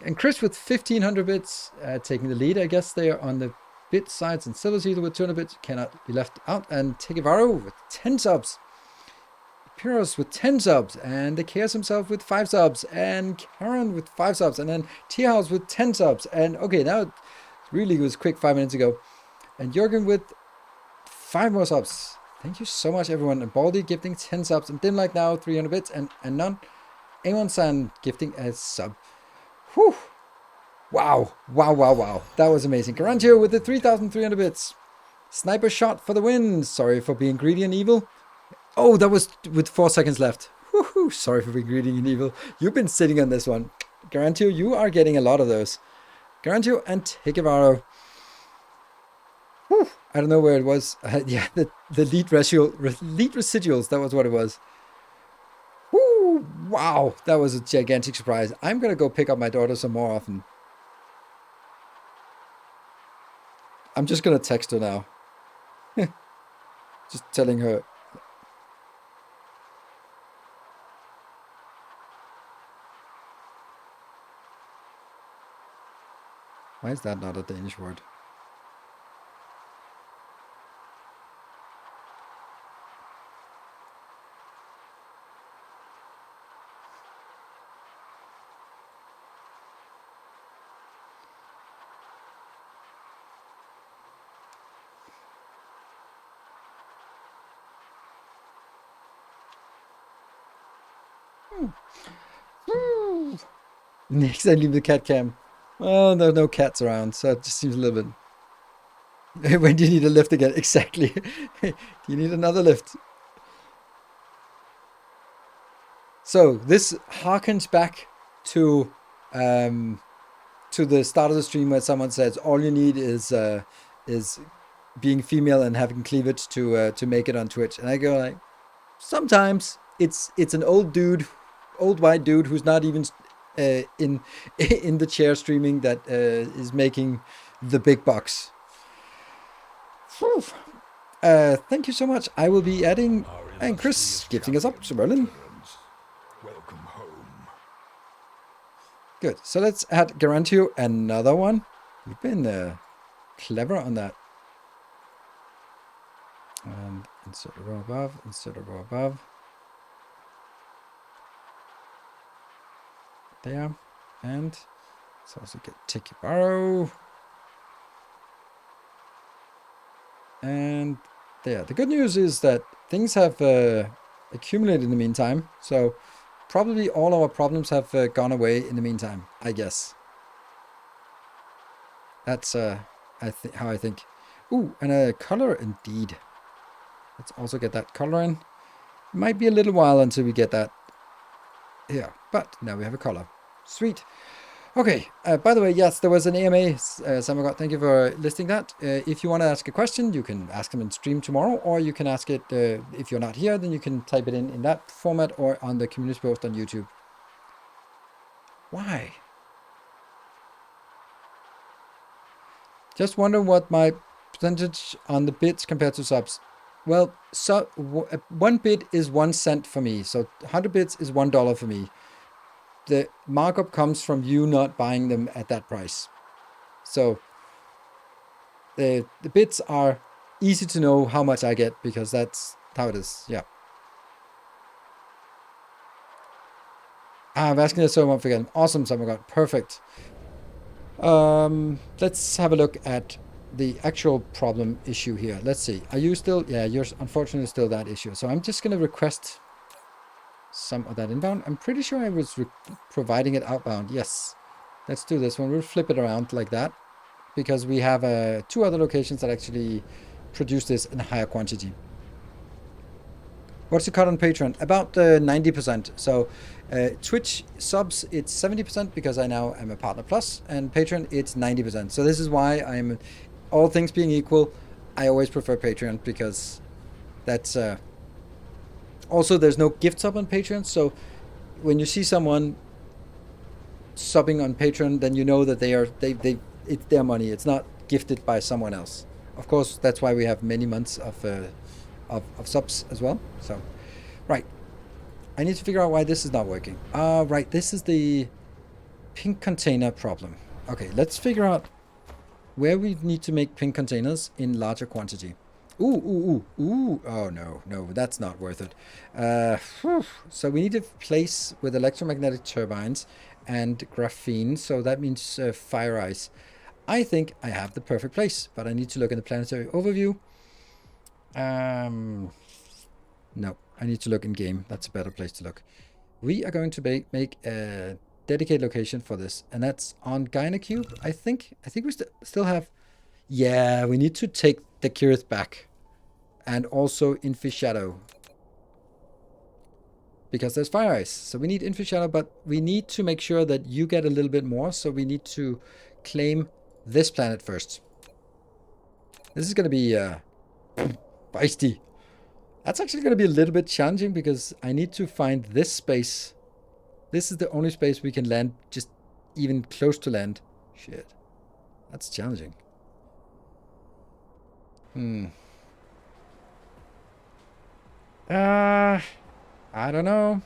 And Chris with 1500 bits, taking the lead, I guess, there on the bit sides. And Silver Sealer with 200 bits cannot be left out. And Tekevaro with 10 subs. Pyros with 10 subs. And the Chaos himself with 5 subs. And Karen with 5 subs. And then T-House with 10 subs. And okay, now it really was quick 5 minutes ago. And Jürgen with 5 more subs. Thank you so much, everyone. And Baldy gifting 10 subs. And Dim Like Now, 300 bits. And none. Amon-san gifting a sub. Whew. Wow. That was amazing. Garantio with the 3,300 bits. Sniper shot for the win. Sorry for being greedy and evil. Oh, that was with 4 seconds left. Woohoo. Sorry for being greedy and evil. You've been sitting on this one. Garantio, you are getting a lot of those. Garantio and Tekevaro. Whew. I don't know where it was. Yeah, the lead residuals. That was what it was. Woo! Wow, that was a gigantic surprise. I'm gonna go pick up my daughter some more often. I'm just gonna text her now. Just telling her. Why is that not a Danish word? Next, I leave the cat cam. Well, there are no cats around, so it just seems a little bit. When do you need a lift again? Exactly. Do you need another lift? So this harkens back to the start of the stream where someone says all you need is being female and having cleavage to make it on Twitch, and I go like, sometimes it's an old white dude who's not even in in the chair streaming that is making the big bucks. Whew. Thank you so much. I will be adding, and Chris gifting us up to Berlin. Welcome home. Good. So let's add Garantio another one. We've been clever on that. And insert a row above, insert a row above. There. And let's also get Tikibaro. And there. The good news is that things have accumulated in the meantime. So probably all our problems have gone away in the meantime, I guess. That's how I think. Ooh, and a color indeed. Let's also get that color in. Might be a little while until we get that here, but now we have a color. Sweet. Okay, by the way, yes, there was an AMA, Samagot, thank you for listing that. If you want to ask a question, you can ask them in stream tomorrow, or you can ask it, if you're not here, then you can type it in that format or on the community post on YouTube. Why? Just wonder what my percentage on the bits compared to subs. Well, so 1 bit is 1 cent for me, so 100 bits is $1 for me. The markup comes from you not buying them at that price. So the bits are easy to know how much I get because that's how it is. Yeah. I'm asking this so much again. Awesome, Samagot. Perfect. Let's have a look at the actual problem issue here. Let's see. Are you still? Yeah, you're unfortunately still that issue. So I'm just going to request some of that inbound. I'm pretty sure I was providing it outbound. Yes. Let's do this one. We'll flip it around like that because we have 2 other locations that actually produce this in a higher quantity. What's the cut on Patreon? About 90%. So Twitch subs, it's 70% because I now am a Partner Plus, and Patreon, it's 90%. So this is why I'm, all things being equal, I always prefer Patreon because that's... also, there's no gift sub on Patreon, so when you see someone subbing on Patreon, then you know that it's their money. It's not gifted by someone else. Of course, that's why we have many months of subs as well. So, right. I need to figure out why this is not working. Right. This is the pink container problem. Okay, let's figure out where we need to make pink containers in larger quantity. Ooh. Oh, no, that's not worth it. So we need a place with electromagnetic turbines and graphene. So that means fire ice. I think I have the perfect place, but I need to look in the planetary overview. No, I need to look in game. That's a better place to look. We are going to make a dedicated location for this, and that's on Gynacube. I think we still have. Yeah, we need to take the Kirith back, and also Infi Shadow, because there's fire ice. So we need Infi Shadow, but we need to make sure that you get a little bit more. So we need to claim this planet first. This is going to be feisty. That's actually going to be a little bit challenging because I need to find this space. This is the only space we can land, just even close to land. Shit. That's challenging. I don't know.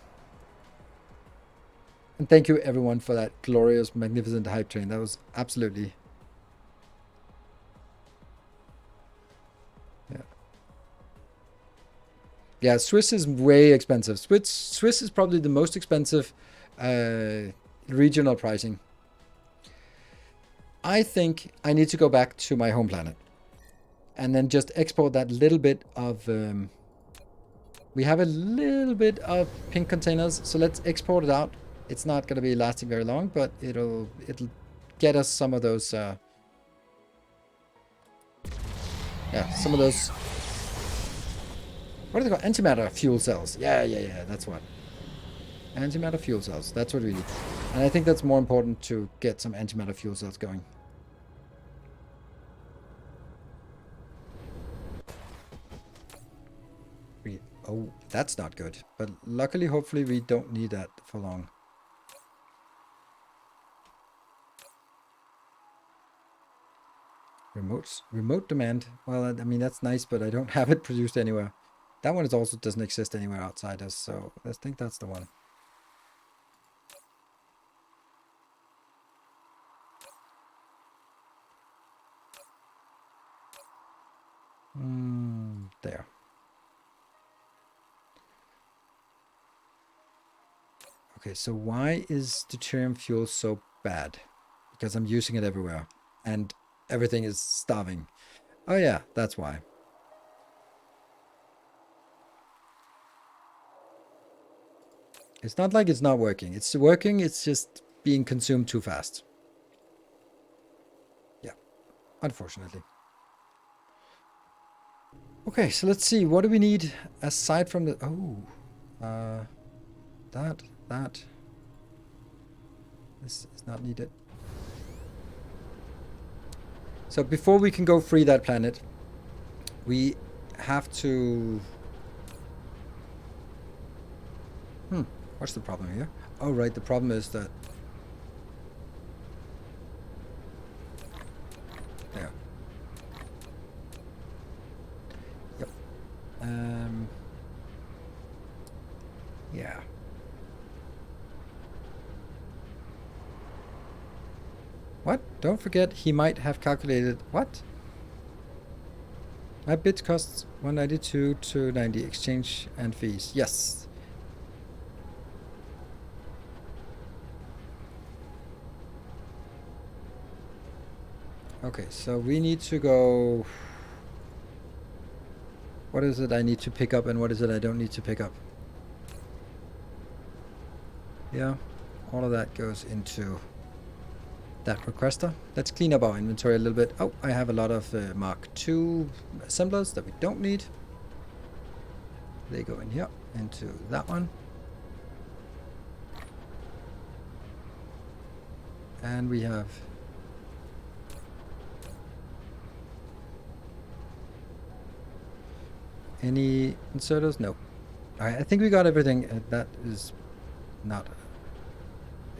And thank you everyone for that glorious, magnificent hype train. That was absolutely... Yeah, Swiss is way expensive. Swiss is probably the most expensive regional pricing. I think I need to go back to my home planet and then just export that little bit of... we have a little bit of pink containers, so let's export it out. It's not going to be lasting very long, but it'll get us some of those... yeah, some of those... What are they called? Antimatter fuel cells. Yeah, that's what. Antimatter fuel cells. That's what we need. And I think that's more important to get some antimatter fuel cells going. Oh, that's not good. But luckily, hopefully, we don't need that for long. remote demand. Well, I mean, that's nice, but I don't have it produced anywhere. That one is also doesn't exist anywhere outside us, so I think that's the one. There. Okay, so why is deuterium fuel so bad? Because I'm using it everywhere, and everything is starving. Oh yeah, that's why. It's not like it's not working. It's working, it's just being consumed too fast. Yeah, unfortunately. Okay, so let's see. What do we need aside from the... Oh, that. This is not needed. So before we can go free that planet, we have to... What's the problem here? Oh, right. The problem is that... There. Yep. Yeah. What? Don't forget, he might have calculated... What? My bits costs 192 to 90 exchange and fees. Yes. Okay, so we need to go... What is it I need to pick up and what is it I don't need to pick up? Yeah, all of that goes into that requester. Let's clean up our inventory a little bit. Oh, I have a lot of Mark II assemblers that we don't need. They go in here, into that one. And we have... Any inserters? No. Alright, I think we got everything. That is not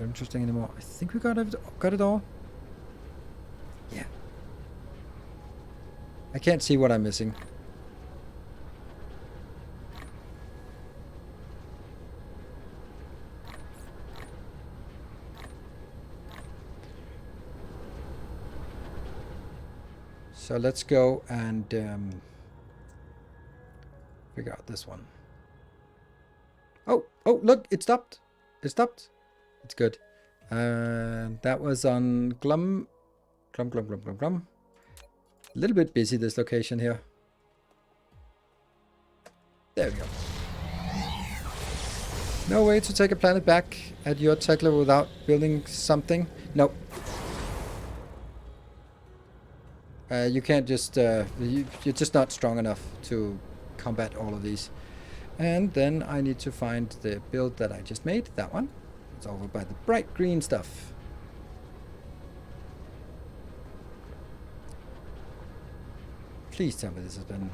interesting anymore. I think we got it all. Yeah. I can't see what I'm missing. So let's go and figure out this one. Oh, look, it stopped. It stopped. It's good. That was on Glum. A little bit busy, this location here. There we go. No way to take a planet back at your tech level without building something? Nope. You can't just... you're just not strong enough to combat all of these. And then I need to find the build that I just made. That one. It's over by the bright green stuff. Please tell me this has been...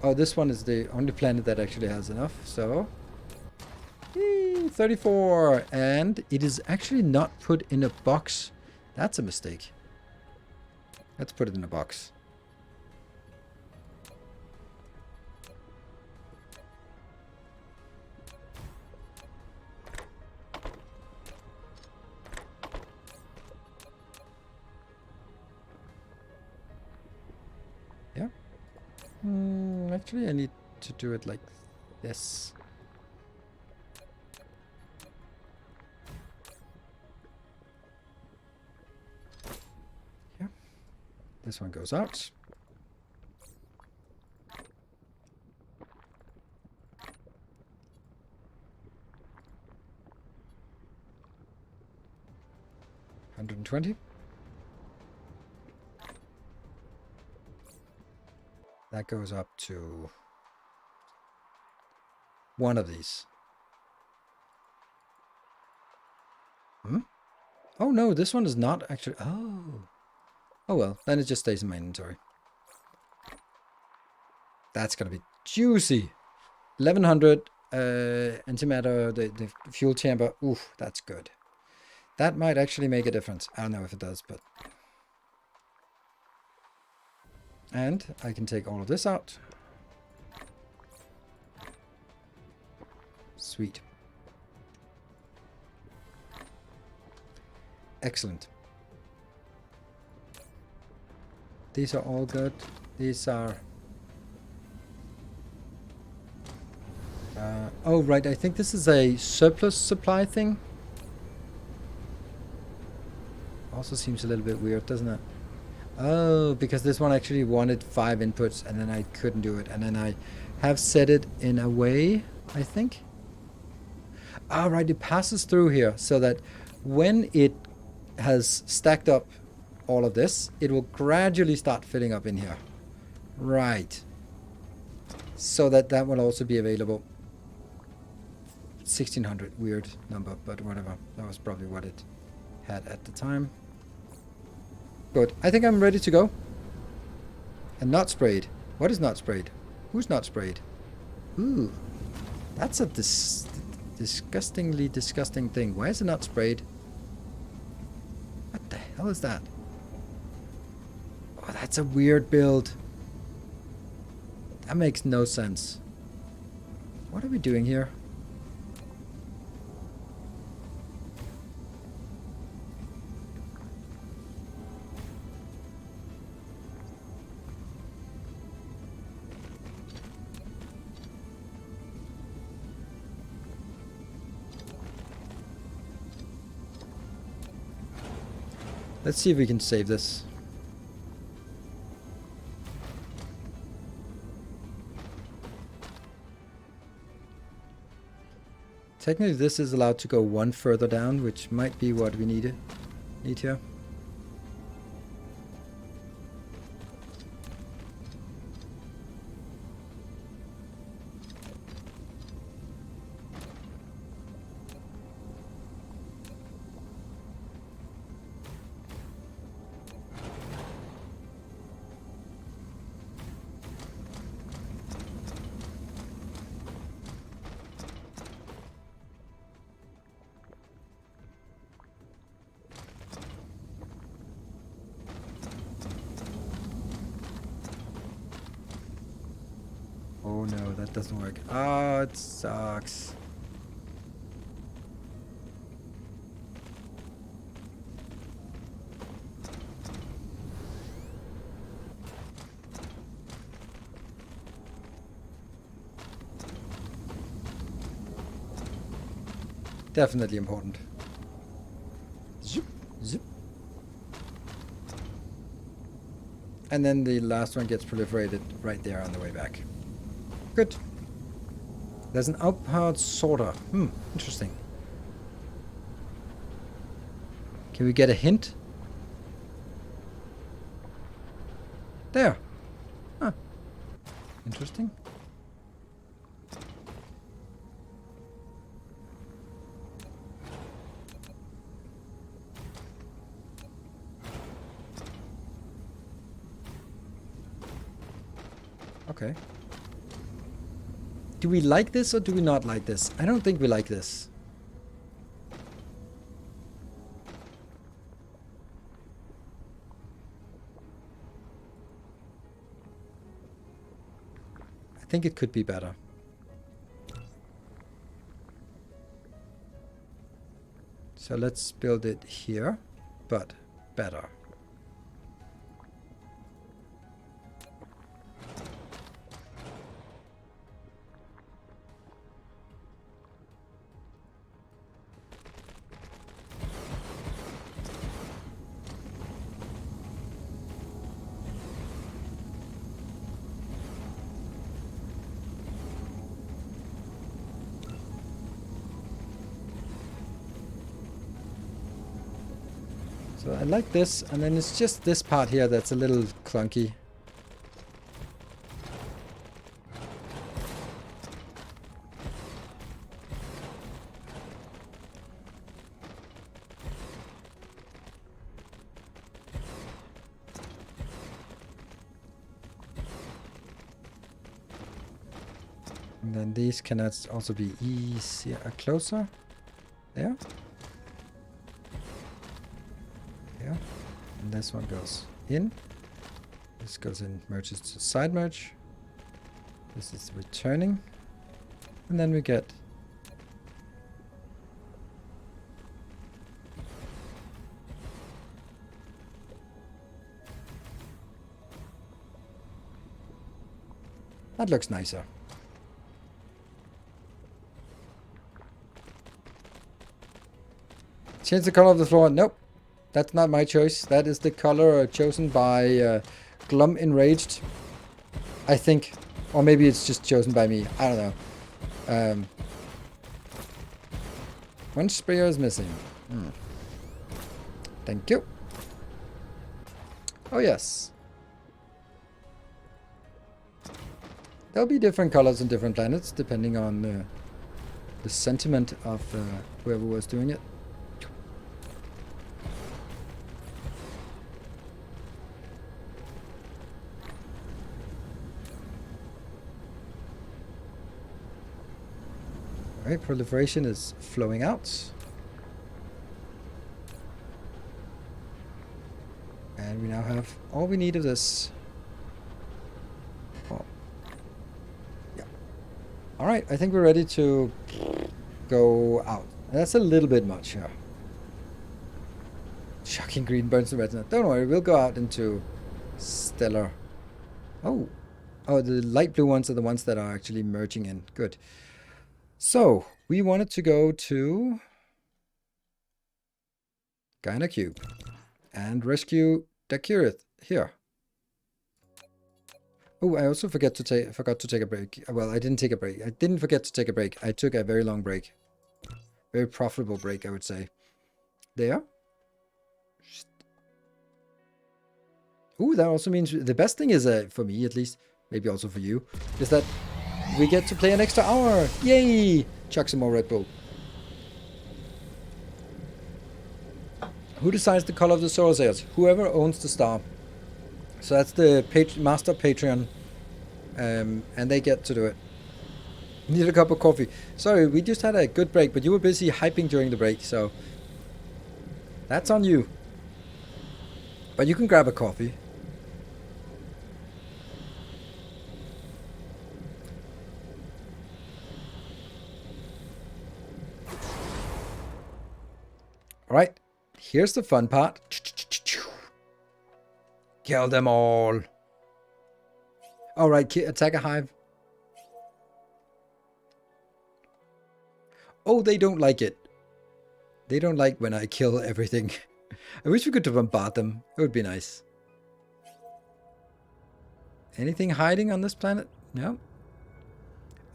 Oh, this one is the only planet that actually has enough. So... Yay, 34. And it is actually not put in a box. That's a mistake. Let's put it in a box. Yeah. Actually, I need to do it like this. Yeah. This one goes out. $120. That goes up to one of these. Oh no, this one is not actually... Oh well, then it just stays in my inventory. That's gonna be juicy. 1100 antimatter, the fuel chamber. Oof, that's good. That might actually make a difference. I don't know if it does, but... And I can take all of this out. Sweet. Excellent. These are all good. These are... oh, right. I think this is a surplus supply thing. Also seems a little bit weird, doesn't it? Oh, because this one actually wanted 5 inputs and then I couldn't do it. And then I have set it in a way, I think. Ah, right. It passes through here so that when it has stacked up all of this, it will gradually start filling up in here. Right. So that will also be available. 1600, weird number, but whatever. That was probably what it had at the time. Good. I think I'm ready to go. And not sprayed. What is not sprayed? Who's not sprayed? Ooh. That's a disgustingly disgusting thing. Why is it not sprayed? What the hell is that? Oh, that's a weird build. That makes no sense. What are we doing here? Let's see if we can save this. Technically this is allowed to go one further down, which might be what we need here. Oh no, that doesn't work. Oh, it sucks. Definitely important. Zip, zip. And then the last one gets proliferated right there on the way back. Good. There's an outpowered sorter. Interesting. Can we get a hint? There. Huh. Interesting. Okay. Do we like this or do we not like this? I don't think we like this. I think it could be better. So let's build it here, but better. So I like this, and then it's just this part here that's a little clunky. And then these can also be easier, closer. There. There. And this one goes in. This goes in, merges to side merge. This is returning. And then we get that looks nicer. Change the color of the floor. Nope. That's not my choice. That is the color chosen by Glum Enraged. I think. Or maybe it's just chosen by me. I don't know. One sprayer is missing. Thank you. Oh, yes. There'll be different colors on different planets, depending on the sentiment of whoever was doing it. Alright, proliferation is flowing out. And we now have all we need of this. Oh. Yeah. Alright, I think we're ready to go out. That's a little bit much here. Shocking green burns the retina. Don't worry, we'll go out into stellar. Oh. Oh, the light blue ones are the ones that are actually merging in. Good. So, we wanted to go to Gyna Cube and rescue Dakirith here. Oh, I also forgot to take a break. Well, I didn't take a break. I didn't forget to take a break. I took a very long break. Very profitable break, I would say. There. Ooh, that also means the best thing is, for me at least, maybe also for you, is that we get to play an extra hour. Yay! Chuck some more Red Bull. Who decides the color of the solar sails? Whoever owns the star. So that's the master Patreon. And they get to do it. Need a cup of coffee. Sorry, we just had a good break, but you were busy hyping during the break, so that's on you. But you can grab a coffee. Alright, here's the fun part. Kill them all. Alright, attack a hive. Oh, they don't like it. They don't like when I kill everything. I wish we could bombard them. It would be nice. Anything hiding on this planet? No.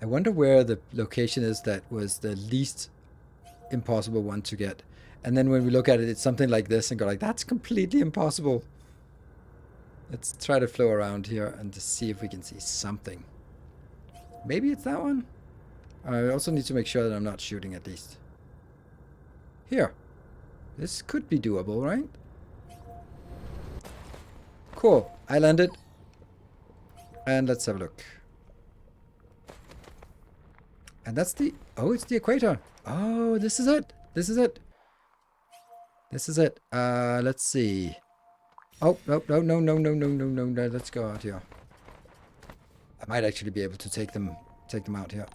I wonder where the location is that was the least impossible one to get. And then when we look at it, it's something like this and go like, that's completely impossible. Let's try to flow around here and just see if we can see something. Maybe it's that one? I also need to make sure that I'm not shooting at least. Here. This could be doable, right? Cool. I landed. And let's have a look. And that's the... Oh, it's the equator. Oh, this is it. This is it. This is it. Let's see. Oh, no. Let's go out here. I might actually be able to take them out here.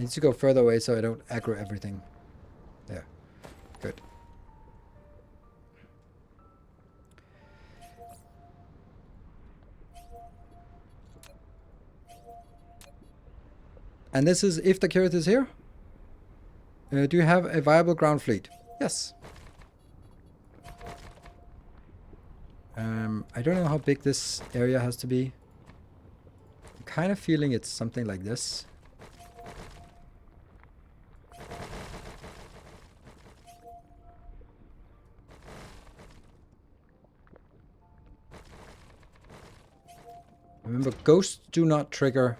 Need to go further away so I don't aggro everything. There. Good. And this is if the carrot is here. Do you have a viable ground fleet? Yes. I don't know how big this area has to be. I'm kind of feeling it's something like this. Remember, ghosts do not trigger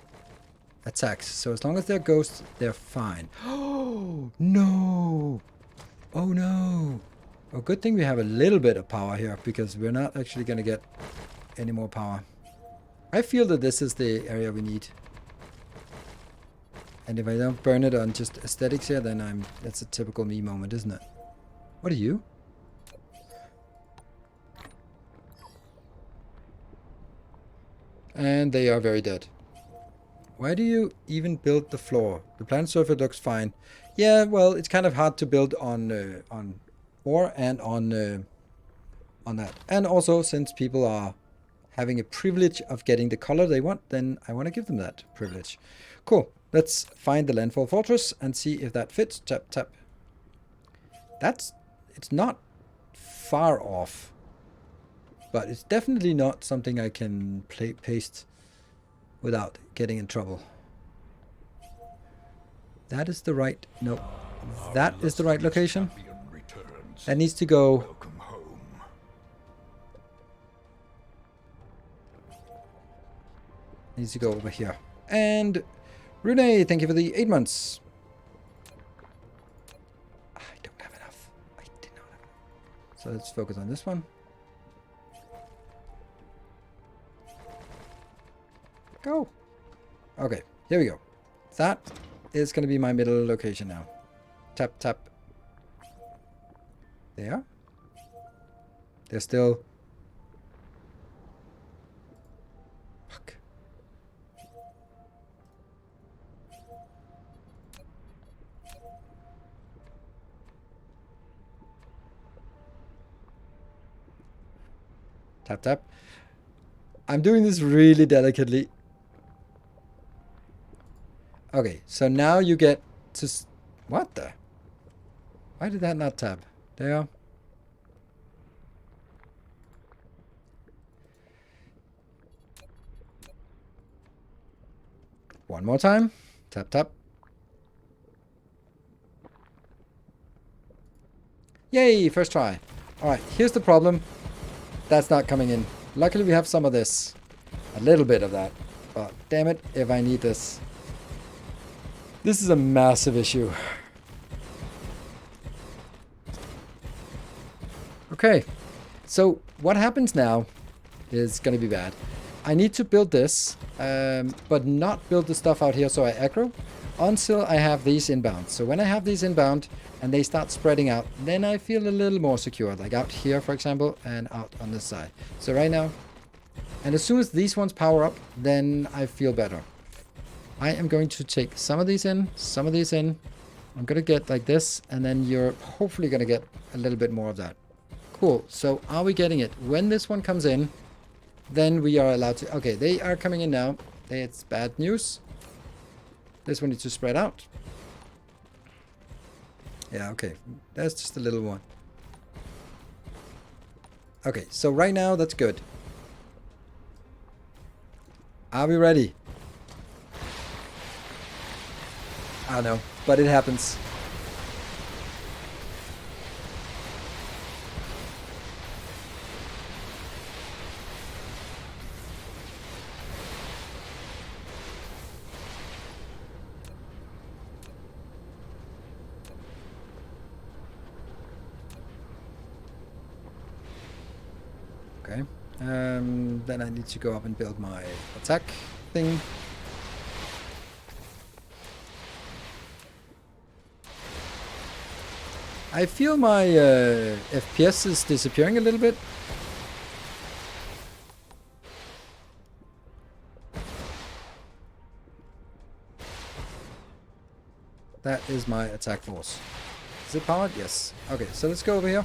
attacks. So as long as they're ghosts, they're fine. Oh, no. Oh, no. Oh, good thing we have a little bit of power here, because we're not actually going to get any more power. I feel that this is the area we need. And if I don't burn it on just aesthetics here, then that's a typical me moment, isn't it? What are you? And they are very dead. Why do you even build the floor? The planet surface looks fine. Yeah, well, it's kind of hard to build on ore and on that. And also, since people are having a privilege of getting the color they want, then I want to give them that privilege. Cool. Let's find the landfall fortress and see if that fits. Tap, tap. It's not far off, but it's definitely not something I can paste without getting in trouble. That is the right, no, that is the right location. That needs to go. Welcome home. Needs to go over here. And Rune, thank you for the 8 months. I don't have enough. I did not have enough. So let's focus on this one. Go. Okay, here we go. That is going to be my middle location now. Tap, tap. There. They're still... Fuck. Tap, tap. I'm doing this really delicately. Okay, so now you get to... What the? Why did that not tab? There. One more time. Tap, tap. Yay, first try. Alright, here's the problem. That's not coming in. Luckily we have some of this. A little bit of that. But damn it, if I need this. This is a massive issue. Okay, so what happens now is going to be bad. I need to build this, but not build the stuff out here so I aggro until I have these inbound. So when I have these inbound and they start spreading out, then I feel a little more secure, like out here, for example, and out on this side. So right now, and as soon as these ones power up, then I feel better. I am going to take some of these in, some of these in. I'm going to get like this, and then you're hopefully going to get a little bit more of that. Cool. So are we getting it? When this one comes in, then we are allowed to... Okay, they are coming in now. It's bad news. This one needs to spread out. Yeah, okay. That's just a little one. Okay, so right now, that's good. Are we ready? I don't know, but it happens. Okay. Then I need to go up and build my attack thing. I feel my FPS is disappearing a little bit. That is my attack force. Is it powered? Yes. Okay, so let's go over here.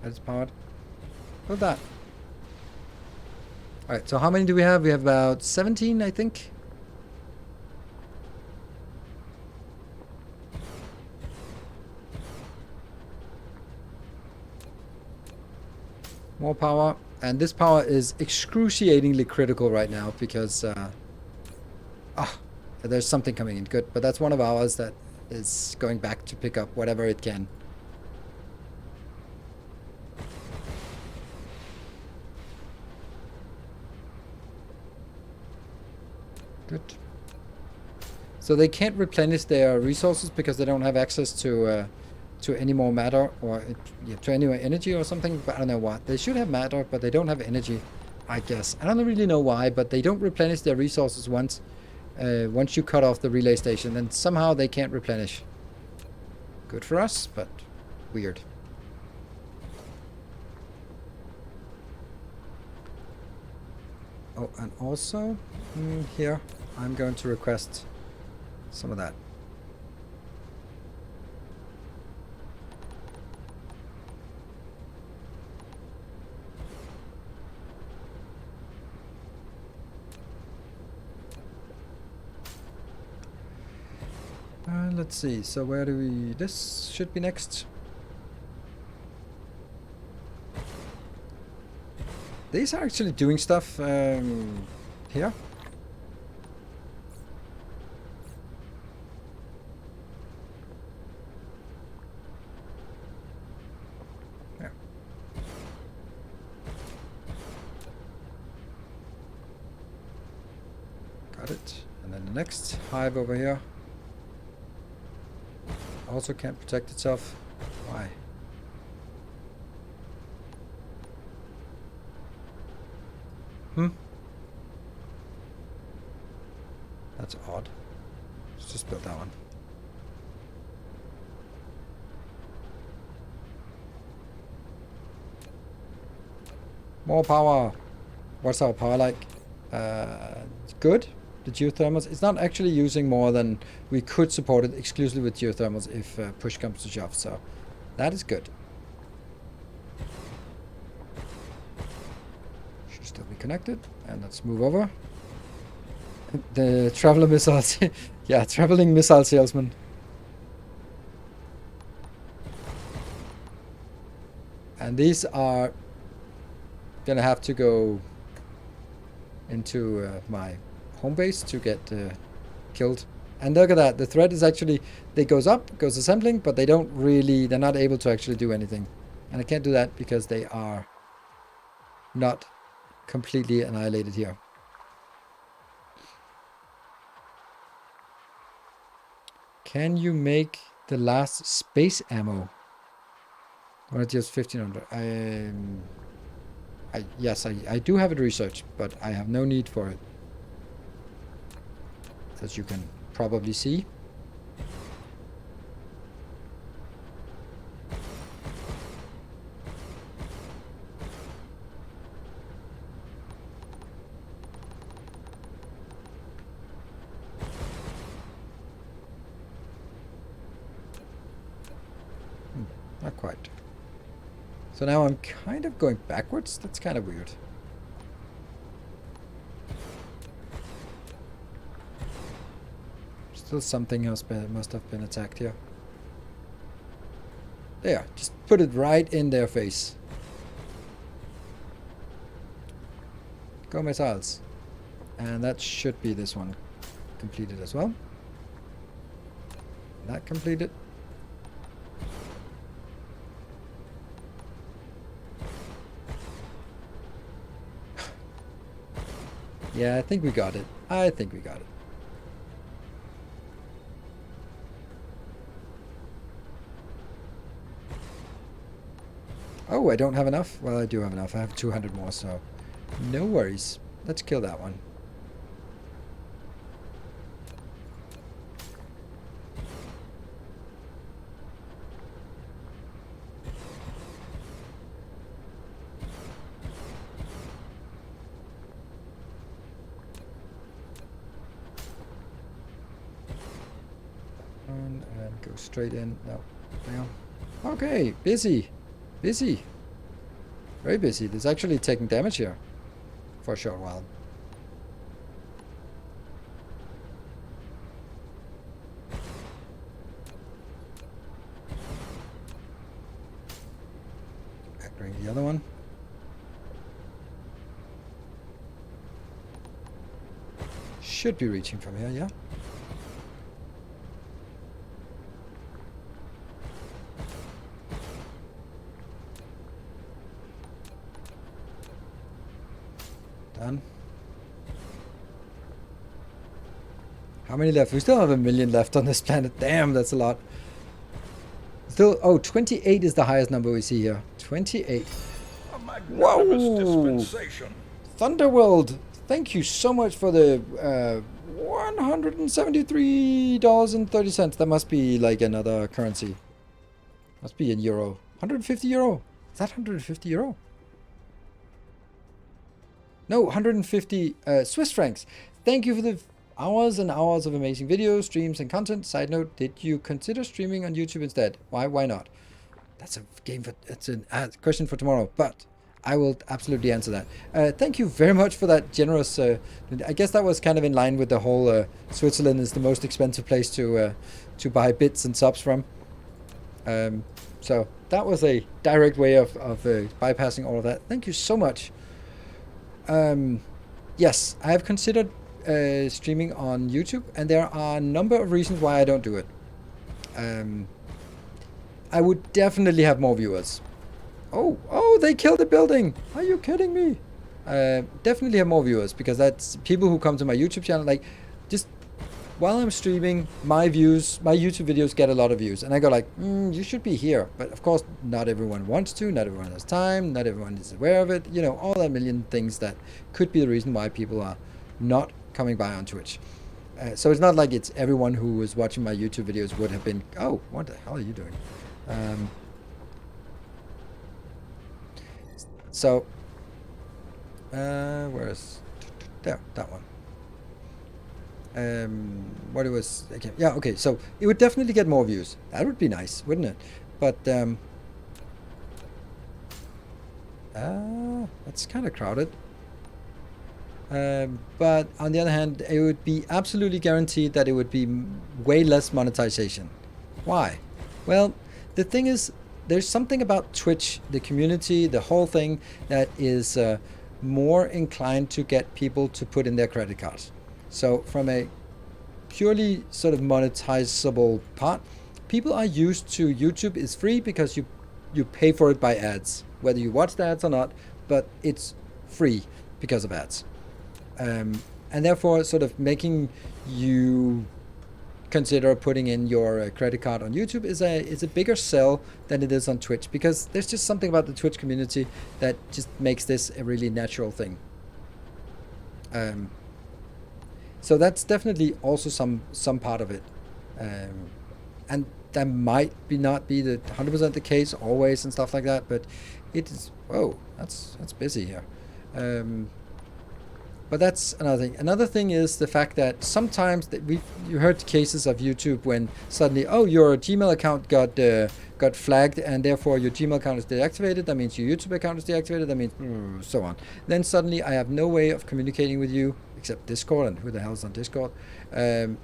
That's powered. Build that. Alright, so how many do we have? We have about 17, I think. More power. And this power is excruciatingly critical right now because... there's something coming in. Good. But that's one of ours that is going back to pick up whatever it can. Good. So they can't replenish their resources because they don't have access to any more matter or to any more energy or something. But I don't know what. They should have matter, but they don't have energy, I guess. I don't really know why, but they don't replenish their resources once you cut off the relay station. Then somehow they can't replenish. Good for us, but Weird. Oh, and also, here, I'm going to request some of that. Let's see, so where do we... This should be next. These are actually doing stuff here. Yeah. Got it. And then the next hive over here. Also can't protect itself. Why? That's odd. Let's just build that one. More power. What's our power like? It's good. The geothermals. It's not actually using more than we could support it exclusively with geothermals if push comes to shove. So that is good. Should still be connected. And let's move over. The traveler missiles. Yeah, traveling missile salesman. And these are gonna have to go into my home base to get killed. And look at that, the threat is actually, it goes up, goes assembling, but they don't really, they're not able to actually do anything. And I can't do that because they are not completely annihilated here. Can you make the last space ammo? Or just 1500? Yes, I do have it researched, but I have no need for it. As you can probably see. Not quite. So now I'm kind of going backwards. That's kind of weird. Still something else must have been attacked here. There, just put it right in their face. Go missiles. And that should be this one completed as well. That completed. Yeah, I think we got it. I think we got it. Oh, I don't have enough? Well, I do have enough. I have 200 more, so no worries. Let's kill that one. And go straight in. No, down. Okay, busy. Busy. Very busy. It's actually taking damage here for a short while. Bring the other one. Should be reaching from here, yeah. Done. How many left? We still have 1 million left on this planet. Damn, that's a lot. Still, oh, 28 is the highest number we see here. 28. Whoa! Thunderworld, thank you so much for the $173.30. That must be like another currency. Must be in euro. 150 euro. Is that 150 euro? No, 150 Swiss francs. Thank you for the hours and hours of amazing videos, streams, and content. Side note, did you consider streaming on YouTube instead? Why not? That's a game for, it's a question for tomorrow, but I will absolutely answer that. Thank you very much for that generous, I guess that was kind of in line with the whole Switzerland is the most expensive place to buy bits and subs from. So that was a direct way of bypassing all of that. Thank you so much. Yes, I have considered streaming on YouTube, and there are a number of reasons why I don't do it. I would definitely have more viewers. Oh, they killed the building. Are you kidding me? Definitely have more viewers, because that's people who come to my YouTube channel. Like, just while I'm streaming, my YouTube videos get a lot of views. And I go like, you should be here. But of course, not everyone wants to, not everyone has time, not everyone is aware of it. You know, all that million things that could be the reason why people are not coming by on Twitch. So it's not like it's everyone who was watching my YouTube videos would have been, oh, what the hell are you doing? So, where is, there, that one. What it was, okay, yeah, okay, so it would definitely get more views. That would be nice, wouldn't it? But, it's kind of crowded. But on the other hand, it would be absolutely guaranteed that it would be way less monetization. Why? Well, the thing is, there's something about Twitch, the community, the whole thing, that is more inclined to get people to put in their credit cards. So from a purely sort of monetizable part, people are used to YouTube is free because you pay for it by ads, whether you watch the ads or not, but it's free because of ads. And therefore sort of making you consider putting in your credit card on YouTube is a bigger sell than it is on Twitch, because there's just something about the Twitch community that just makes this a really natural thing. So that's definitely also some part of it, and that might not be the 100% the case always and stuff like that, but it is. Whoa, that's busy here. But that's another thing. Another thing is the fact that sometimes you heard cases of YouTube when suddenly, oh, your Gmail account got flagged, and therefore your Gmail account is deactivated. That means your YouTube account is deactivated. That means so on. Then suddenly I have no way of communicating with you except Discord, and who the hell is on Discord? And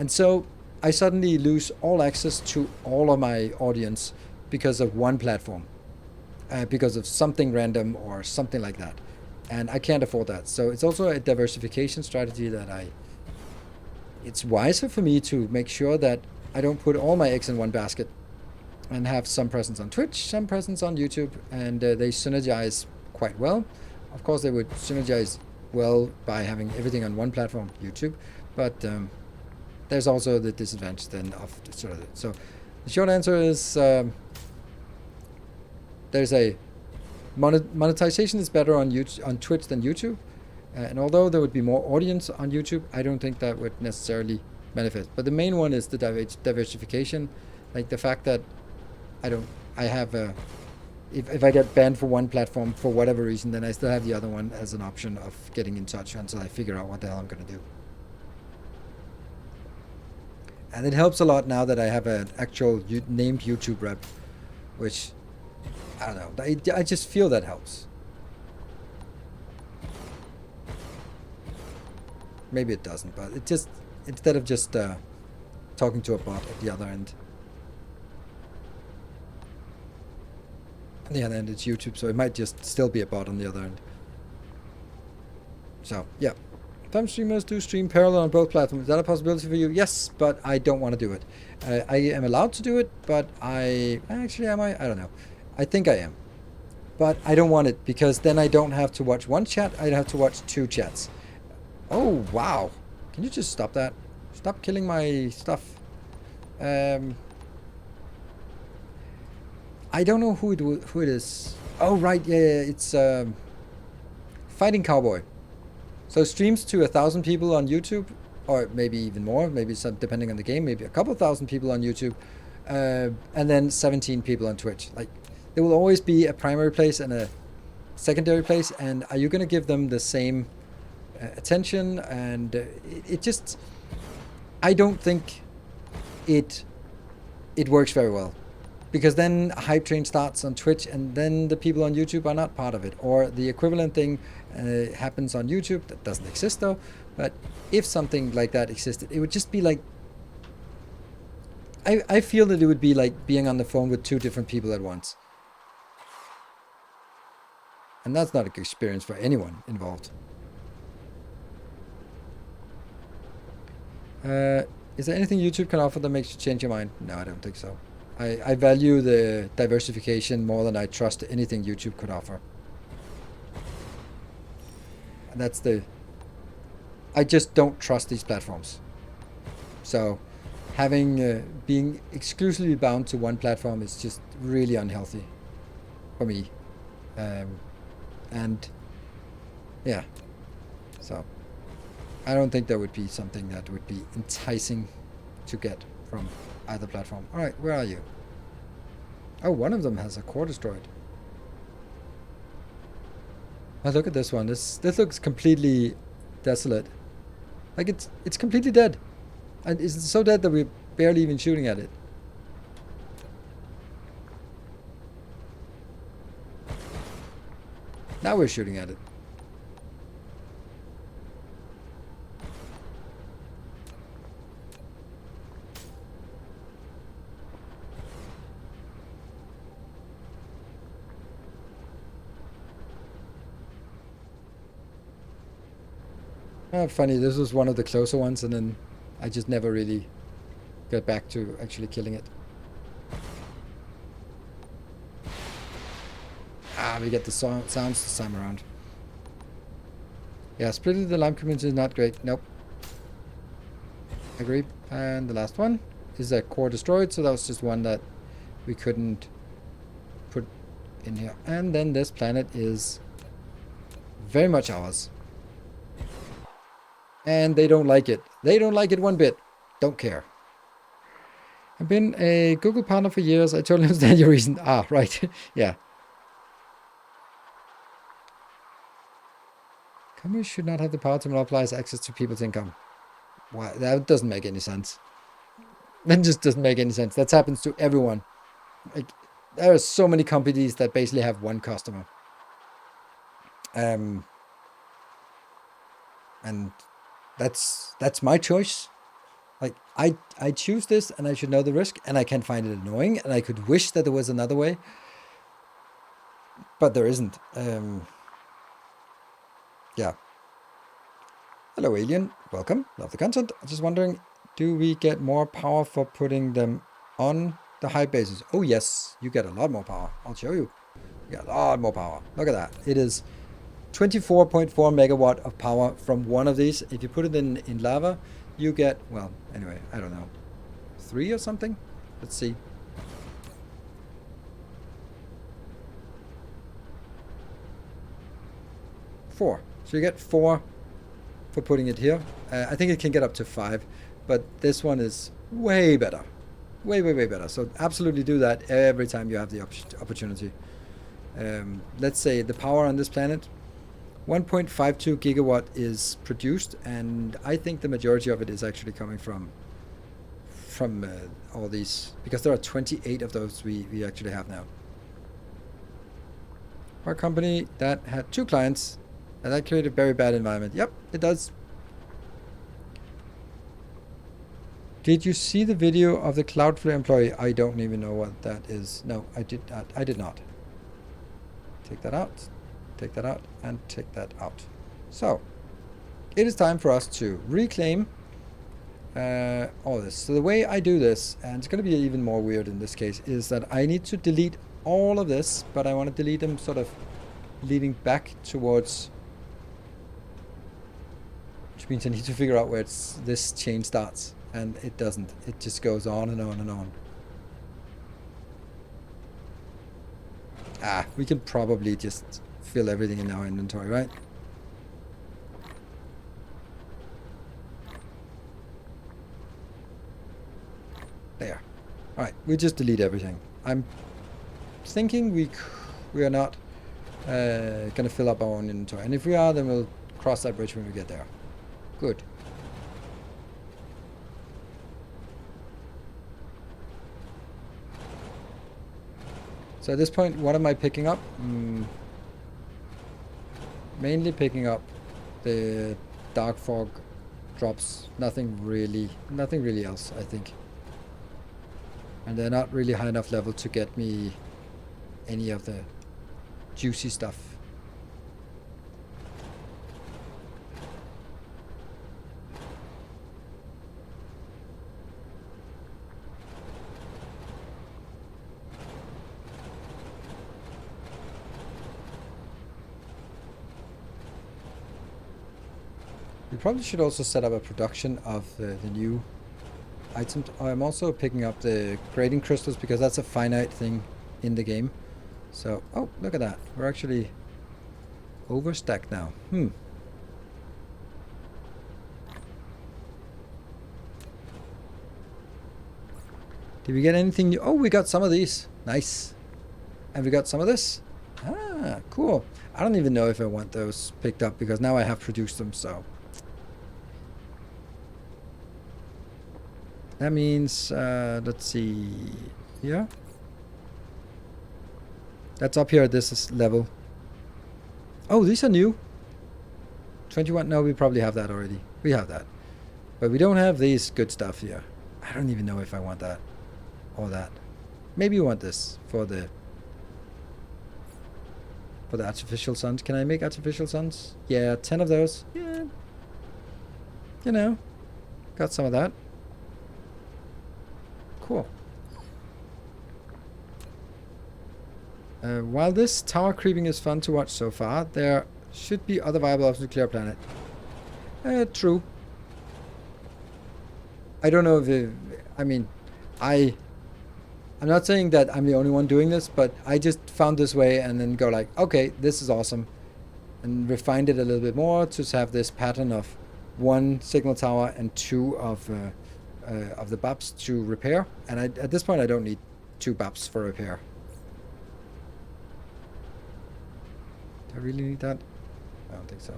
so I suddenly lose all access to all of my audience because of one platform, because of something random or something like that. And I can't afford that. So it's also a diversification strategy that it's wiser for me to make sure that I don't put all my eggs in one basket and have some presence on Twitch, some presence on YouTube, and they synergize quite well. Of course, they would synergize well by having everything on one platform, YouTube, but there's also the disadvantage then of sort of it. So the short answer is there's a monetization is better on Twitch than YouTube, and although there would be more audience on YouTube, I don't think that would necessarily benefit. But the main one is the diversification, like the fact that I have if I get banned for one platform for whatever reason, then I still have the other one as an option of getting in touch until I figure out what the hell I'm going to do. And it helps a lot now that I have an actual named YouTube rep, which I don't know. I just feel that helps. Maybe it doesn't, but it just, instead of just talking to a bot at the other end. On the other end, it's YouTube, so it might just still be a bot on the other end. So, yeah. Some streamers do stream parallel on both platforms. Is that a possibility for you? Yes, but I don't want to do it. I am allowed to do it, but actually, am I? I don't know. I think I am. But I don't want it, because then I don't have to watch one chat, I'd have to watch two chats. Oh, wow. Can you just stop that? Stop killing my stuff. I don't know who it is. Oh, right, yeah, it's Fighting Cowboy. So streams to 1,000 people on YouTube, or maybe even more, maybe some, depending on the game, maybe a couple thousand people on YouTube. and then 17 people on Twitch. Like, there will always be a primary place and a secondary place, and are you going to give them the same attention? And it just, I don't think it works very well, because then a hype train starts on Twitch, and then the people on YouTube are not part of it, or the equivalent thing happens on YouTube that doesn't exist though. But if something like that existed, it would just be like, I feel that it would be like being on the phone with two different people at once. And that's not a good experience for anyone involved. Is there anything YouTube can offer that makes you change your mind? No, I don't think so. I value the diversification more than I trust anything YouTube could offer. And that's I just don't trust these platforms. So having being exclusively bound to one platform is just really unhealthy for me. And yeah, so I don't think that would be something that would be enticing to get from either platform. All right, where are you? Oh, one of them has a core destroyed. Oh, look at this one. This looks completely desolate. Like it's completely dead. And it's so dead that we're barely even shooting at it. Now we're shooting at it. Oh, funny, this was one of the closer ones, and then I just never really got back to actually killing it. Ah, we get the sounds this time around. Yeah, splitting the Lime community is not great. Nope. Agree. And the last one is a core destroyed, so that was just one that we couldn't put in here. And then this planet is very much ours. And they don't like it. They don't like it one bit. Don't care. I've been a Google partner for years. I totally understand your reason. Ah, right. Yeah. Companies should not have the power to monopolize access to people's income. Why? That doesn't make any sense. That just doesn't make any sense. That happens to everyone. Like, there are so many companies that basically have one customer. And that's my choice. Like, I choose this, and I should know the risk, and I can find it annoying, and I could wish that there was another way, but there isn't. Yeah. Hello, Alien. Welcome. Love the content. I'm just wondering, do we get more power for putting them on the high bases? Oh, yes. You get a lot more power. I'll show you. You get a lot more power. Look at that. It is 24.4 megawatt of power from one of these. If you put it in lava, you get, well, anyway, I don't know, 3 or something? Let's see. 4. So you get 4 for putting it here. I think it can get up to 5, but this one is way better. Way, way, way better. So absolutely do that every time you have the opportunity. Let's say the power on this planet, 1.52 gigawatt is produced, and I think the majority of it is actually coming from all these, because there are 28 of those we actually have now. Our company that had 2 clients, and that created a very bad environment. Yep, it does. Did you see the video of the Cloudflare employee? I don't even know what that is. No, I did not. I did not. Take that out. Take that out, and take that out. So, it is time for us to reclaim all this. So the way I do this, and it's going to be even more weird in this case, is that I need to delete all of this, but I want to delete them sort of leading back towards, which means I need to figure out where this chain starts, and it doesn't. It just goes on and on and on. Ah, we can probably just fill everything in our inventory, right? There. Alright, we just delete everything. I'm thinking we are not gonna fill up our own inventory. And if we are, then we'll cross that bridge when we get there. Good. So at this point, what am I picking up? Mainly picking up the dark fog drops. Nothing really else, I think. And they're not really high enough level to get me any of the juicy stuff. We probably should also set up a production of the new items. I'm also picking up the grading crystals because that's a finite thing in the game. So, oh, look at that. We're actually overstacked now. Did we get anything new? Oh, we got some of these. Nice. And we got some of this. Ah, cool. I don't even know if I want those picked up because now I have produced them, so. That means, let's see, here. That's up here at this level. Oh, these are new. 21, no, we probably have that already. We have that. But we don't have these good stuff here. I don't even know if I want that or that. Maybe you want this for the artificial suns. Can I make artificial suns? Yeah, 10 of those. Yeah. You know, got some of that. Cool. While this tower creeping is fun to watch so far, there should be other viable options to clear a planet. True. I don't know if it, I mean, I'm not saying that I'm the only one doing this, but I just found this way and then go like, okay, this is awesome. And refined it a little bit more to have this pattern of 1 signal tower and 2 of the BAPs to repair. And at this point, I don't need 2 BAPs for repair. Do I really need that? I don't think so.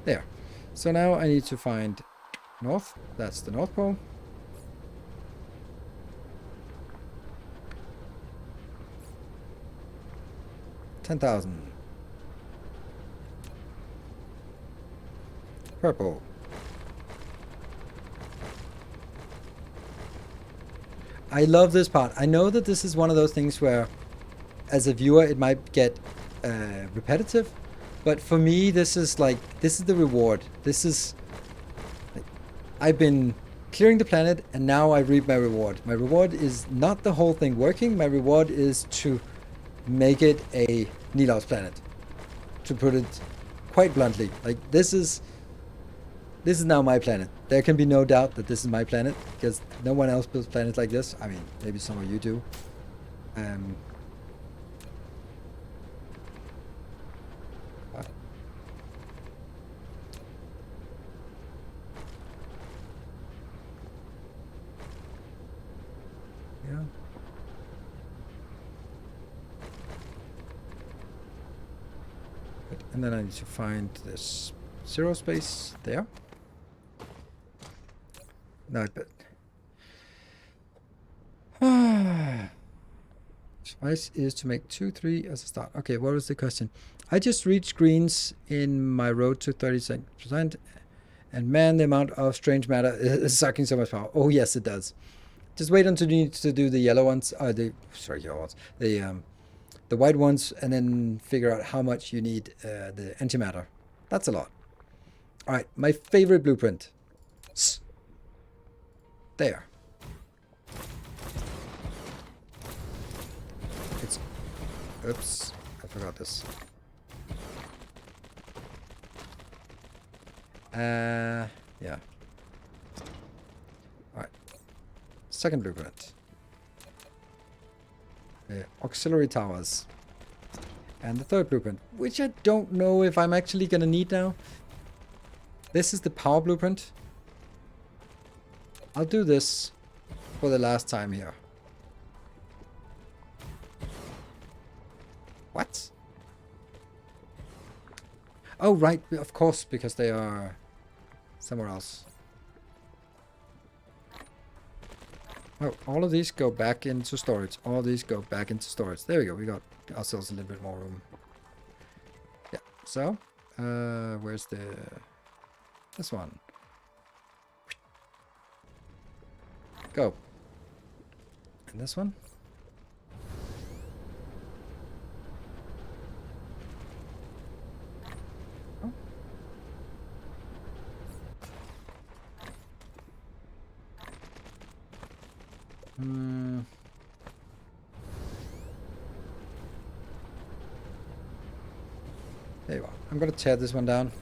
There. So now I need to find north. That's the North Pole. $10,000. Purple. I love this part. I know that this is one of those things where, as a viewer, it might get repetitive, but for me, this is the reward. This is, like, I've been clearing the planet, and now I reap my reward. My reward is not the whole thing working. My reward is to make it a Nilaus planet. To put it quite bluntly, like this is now my planet. There can be no doubt that this is my planet because no one else builds planets like this. I mean, maybe some of you do. Yeah. And then I need to find this 0 space there. No, but choice is to make 2, 3 as a start. Okay, what was the question? I just reached greens in my road to 36%, and man, the amount of strange matter is sucking so much power. Oh yes, it does. Just wait until you need to do the yellow ones. Yellow ones. The white ones, and then figure out how much you need the antimatter. That's a lot. All right, my favorite blueprint. There. It's... Oops, I forgot this. Yeah. All right. Second blueprint. Auxiliary towers. And the third blueprint, which I don't know if I'm actually going to need now. This is the power blueprint. I'll do this for the last time here. What? Oh, right, of course, because they are somewhere else. Oh, all of these go back into storage. All these go back into storage. There we go. We got ourselves a little bit more room. Yeah, so, where's this one? Go. And this one? Oh. There you are. I'm gonna tear this one down.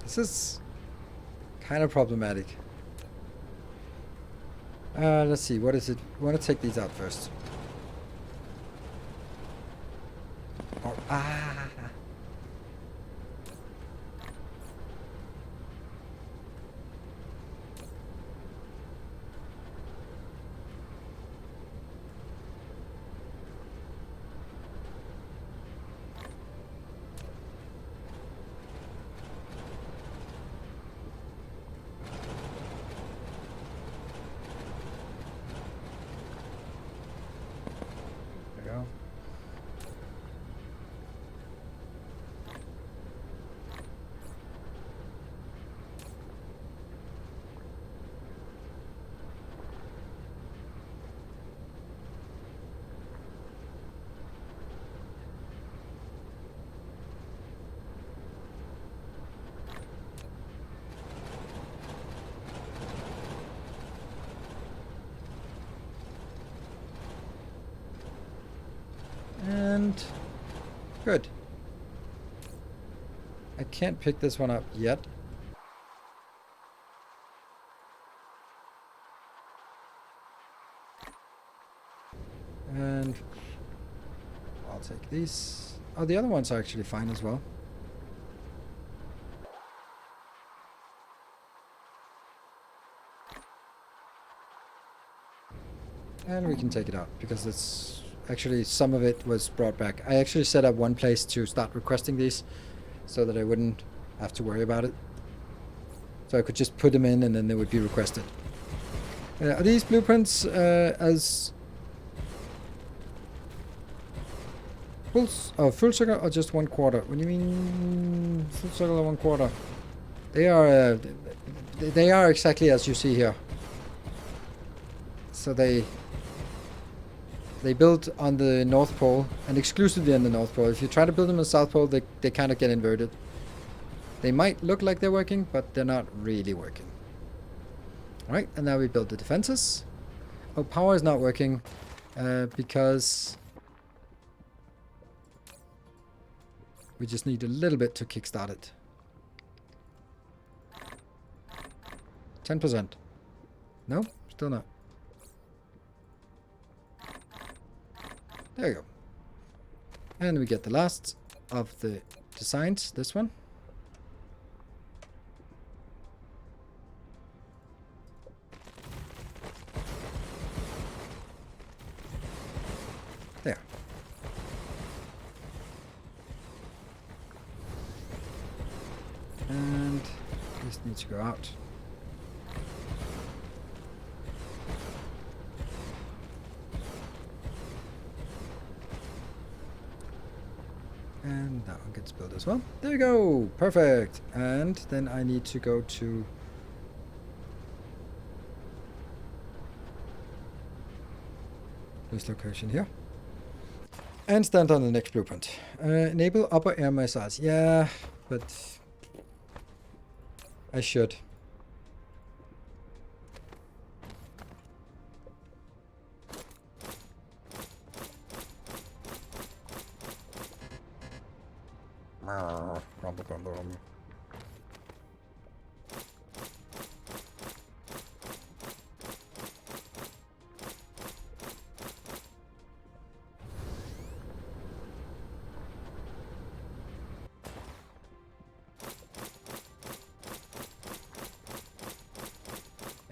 This is kind of problematic. Let's see. What is it? I want to take these out first. Or, There we go. And good. I can't pick this one up yet. And I'll take these. Oh, the other ones are actually fine as well. And we can take it out because it's actually some of it was brought back. I actually set up one place to start requesting these so that I wouldn't have to worry about it. So I could just put them in and then they would be requested. Are these blueprints as full circle or just 1/4? What do you mean full circle or 1/4? They are exactly as you see here. So they build on the North Pole and exclusively on the North Pole. If you try to build them on the South Pole, they kind of get inverted. They might look like they're working, but they're not really working. Alright, and now we build the defenses. Oh, power is not working because we just need a little bit to kickstart it. 10%. No, still not. There you go. And we get the last of the designs, this one. There. And this needs to go out. And that one gets built as well. There we go. Perfect. And then I need to go to this location here. And stand on the next blueprint. Enable upper air missiles. Yeah, but I should.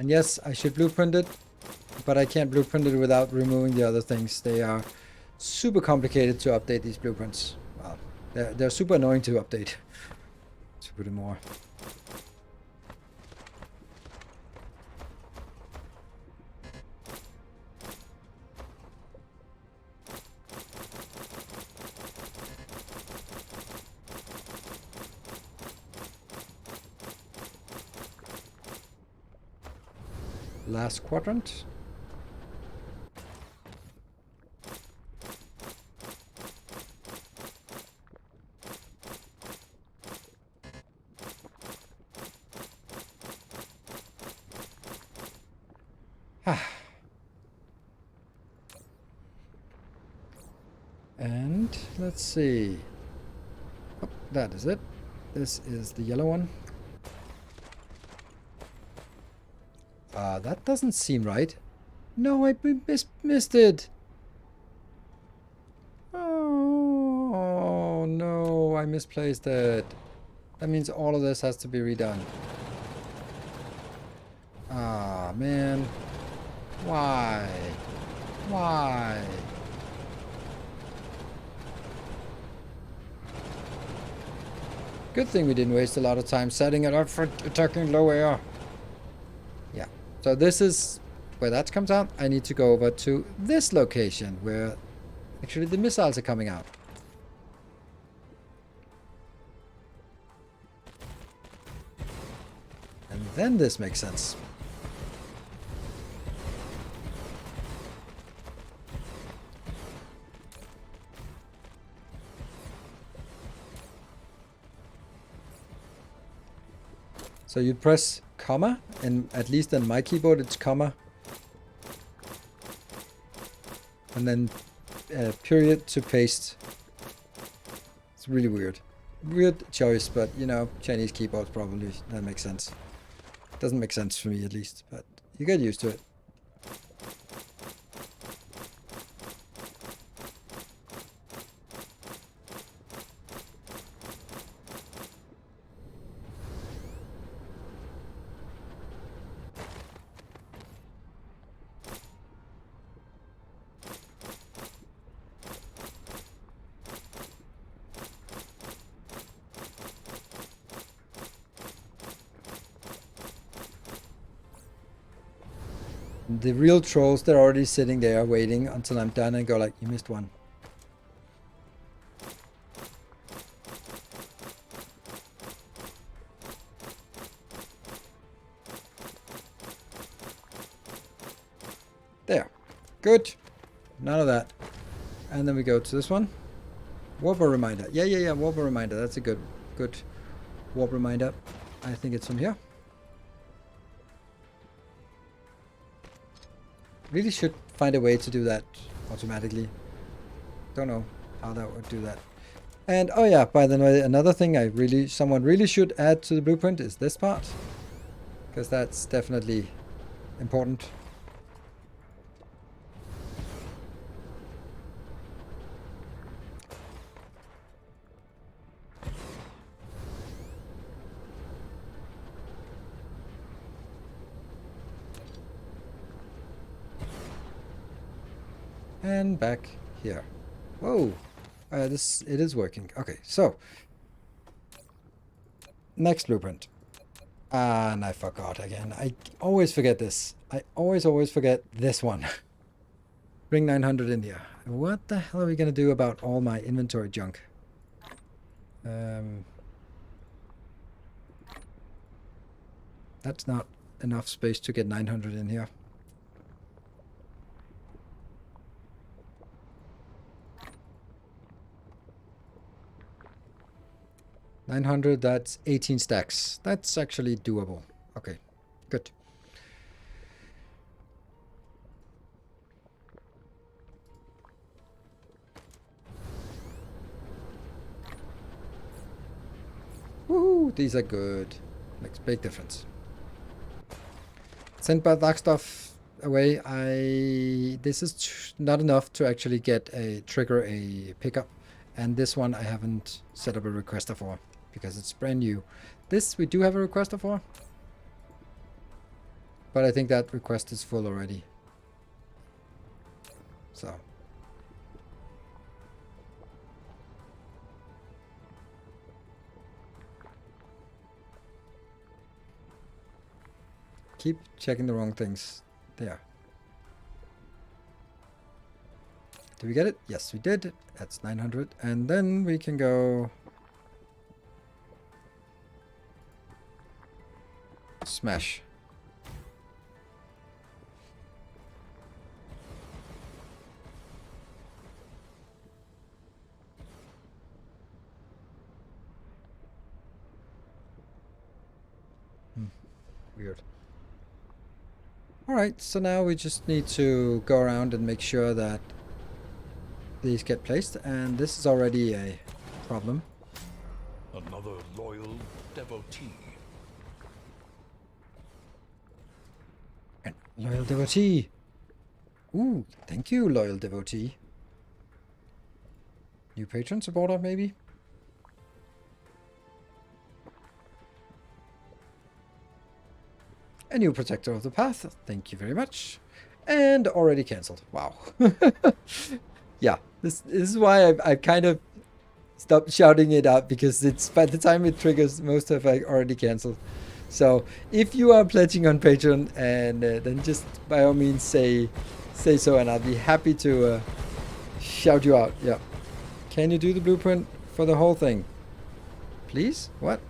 And yes, I should blueprint it, but I can't blueprint it without removing the other things. They are super complicated to update these blueprints. Well, they're super annoying to update. To put it more. Last quadrant. And let's see. Oh, that is it. This is the yellow one. That doesn't seem right. No, I missed it. Oh, no, I misplaced it. That means all of this has to be redone. Ah, man. Why? Why? Good thing we didn't waste a lot of time setting it up for attacking low air. Yeah. So this is where that comes out. I need to go over to this location where actually the missiles are coming out. And then this makes sense. So you press comma, and at least on my keyboard it's comma. And then period to paste. It's really weird. Weird choice, but you know, Chinese keyboards probably, that makes sense. Doesn't make sense for me at least, but you get used to it. The real trolls, they're already sitting there waiting until I'm done and go like, you missed one. There. Good. None of that. And then we go to this one. Warper reminder. Yeah. Warper reminder. That's a good warp reminder. I think it's from here. Really should find a way to do that automatically. Don't know how that would do that. And oh yeah, by the way, another thing someone really should add to the blueprint is this part, because that's definitely important. And back here. Whoa. It is working. Okay, so next blueprint. And I forgot again. I always forget this. I always forget this one. Bring 900 India. What the hell are we gonna do about all my inventory junk? That's not enough space to get 900 in here. 900, that's 18 stacks. That's actually doable. Okay, good. Woohoo, these are good. Makes big difference. Send that stuff away. This is not enough to actually trigger a pickup. And this one I haven't set up a requester for, because it's brand new. This we do have a requester for. But I think that request is full already. So. Keep checking the wrong things. There. Did we get it? Yes, we did. That's 900. And then we can go... Smash. Weird. Alright, so now we just need to go around and make sure that these get placed, and this is already a problem. Another loyal devotee. And loyal devotee! Ooh, thank you, loyal devotee. New patron supporter, maybe? A new protector of the path. Thank you very much. And already cancelled. Wow. Yeah, this is why I've kind of stopped shouting it out, because it's by the time it triggers, most have already cancelled. So if you are pledging on Patreon, and then just by all means say so, and I'll be happy to shout you out. Yeah. Can you do the blueprint for the whole thing? Please? What?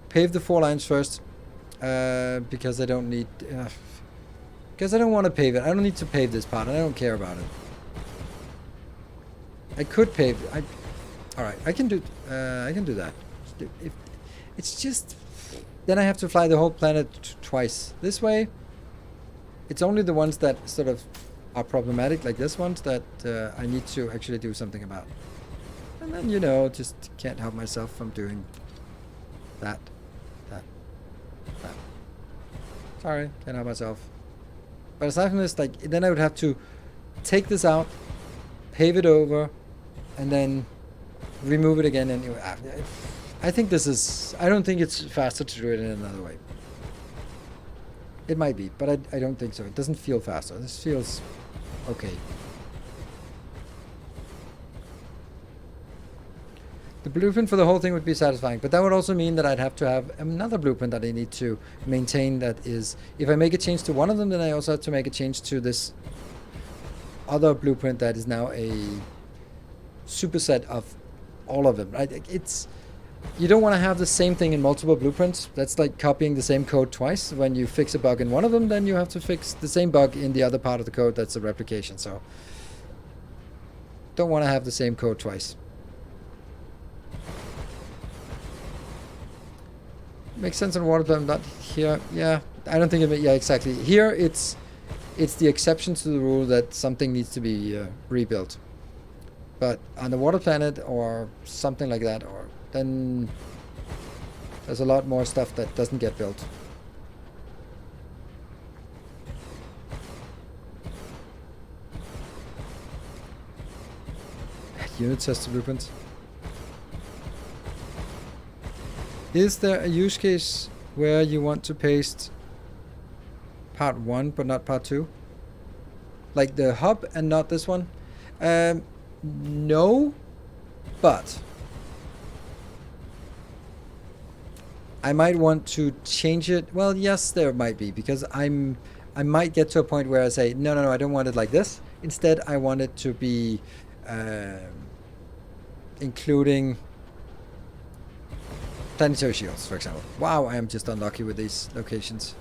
Pave the 4 lines first, because I don't need... because I don't want to pave it. I don't need to pave this part, and I don't care about it. I could pave... Alright, I can do that. If, it's just... Then I have to fly the whole planet twice. This way, it's only the ones that sort of are problematic, like this ones, that I need to actually do something about. And then, you know, just can't help myself from doing that. Sorry, can't help myself. But aside from this, like, then I would have to take this out, pave it over, and then remove it again. And I think this is... I don't think it's faster to do it in another way. It might be, but I don't think so. It doesn't feel faster. This feels okay. The blueprint for the whole thing would be satisfying, but that would also mean that I'd have to have another blueprint that I need to maintain. That is, if I make a change to one of them, then I also have to make a change to this other blueprint that is now a superset of all of them. Right? It's... You don't want to have the same thing in multiple blueprints. That's like copying the same code twice. When you fix a bug in one of them, then you have to fix the same bug in the other part of the code that's a replication. So, don't want to have the same code twice. Makes sense on water plan, not here. Yeah, I don't think it. Yeah, exactly. Here, it's the exception to the rule that something needs to be rebuilt. But on the water planet or something like that, or then there's a lot more stuff that doesn't get built. Unit test blueprints. Is there a use case where you want to paste part 1 but not part 2? Like the hub and not this one? No, but I might want to change it. Well, yes, there might be, because I might get to a point where I say, no, I don't want it like this. Instead, I want it to be including planetary shields, for example. Wow, I am just unlucky with these locations.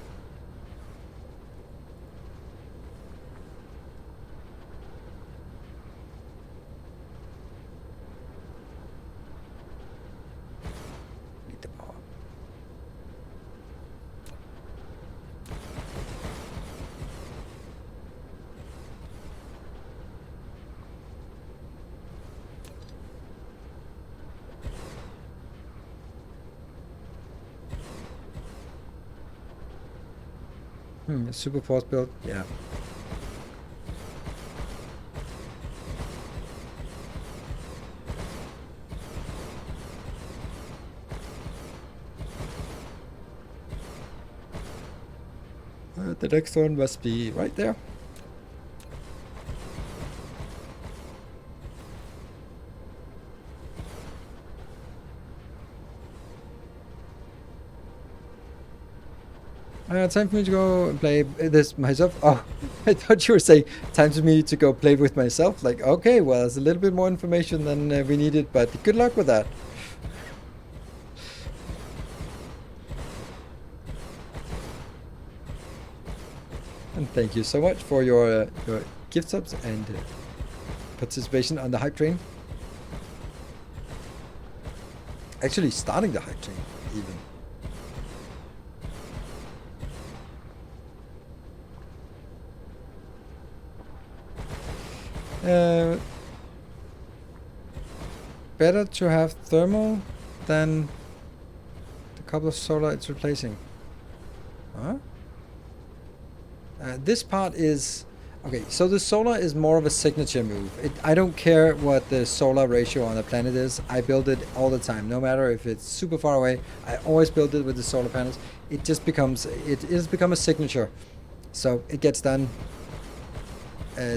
Need the power. A super force build, yeah. The next one must be right there. Time for me to go and play this myself. Oh, I thought you were saying time for me to go play with myself. Like, okay, well, there's a little bit more information than we needed, but good luck with that. And thank you so much for your gift subs and participation on the hype train. Actually, starting the hype train, even. Better to have thermal than the couple of solar it's replacing. Huh? This part is... Okay, so the solar is more of a signature move. I don't care what the solar ratio on the planet is. I build it all the time. No matter if it's super far away, I always build it with the solar panels. It just becomes... It has become a signature. So it gets done.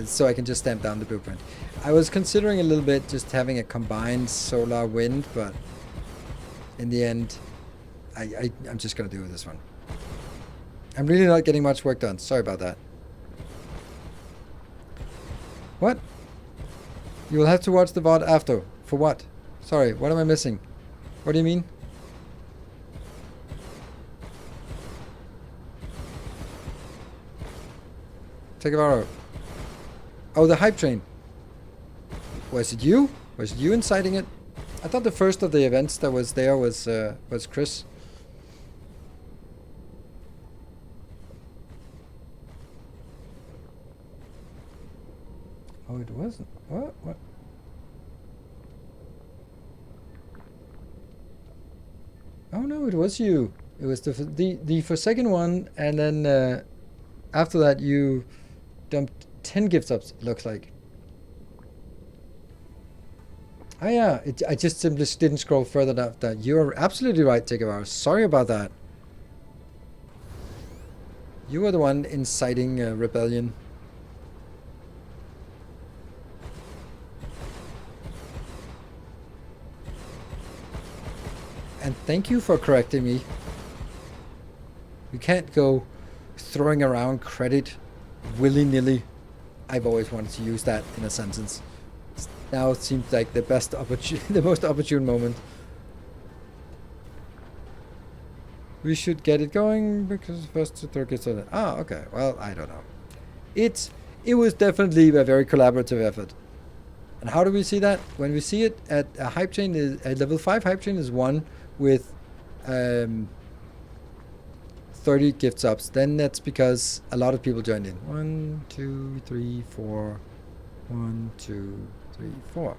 So I can just stamp down the blueprint. I was considering a little bit just having a combined solar wind, but in the end, I'm just going to do this one. I'm really not getting much work done. Sorry about that. What? You will have to watch the VOD after. For what? Sorry, what am I missing? What do you mean? Take a borrow. Oh, the hype train. Was it you? Was it you inciting it? I thought the first of the events that was there was Chris. Oh, it wasn't. What? What? Oh no, it was you. It was the Forsaken one, and then after that you dumped 10 gift subs. It looks like. Oh yeah, I just simply didn't scroll further enough. That you're absolutely right, Tigawara. Sorry about that. You were the one inciting rebellion. And thank you for correcting me. You can't go throwing around credit willy-nilly. I've always wanted to use that in a sentence. Now it seems like the best the most opportune moment. We should get it going because first to Turkey so that okay. Well, I don't know. It was definitely a very collaborative effort. And how do we see that? When we see it at a hype chain is a level 5 hype chain is one with 30 gift subs, then that's because a lot of people joined in. 1, 2, 3, 4. 1, 2, 3, 4.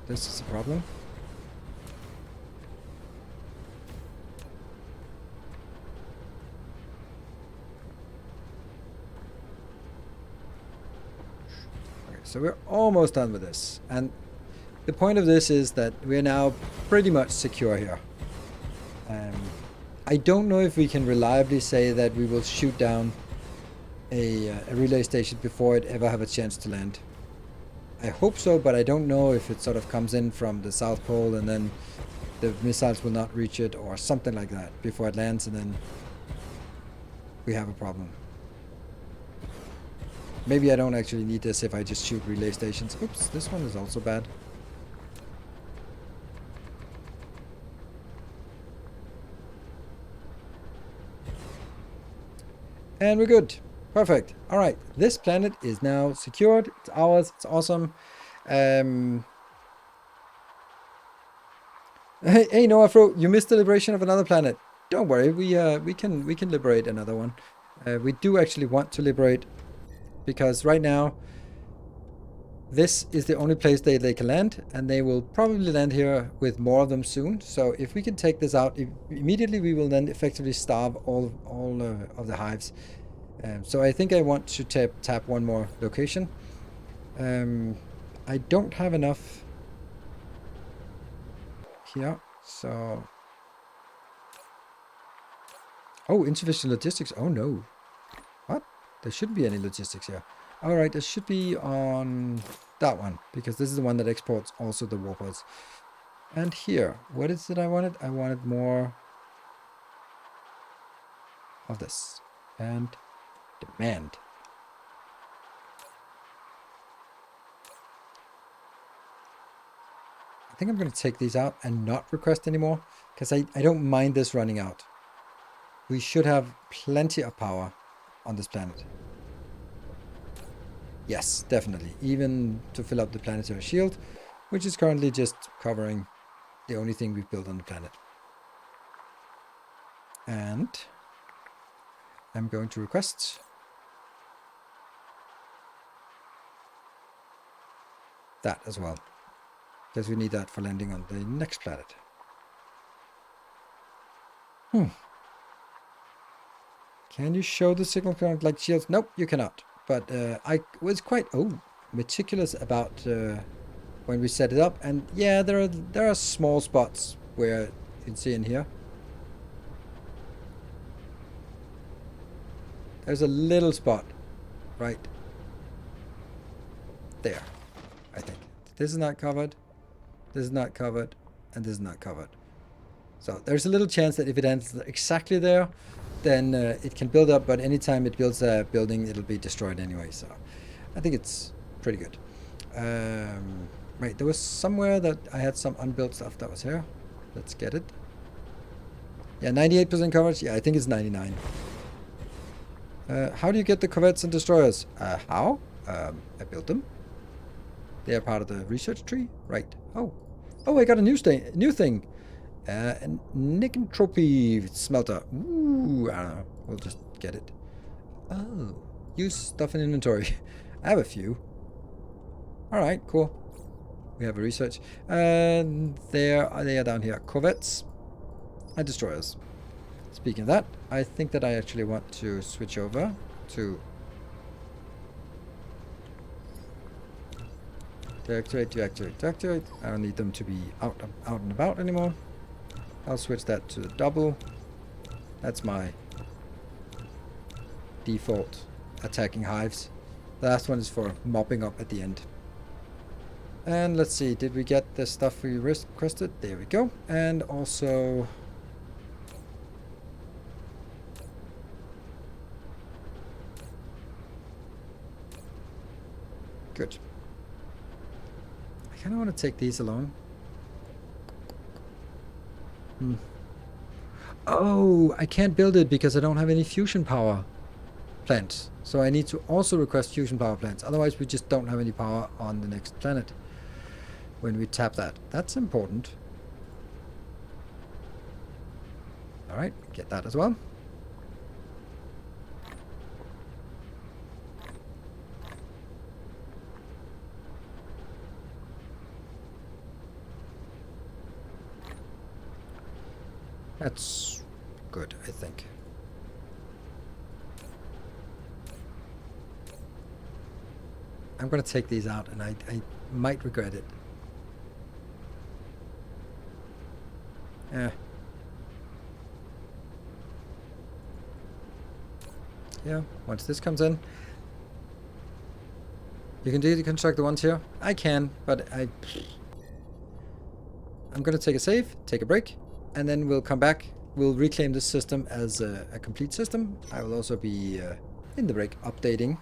This is a problem. Okay, so we're almost done with this. And the point of this is that we're now pretty much secure here. I don't know if we can reliably say that we will shoot down a relay station before it ever have a chance to land. I hope so, but I don't know if it sort of comes in from the South Pole and then the missiles will not reach it or something like that before it lands, and then we have a problem. Maybe I don't actually need this if I just shoot relay stations. Oops, this one is also bad. And we're good. Perfect. All right. This planet is now secured. It's ours. It's awesome. Hey, Noafro, you missed the liberation of another planet. Don't worry. We can liberate another one. We do actually want to liberate because right now This is the only place they can land, and they will probably land here with more of them soon. So if we can take this out immediately, we will then effectively starve all of the hives. So I think I want to tap one more location. I don't have enough here, so... Oh, insufficient logistics. Oh no. What? There shouldn't be any logistics here. All right, there should be on that one, because this is the one that exports also the warpods. And here, what is it I wanted? I wanted more of this. And demand. I think I'm going to take these out and not request anymore, because I don't mind this running out. We should have plenty of power on this planet. Yes, definitely. Even to fill up the planetary shield, which is currently just covering the only thing we've built on the planet. And I'm going to request that as well, because we need that for landing on the next planet. Can you show the signal current like shields? Nope, you cannot. But I was quite meticulous about when we set it up, and yeah, there are small spots where you can see in here. There's a little spot right there, I think. This is not covered, this is not covered, and this is not covered. So there's a little chance that if it ends exactly there, then it can build up, but anytime it builds a building, it'll be destroyed anyway. So I think it's pretty good. Right, there was somewhere that I had some unbuilt stuff that was here. Let's get it. Yeah, 98% coverage. Yeah, I think it's 99. How do you get the corvettes and destroyers? How? I built them. They are part of the research tree. Right. Oh, I got a new thing. A nicotropy smelter. Ooh, I don't know. We'll just get it. Oh, use stuff in inventory. I have a few. All right, cool. We have a research. And they are down here. Corvettes and destroyers. Speaking of that, I think that I actually want to switch over to deactivate. I don't need them to be out and about anymore. I'll switch that to double. That's my default attacking hives. The last one is for mopping up at the end. And let's see, did we get the stuff we requested? There we go. And also... Good. I kind of want to take these along. Oh, I can't build it because I don't have any fusion power plants. So I need to also request fusion power plants. Otherwise, we just don't have any power on the next planet when we tap that. That's important. All right, get that as well. That's good, I think. I'm going to take these out, and I might regret it. Yeah. Yeah, once this comes in. You can deconstruct the ones here. I can, but I'm going to take a save, take a break, and then we'll come back. We'll reclaim this system as a complete system. I will also be in the break updating.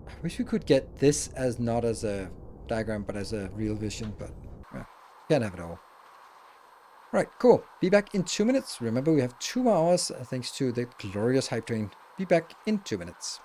I wish we could get this as not as a diagram, but as a real vision, but can't have it all. Right, cool. Be back in 2 minutes. Remember, we have 2 hours thanks to the glorious hype train. Be back in 2 minutes.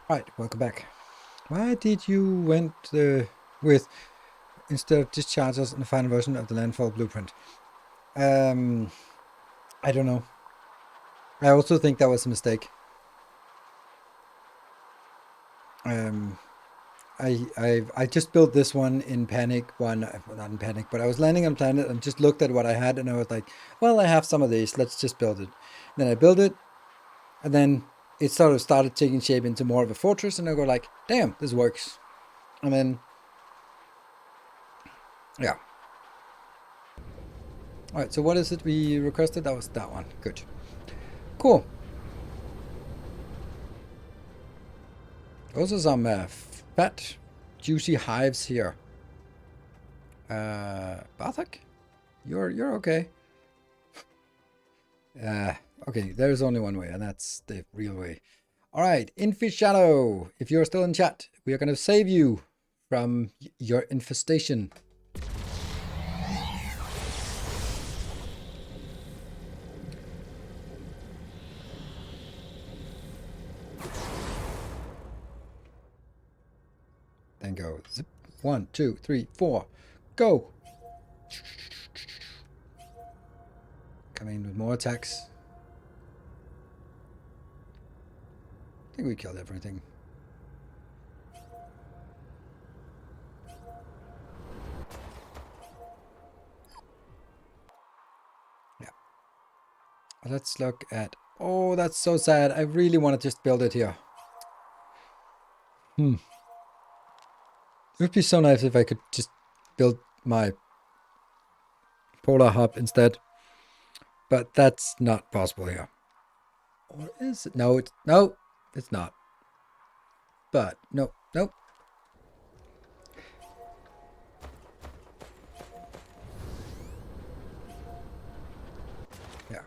Right, welcome back. Why did you went with instead of dischargers in the final version of the landfall blueprint? I don't know. I also think that was a mistake. I just built this one in panic. Not in panic, but I was landing on planet and just looked at what I had and I was like, well, I have some of these. Let's just build it. And then I built it, and then it sort of started taking shape into more of a fortress, and I go like, damn, this works. And then, yeah. All right. So what is it we requested? That was that one. Good. Cool. Those are some fat, juicy hives here. Barthak, you're okay. Okay, there's only one way, and that's the real way. All right, Infi Shadow, if you're still in chat, we are going to save you from your infestation. Then go zip. 1, 2, 3, 4. Go. Coming in with more attacks. I think we killed everything. Yeah. Let's look at... Oh, that's so sad. I really want to just build it here. It would be so nice if I could just build my polar hub instead. But that's not possible here. Or is it? No, it's not. But nope. Yeah.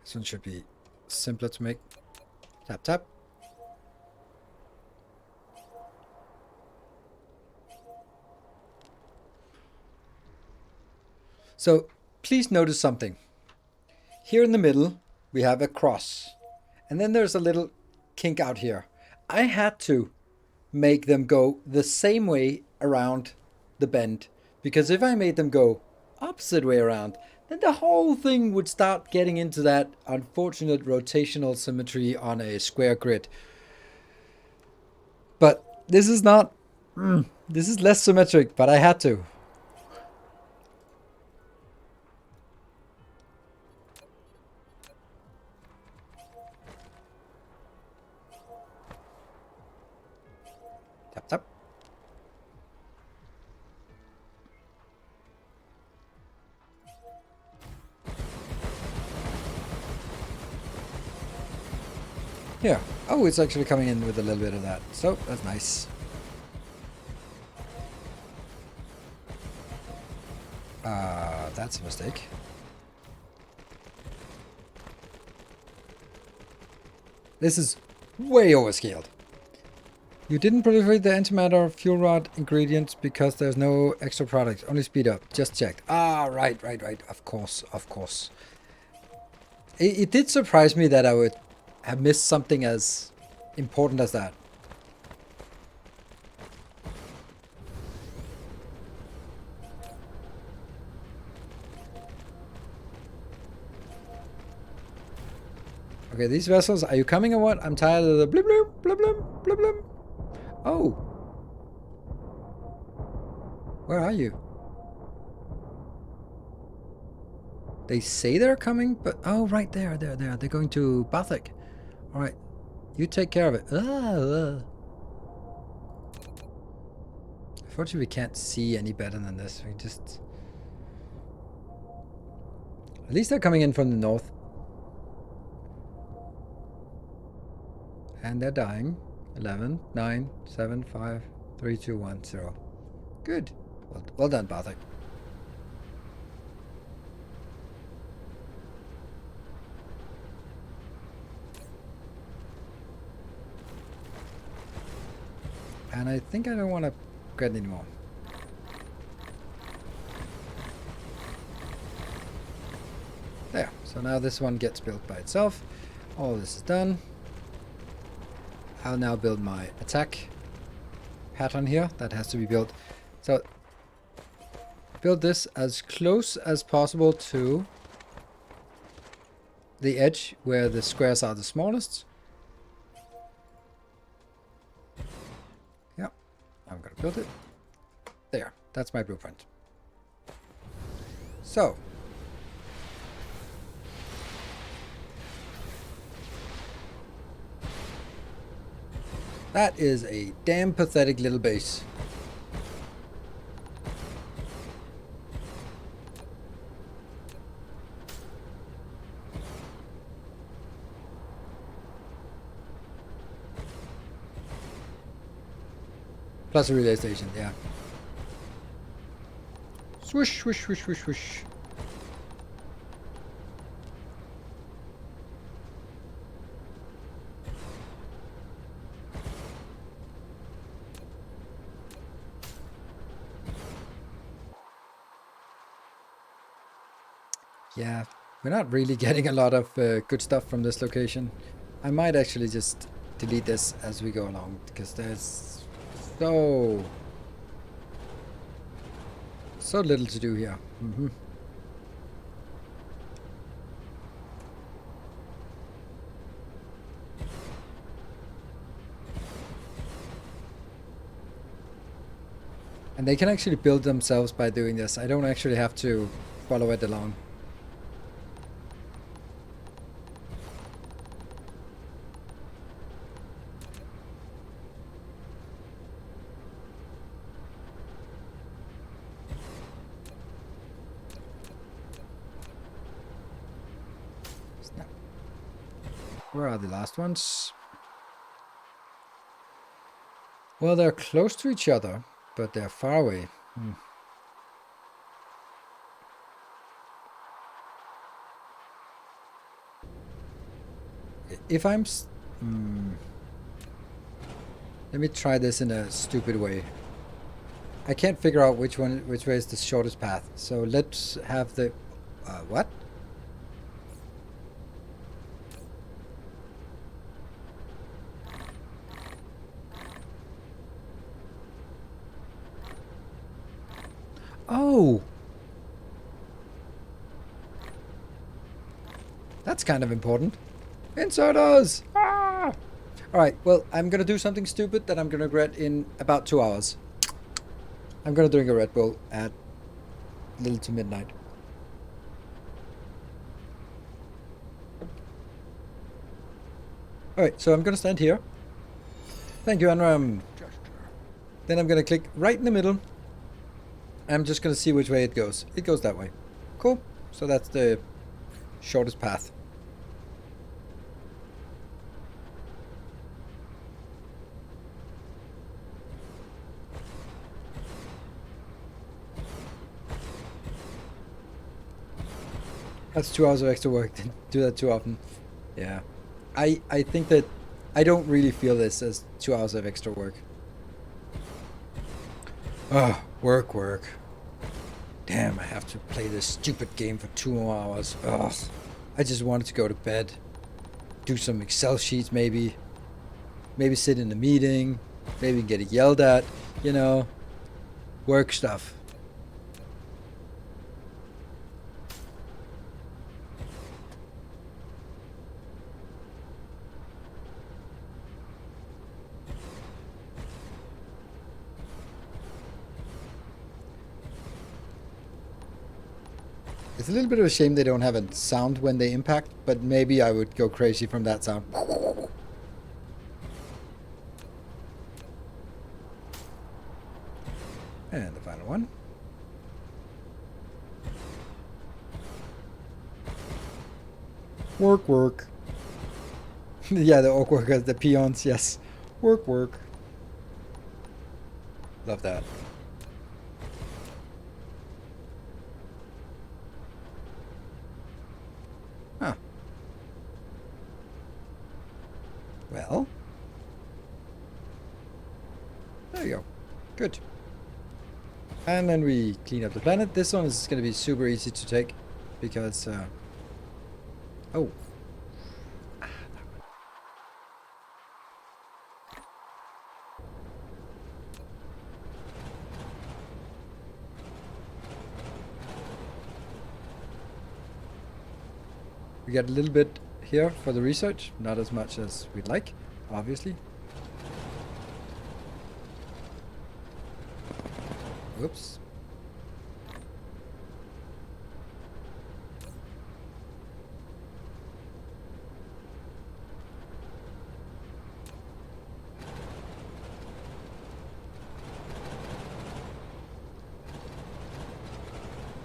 This one should be simpler to make. Tap, tap. So please notice something. Here in the middle, we have a cross. And then there's a little kink out here. I had to make them go the same way around the bend. Because if I made them go opposite way around, then the whole thing would start getting into that unfortunate rotational symmetry on a square grid. But this is not... this is less symmetric, but I had to. Tap, tap. Yeah. Oh, it's actually coming in with a little bit of that. So, that's nice. That's a mistake. This is way overscaled. You didn't proliferate the antimatter fuel rod ingredients because there's no extra product. Only speed up. Just checked. Ah, right. Of course. It did surprise me that I would have missed something as important as that. Okay, these vessels, are you coming or what? I'm tired of the blim blim, blim blim, blim blim. Oh. Where are you? They say they're coming, but... Oh, right there. They're going to Bathik. Alright. You take care of it. Unfortunately, we can't see any better than this. We just... At least they're coming in from the north. And they're dying. 11, 9, 7, 5, 3, 2, 1, 0. Good. Well done, Bathik. And I think I don't want to get anymore. So now this one gets built by itself. All this is done. I'll now build my attack pattern here. That has to be built. So build this as close as possible to the edge where the squares are the smallest. Yeah, I'm gonna build it. There, that's my blueprint. So that is a damn pathetic little base. Plus a relay station, yeah. Swoosh, swoosh, swoosh, swoosh, swoosh. Yeah, we're not really getting a lot of good stuff from this location. I might actually just delete this as we go along, because there's so little to do here. And they can actually build themselves by doing this. I don't actually have to follow it along. Snap. Where are the last ones? Well, they're close to each other, but they're far away. If I'm... Let me try this in a stupid way. I can't figure out which way is the shortest path. So let's have the... what? Oh! That's kind of important. Insiders! Ah! Alright, well, I'm gonna do something stupid that I'm gonna regret in about 2 hours. I'm gonna drink a Red Bull at a little to midnight. Alright, so I'm gonna stand here. Thank you, Anram. Then I'm gonna click right in the middle. I'm just gonna see which way it goes. It goes that way. Cool. So that's the shortest path. That's 2 hours of extra work. Didn't do that too often. Yeah. I think that I don't really feel this as 2 hours of extra work. Oh, work. Damn, I have to play this stupid game for 2 more hours. Ugh. I just wanted to go to bed. Do some Excel sheets maybe. Maybe sit in a meeting. Maybe get yelled at. You know. Work stuff. It's a little bit of a shame they don't have a sound when they impact, but maybe I would go crazy from that sound. And the final one. Work. Yeah, the orc workers, the peons, yes. Work. Love that. Huh. Well. There you go. Good. And then we clean up the planet. This one is going to be super easy to take because Oh. We get a little bit here for the research, not as much as we'd like, obviously. Whoops.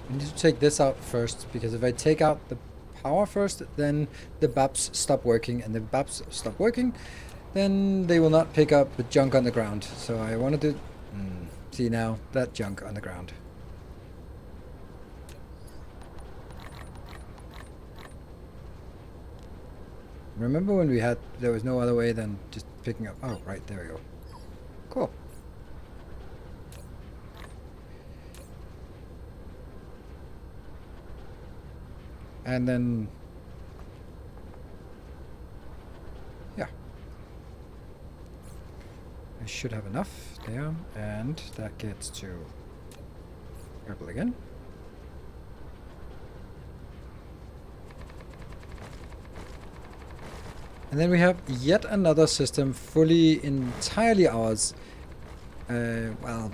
I need to take this out first, because if I take out the power first, then the BAPs stop working, and the BAPs stop working, then they will not pick up the junk on the ground. So I wanted to see now that junk on the ground. Remember when there was no other way than just picking up? Oh, right, there we go. Cool. And then, yeah. I should have enough there, and that gets to purple again. And then we have yet another system fully entirely ours. Well,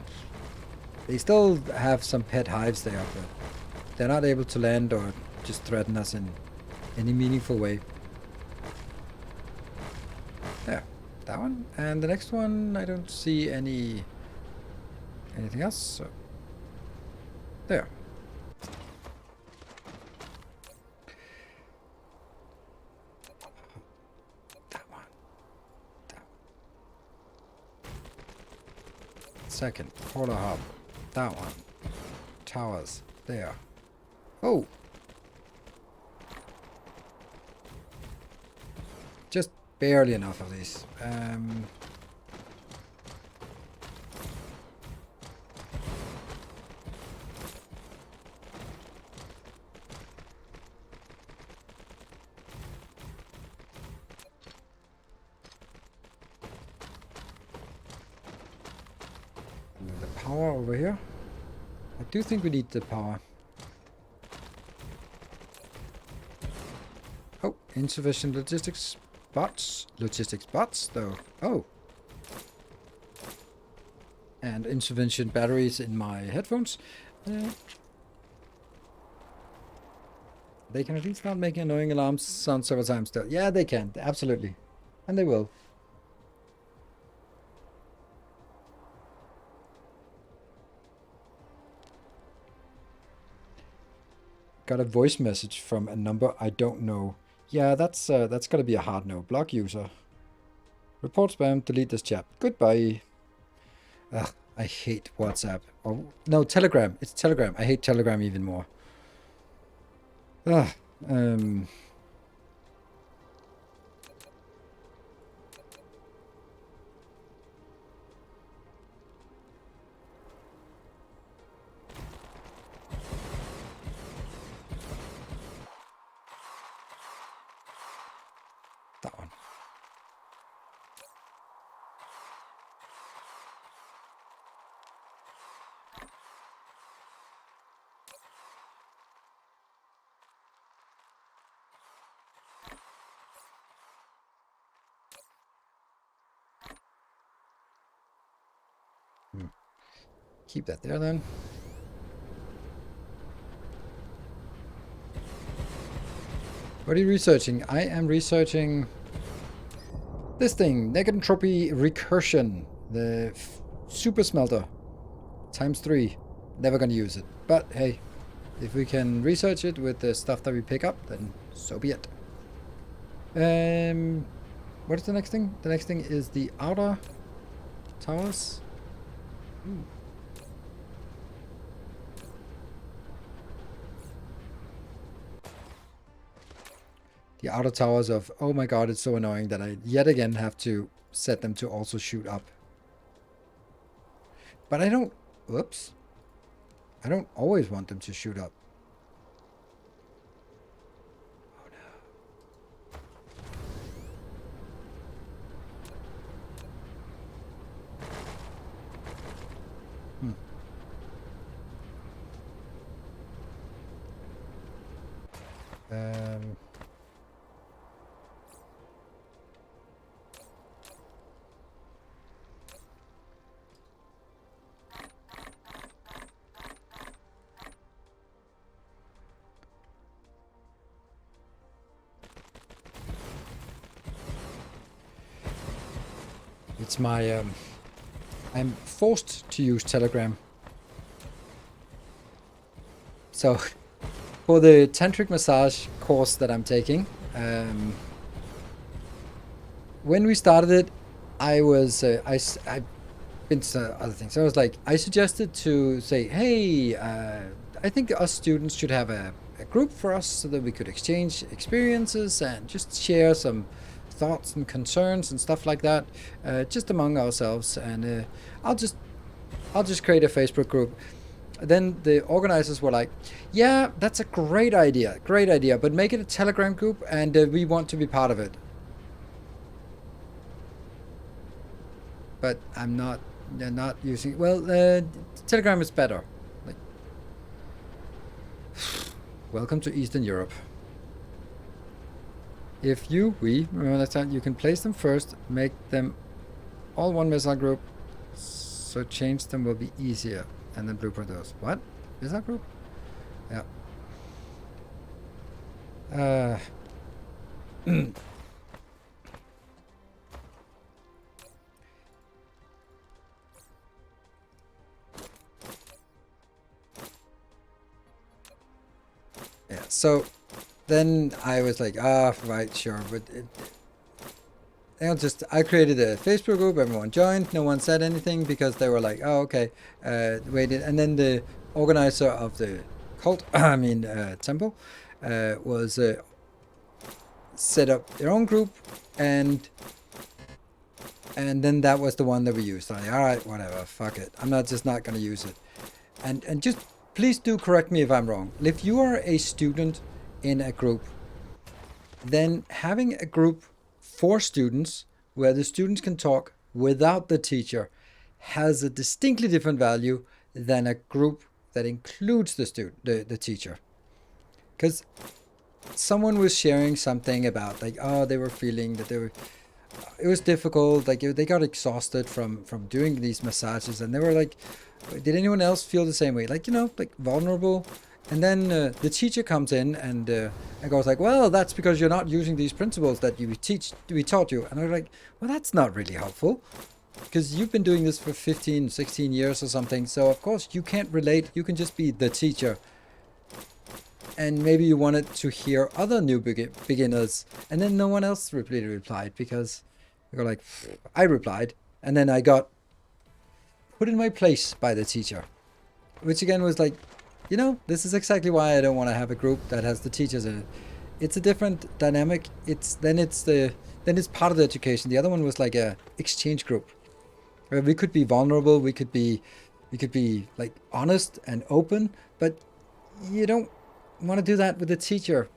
they still have some pet hives there, but they're not able to land or just threaten us in any meaningful way. There, that one. And the next one, I don't see anything else, so there. That one. Second, corner hub. That one. Towers. There. Oh! Just barely enough of these. The power over here. I do think we need the power. Oh, insufficient logistics bots. Logistics bots, though. Oh. And insufficient batteries in my headphones. They can at least not make annoying alarms sound several times still. Yeah, they can. Absolutely. And they will. Got a voice message from a number I don't know. Yeah, that's gotta be a hard no. Block user. Report spam, delete this chat. Goodbye. Ugh, I hate WhatsApp. Oh, no, Telegram. It's Telegram. I hate Telegram even more. Ugh, that one. Keep that there then. What are you researching? I am researching this thing, negentropy recursion, the super smelter times 3. Never gonna use it, but hey, if we can research it with the stuff that we pick up, then so be it. What is the next thing? The next thing is the outer towers. Ooh. The outer towers of, oh my god, it's so annoying that I yet again have to set them to also shoot up. But I don't, whoops. I don't always want them to shoot up. Oh no. It's my I'm forced to use Telegram. So for the tantric massage course that I'm taking, when we started it, I've been to other things. I was like, I suggested to say, hey, I think us students should have a group for us so that we could exchange experiences and just share some thoughts and concerns and stuff like that, just among ourselves. And I'll just create a Facebook group. Then the organizers were like, yeah, that's a great idea, but make it a Telegram group, and we want to be part of it. But I'm not using, well, Telegram is better. Like, welcome to Eastern Europe. If we remember that time, you can place them first, make them all one missile group, so change them will be easier, and then blueprint those. What? Missile group? Yeah. Yeah, so then I was like, right, sure, but I created a Facebook group, everyone joined, no one said anything because they were like, oh, okay, waited. And then the organizer of the cult, temple, was set up their own group, and then that was the one that we used. I'm like, all right, whatever, fuck it. I'm not going to use it. And just please do correct me if I'm wrong. If you are a student in a group, then having a group for students where the students can talk without the teacher has a distinctly different value than a group that includes the teacher. Because someone was sharing something about, like, oh, they were feeling that it was difficult, like they got exhausted from doing these massages, and they were like, did anyone else feel the same way, like, like vulnerable? And then the teacher comes in and goes like, well, that's because you're not using these principles that we taught you. And I was like, well, that's not really helpful, because you've been doing this for 15, 16 years or something. So of course you can't relate. You can just be the teacher. And maybe you wanted to hear other new beginners. And then no one else really replied, because they go like, I replied. And then I got put in my place by the teacher, which again was like, this is exactly why I don't want to have a group that has the teachers in it. It's a different dynamic. Then it's part of the education. The other one was like a exchange group, where we could be vulnerable. We could be like honest and open, but you don't want to do that with the teacher.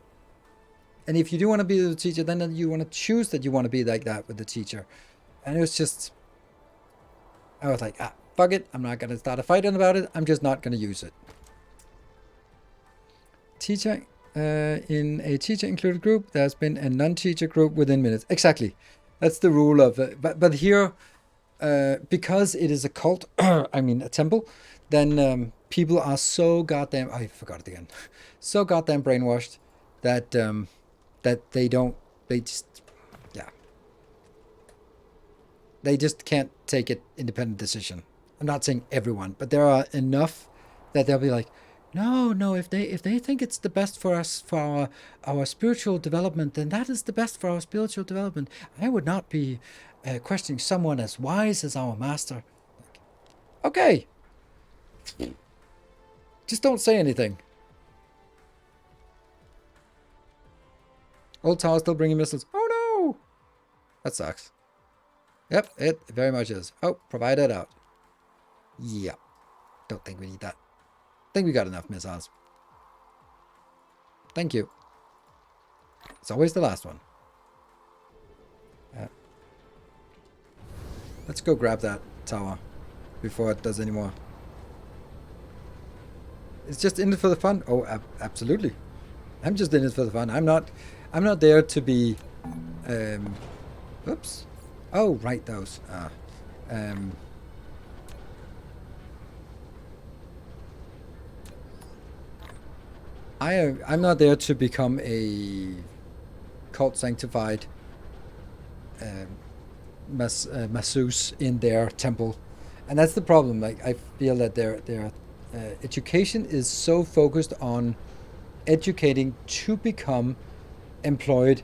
And if you do want to be the teacher, then you want to choose that you want to be like that with the teacher. And it was just, I was like, fuck it. I'm not going to start a fight about it. I'm just not going to use it. Teacher, in a teacher included group, there's been a non-teacher group within minutes. Exactly. That's the rule of it. But here, because it is a cult, a temple, then people are so goddamn, I forgot it again, so goddamn brainwashed that they just can't take an independent decision. I'm not saying everyone, but there are enough that they'll be like, no, if they think it's the best for us, for our spiritual development, then that is the best for our spiritual development. I would not be questioning someone as wise as our master. Okay. Just don't say anything. Old tower still bringing missiles. Oh no! That sucks. Yep, it very much is. Oh, provide it out. Yeah. Don't think we need that. Think we got enough missiles. Thank you. It's always the last one. Let's go grab that tower before it does any more. It's just in it for the fun. Oh, absolutely. I'm just in it for the fun. I'm not there to be. Oops. Oh, right, those. I'm not there to become a cult sanctified masseuse in their temple, and that's the problem. Like I feel that their education is so focused on educating to become employed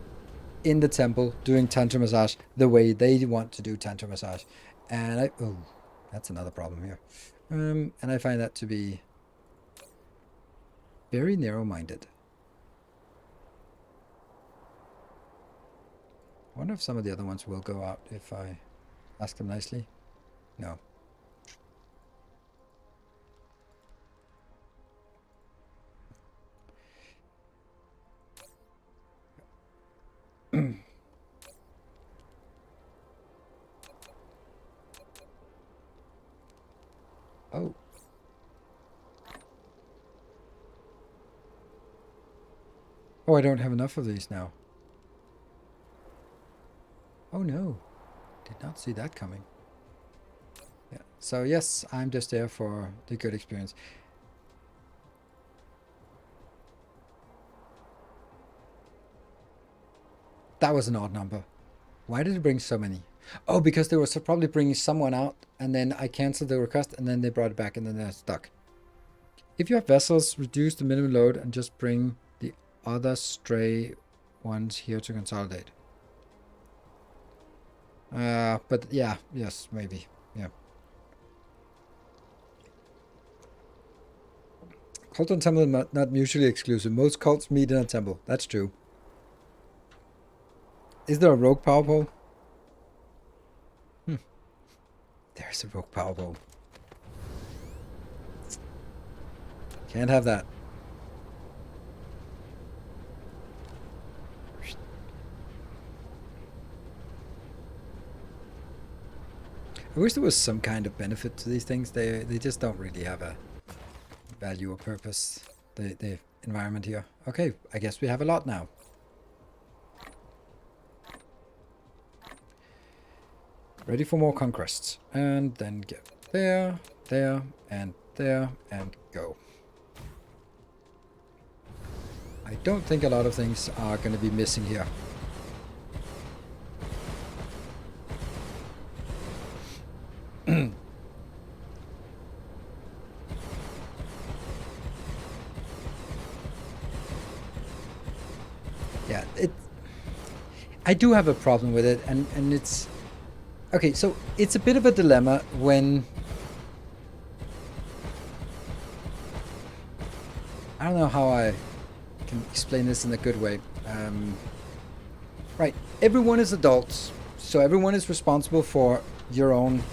in the temple doing tantra massage the way they want to do tantra massage, and that's another problem here, and I find that to be very narrow-minded. I wonder if some of the other ones will go out if I ask them nicely. No. Oh. Oh, I don't have enough of these now. Oh no. Did not see that coming. Yeah. So yes, I'm just there for the good experience. That was an odd number. Why did it bring so many? Oh, because they were probably bringing someone out, and then I canceled the request, and then they brought it back, and then they're stuck. If you have vessels, reduce the minimum load and just bring the other stray ones here to consolidate. But yeah, yes, maybe. Yeah. Cult and temple are not mutually exclusive. Most cults meet in a temple. That's true. Is there a rogue power pole? There's a rogue power pole. Can't have that. I wish there was some kind of benefit to these things. They just don't really have a value or purpose. The environment here. Okay, I guess we have a lot now. Ready for more conquests. And then get there, there, and go. I don't think a lot of things are going to be missing here. Yeah, I do have a problem with it, and it's okay. So it's a bit of a dilemma when I don't know how I can explain this in a good way. Right, everyone is adults, so everyone is responsible for your own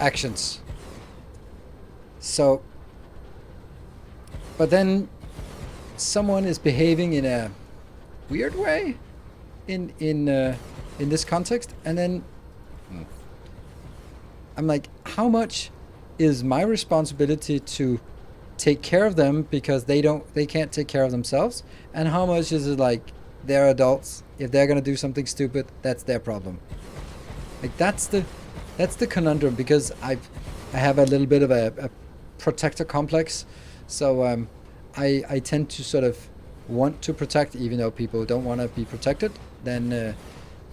actions. So, but then someone is behaving in a weird way in this context, and then I'm like, how much is my responsibility to take care of them because they can't take care of themselves, and how much is it like they're adults, if they're gonna do something stupid, that's their problem? Like that's the conundrum, because I have a little bit of a protector complex, so I tend to sort of want to protect even though people don't want to be protected, then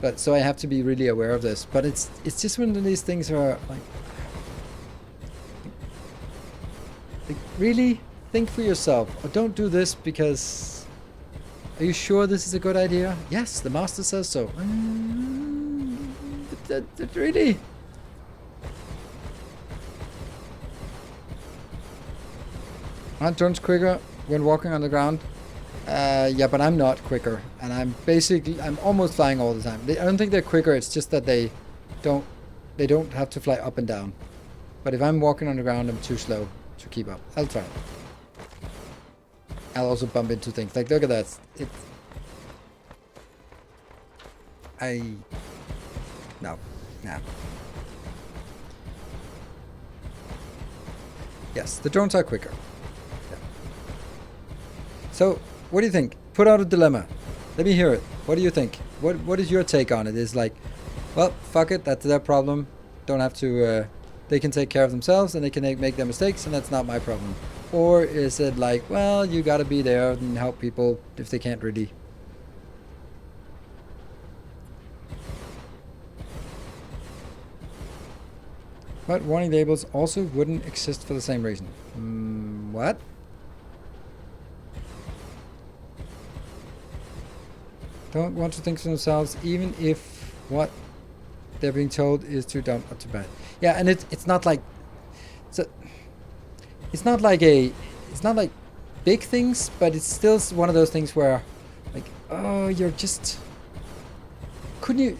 but so I have to be really aware of this. But it's just one of these things where like really think for yourself, or don't do this because are you sure this is a good idea? Yes, the master says so. But really, aren't drones quicker when walking on the ground? Yeah, but I'm not quicker, and I'm almost flying all the time. I don't think they're quicker. It's just that they don't have to fly up and down. But if I'm walking on the ground, I'm too slow to keep up. I'll try. I'll also bump into things. Like, look at that. No. Yes, the drones are quicker. Yeah. So, what do you think? Put out a dilemma. Let me hear it. What do you think? What is your take on it? Is like, well, fuck it, that's their problem. Don't have to, they can take care of themselves and they can make their mistakes, and that's not my problem. Or is it like, well, you gotta be there and help people if they can't really? But warning labels also wouldn't exist for the same reason. What? Don't want to think for themselves, even if what they're being told is too dumb or too bad. Yeah, and it's not like it's not like big things, but it's still one of those things where, like, oh, you're just, couldn't you?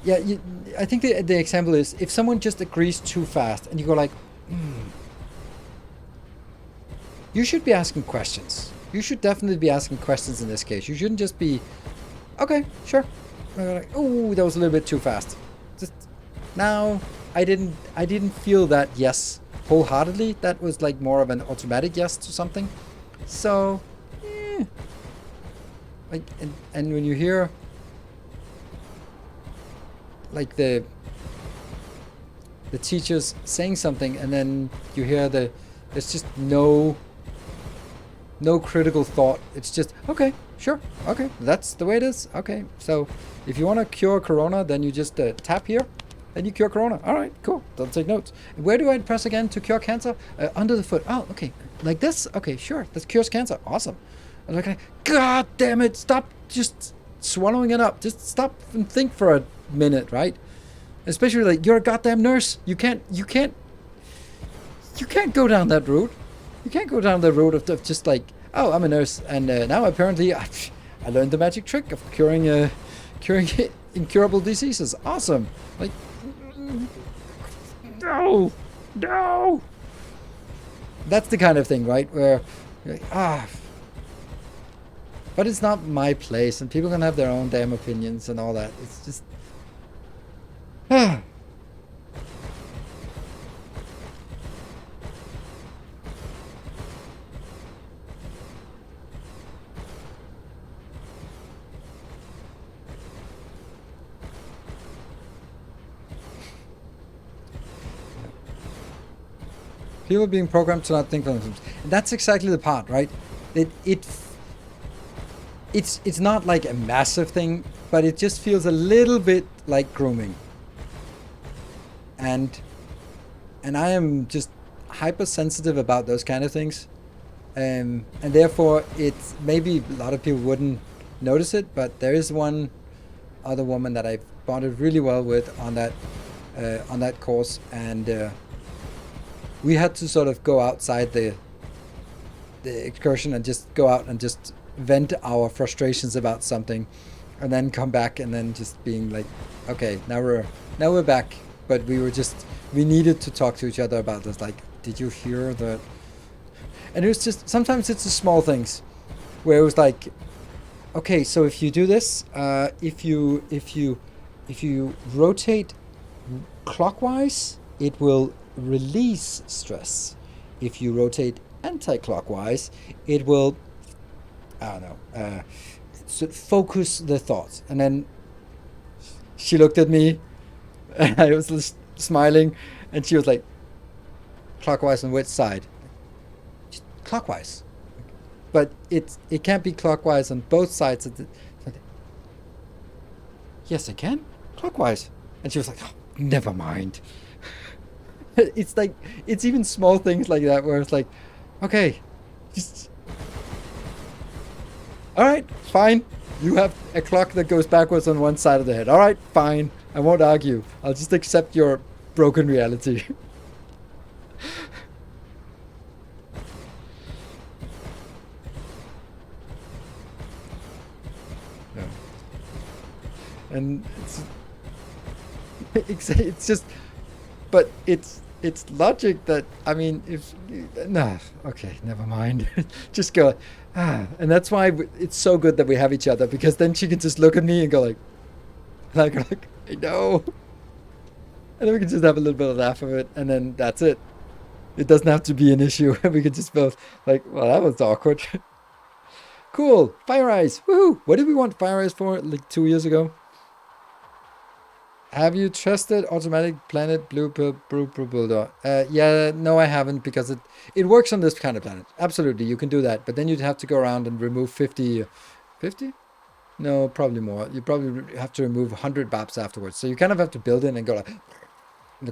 Yeah, I think the example is if someone just agrees too fast, and you go like, you should be asking questions. You should definitely be asking questions in this case. You shouldn't just be, okay, sure. Like, oh, that was a little bit too fast. Just now, I didn't feel that yes wholeheartedly. That was like more of an automatic yes to something. So, like, and when you hear like the teachers saying something, and then you hear there's just no critical thought. It's just, okay, sure, okay, that's the way it is. Okay, so if you want to cure corona, then you just tap here and you cure corona. All right, cool, don't take notes. Where do I press again to cure cancer? Under the foot. Oh, okay, like this. Okay, sure, that cures cancer. Awesome. And like, god damn it, stop just swallowing it up. Just stop and think for a minute, right? Especially like, you're a goddamn nurse. You can't go down that route. You can't go down the road of just like, oh, I'm a nurse, and now apparently I learned the magic trick of curing incurable diseases. Awesome. Like, no. That's the kind of thing, right? Where you're like, but it's not my place, and people can have their own damn opinions and all that. It's just, people being programmed to not think for themselves. And that's exactly the part, right? It's not like a massive thing, but it just feels a little bit like grooming. And I am just hypersensitive about those kind of things. And therefore, it's maybe a lot of people wouldn't notice it, but there is one other woman that I bonded really well with on that course, and we had to sort of go outside the excursion and just go out and just vent our frustrations about something, and then come back, and then just being like, okay, now we're back, but we needed to talk to each other about this. Like, did you hear that? And it was just, sometimes it's the small things where it was like, okay, so if you do this, if you rotate clockwise, it will release stress. If you rotate anti-clockwise, it will, I don't know, so focus the thoughts. And then she looked at me, and I was just smiling, and she was like, clockwise on which side? Just clockwise. But it can't be clockwise on both sides of the. Yes, it can. Clockwise. And she was like, oh, never mind. It's like, it's even small things like that where it's like, okay, just, all right, fine. You have a clock that goes backwards on one side of the head. All right, fine. I won't argue. I'll just accept your broken reality. Yeah. And it's just, but it's logic that, I mean, if, nah, okay, never mind. Just go, and that's why it's so good that we have each other, because then she can just look at me and go like, I know. And then we can just have a little bit of laugh of it, and then that's it. It doesn't have to be an issue. We can just both like, well, that was awkward. Cool. Fire Eyes. Woohoo. What did we want Fire Eyes for like 2 years ago? Have you tested automatic planet blue bulldog? Yeah, no, I haven't, because it works on this kind of planet. Absolutely, you can do that, but then you'd have to go around and remove 50? No, probably more. You probably have to remove 100 maps afterwards. So you kind of have to build it and go like,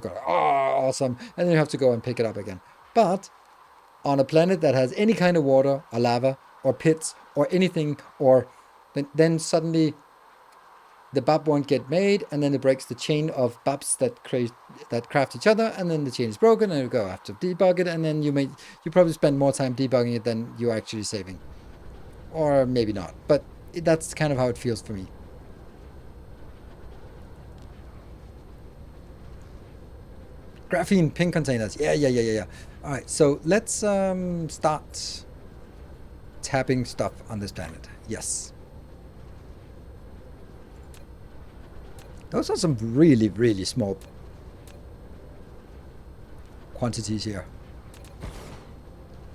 oh, awesome. And then you have to go and pick it up again. But on a planet that has any kind of water or lava or pits or anything, or then suddenly the bab won't get made, and then it breaks the chain of babs that craft each other, and then the chain is broken, and you go have to debug it, and then you probably spend more time debugging it than you're actually saving, or maybe not. But that's kind of how it feels for me. Graphene pin containers. Yeah. All right, so let's start tapping stuff on this planet. Yes. Those are some really, really small quantities here.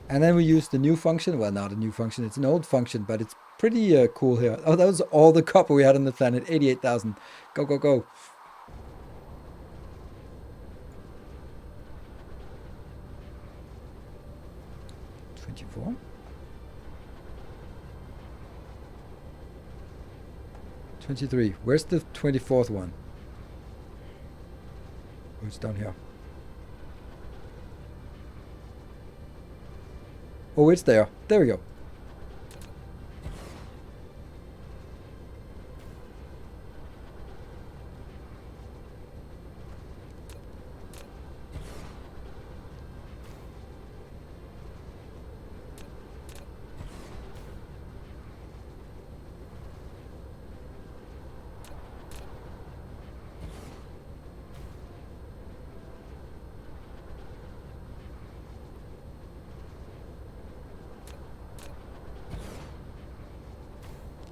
And then we use the new function. Well, not a new function. It's an old function, but it's pretty cool here. Oh, that was all the copper we had on the planet. 88,000. Go, go, go. $24. 23. Where's the 24th one? Oh, it's down here. Oh, it's there. There we go.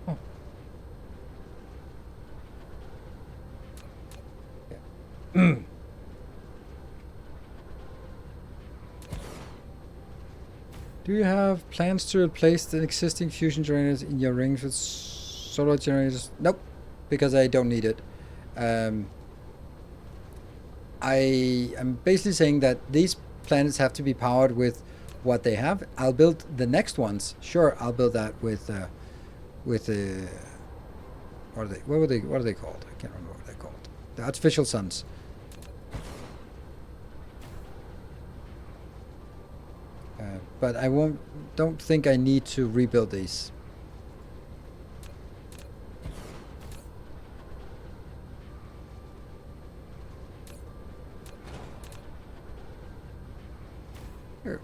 Oh. Yeah. Do you have plans to replace the existing fusion generators in your rings with solar generators? Nope, because I don't need it. I am basically saying that these planets have to be powered with what they have. I'll build the next ones. Sure, I'll build that with what are they? What are they called? I can't remember what they're called. The artificial suns. But I don't think I need to rebuild these. Here.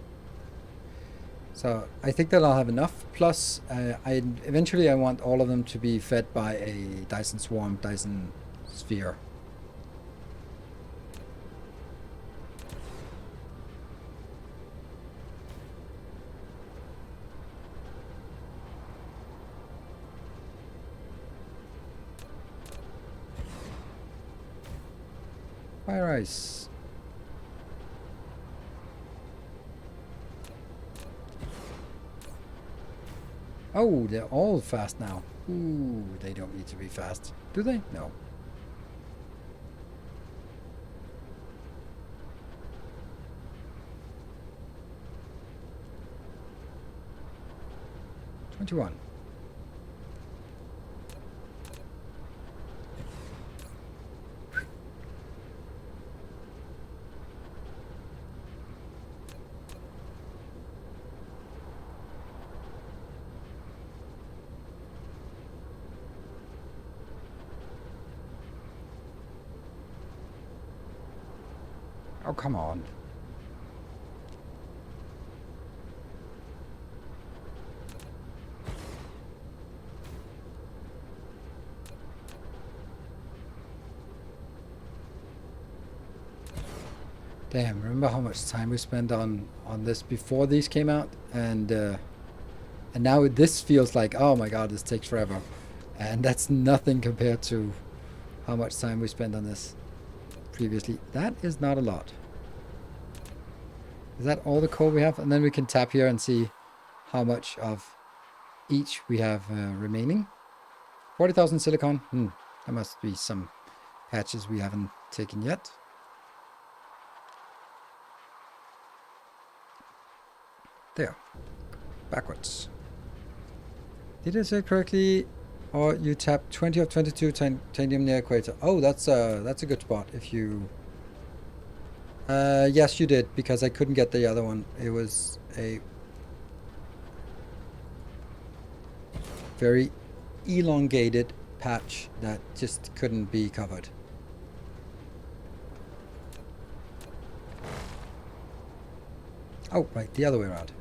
So I think that I'll have enough. Plus, eventually I want all of them to be fed by a Dyson swarm, Dyson sphere. Fire ice. Oh, they're all fast now. Ooh, they don't need to be fast. Do they? No. $21. Oh, come on. Damn, remember how much time we spent on this before these came out? And now this feels like, oh my god, this takes forever. And that's nothing compared to how much time we spent on this previously. That is not a lot. Is that all the coal we have? And then we can tap here and see how much of each we have remaining. 40,000 silicon. There must be some patches we haven't taken yet. There. Backwards. Did I say correctly? Or you tap 20 of 22 titanium near equator. Oh, that's a good spot if you... yes, you did, because I couldn't get the other one. It was a very elongated patch that just couldn't be covered. Oh, right, the other way around.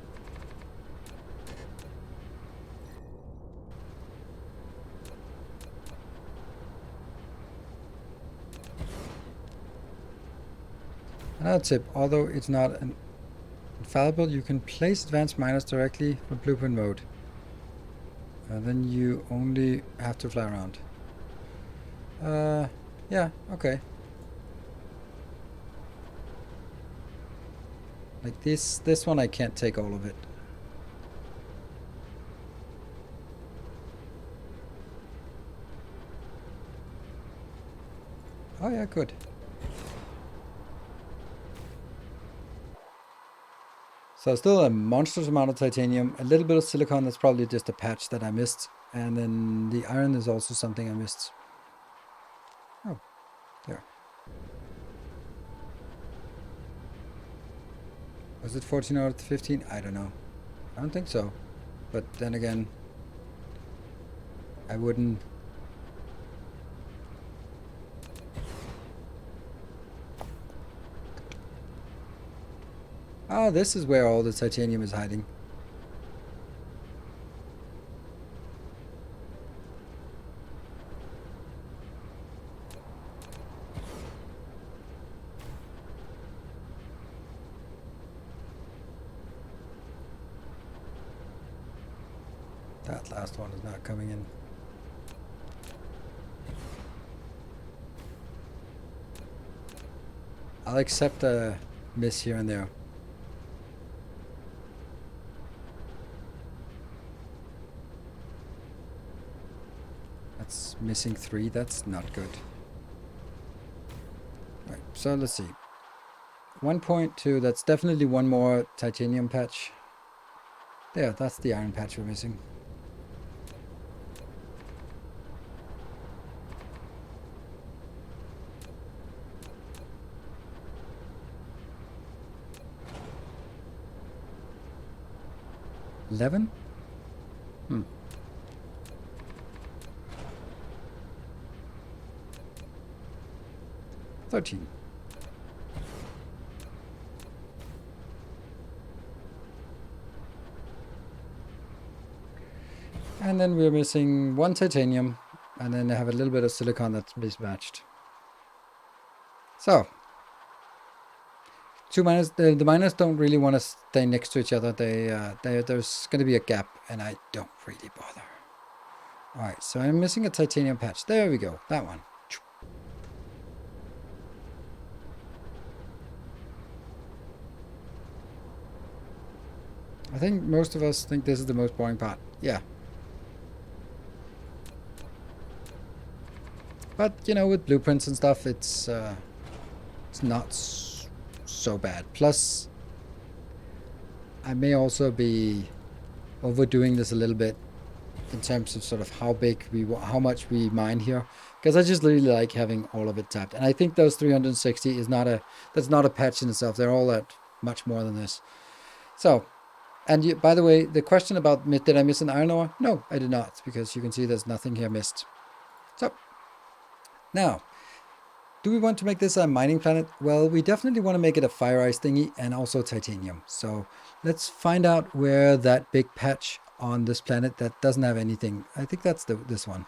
Another tip, although it's not infallible, you can place advanced miners directly from blueprint mode. And then you only have to fly around. Yeah, okay. Like this one I can't take all of it. Oh yeah, good. So still a monstrous amount of titanium, a little bit of silicon, that's probably just a patch that I missed. And then the iron is also something I missed. Oh, there. Was it 14 out of 15? I don't know. I don't think so. But then again, I wouldn't... Oh, this is where all the titanium is hiding. That last one is not coming in. I'll accept a miss here and there. That's missing 3, that's not good. Right, so let's see. 1.2, that's definitely one more titanium patch. There, that's the iron patch we're missing. $11? 13. And then we're missing 1 titanium, and then I have a little bit of silicon that's mismatched. So, 2 miners, the miners don't really want to stay next to each other. There's going to be a gap, and I don't really bother. Alright, so I'm missing a titanium patch. There we go, that one. I think most of us think this is the most boring part. Yeah. But, you know, with blueprints and stuff, it's not so bad. Plus, I may also be overdoing this a little bit in terms of sort of how big how much we mine here, because I just really like having all of it tapped. And I think those 360 is that's not a patch in itself. They're all at much more than this. So, and you, by the way, the question about did I miss an iron ore? No, I did not, because you can see there's nothing here missed. So, now, do we want to make this a mining planet? Well, we definitely want to make it a fire ice thingy and also titanium. So let's find out where that big patch on this planet that doesn't have anything. I think that's this one.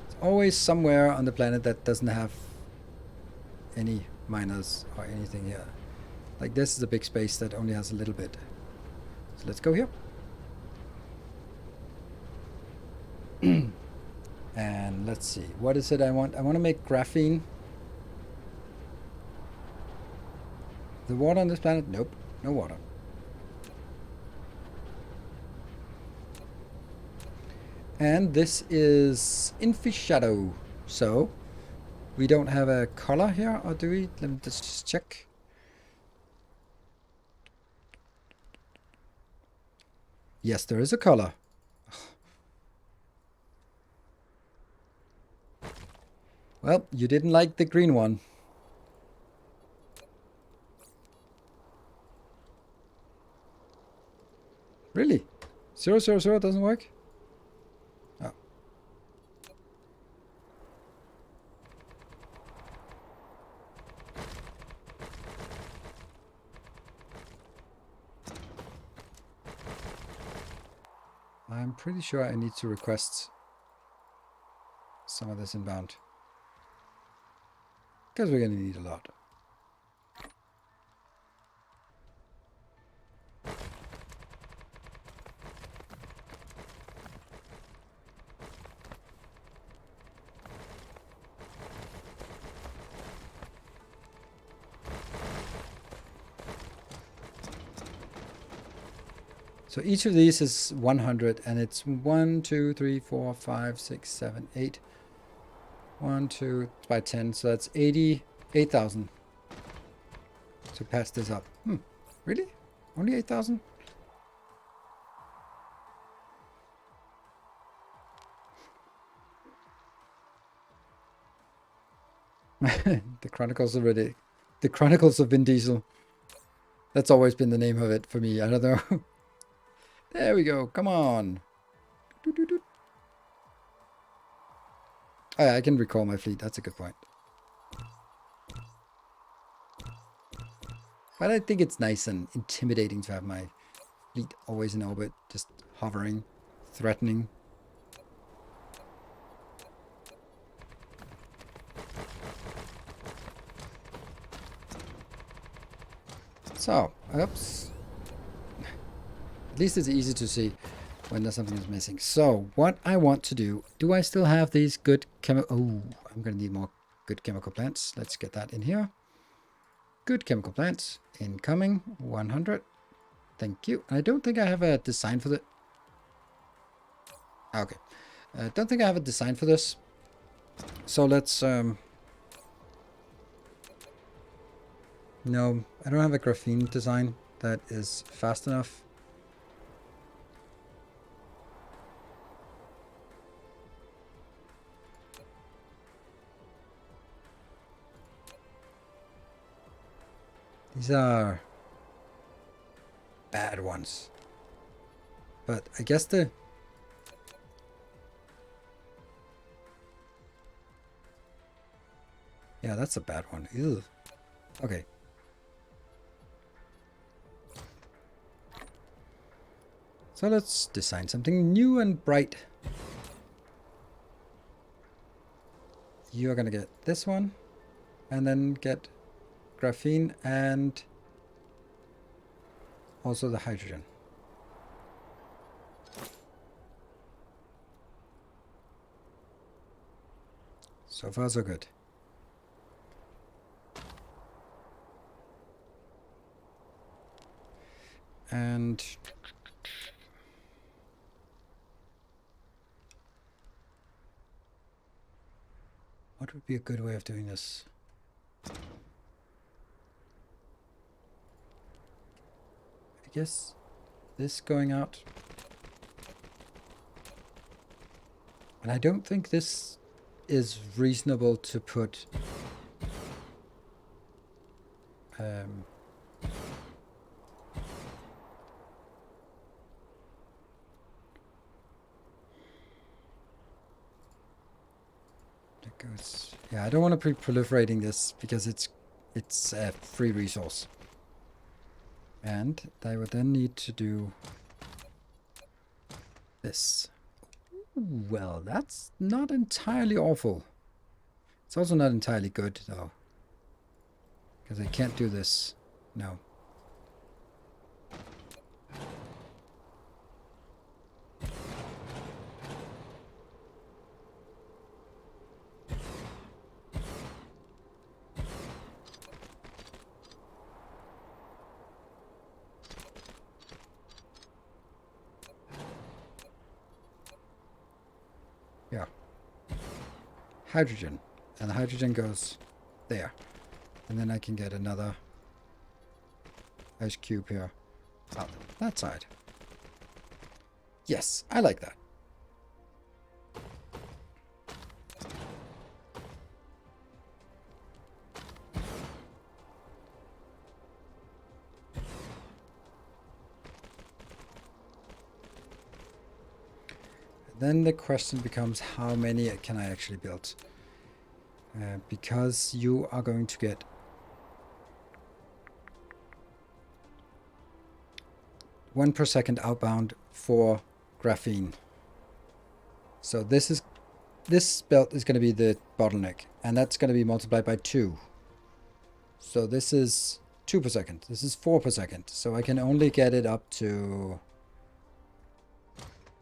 It's always somewhere on the planet that doesn't have any miners or anything here. Like this is a big space that only has a little bit. So let's go here. And let's see, what is it I want? I want to make graphene. The water on this planet? Nope, no water. And this is Infi Shadow. So we don't have a color here, or do we? Let me just check. Yes, there is a color. Well, you didn't like the green one. Really? 000 doesn't work? Oh. I'm pretty sure I need to request some of this inbound. Because we're going to need a lot. So each of these is 100, and it's 1, 2, 3, 4, 5, 6, 7, 8. 1, 2 by 10, so that's 88,000 to patch this up. Really? Only 8,000? The Chronicles of Vin Diesel. That's always been the name of it for me. I don't know. There we go. Come on. Oh, yeah, I can recall my fleet. That's a good point. But I think it's nice and intimidating to have my fleet always in orbit, just hovering, threatening. So, oops. At least it's easy to see when there's something is missing. So, what I want to do I still have these good chemical... Oh, I'm going to need more good chemical plants. Let's get that in here. Good chemical plants. Incoming. 100. Thank you. I don't think I have a design for the... Okay. I don't think I have a design for this. So let's... No, I don't have a graphene design that is fast enough. These are bad ones. But I guess the... Yeah, that's a bad one. Ew. Okay. So let's design something new and bright. You're gonna get this one. And then get graphene and also the hydrogen. So far so good. And what would be a good way of doing this? I guess this going out. And I don't think this is reasonable to put yeah, I don't want to be proliferating this because it's a free resource. And I would then need to do this. Well, that's not entirely awful. It's also not entirely good, though. Because I can't do this. No. Yeah. Hydrogen. And the hydrogen goes there. And then I can get another ice cube here. Out that side. Yes, I like that. Then the question becomes, how many can I actually build? Because you are going to get 1 per second outbound for graphene. So this belt is going to be the bottleneck, and that's going to be multiplied by 2. So this is 2 per second. This is 4 per second. So I can only get it up to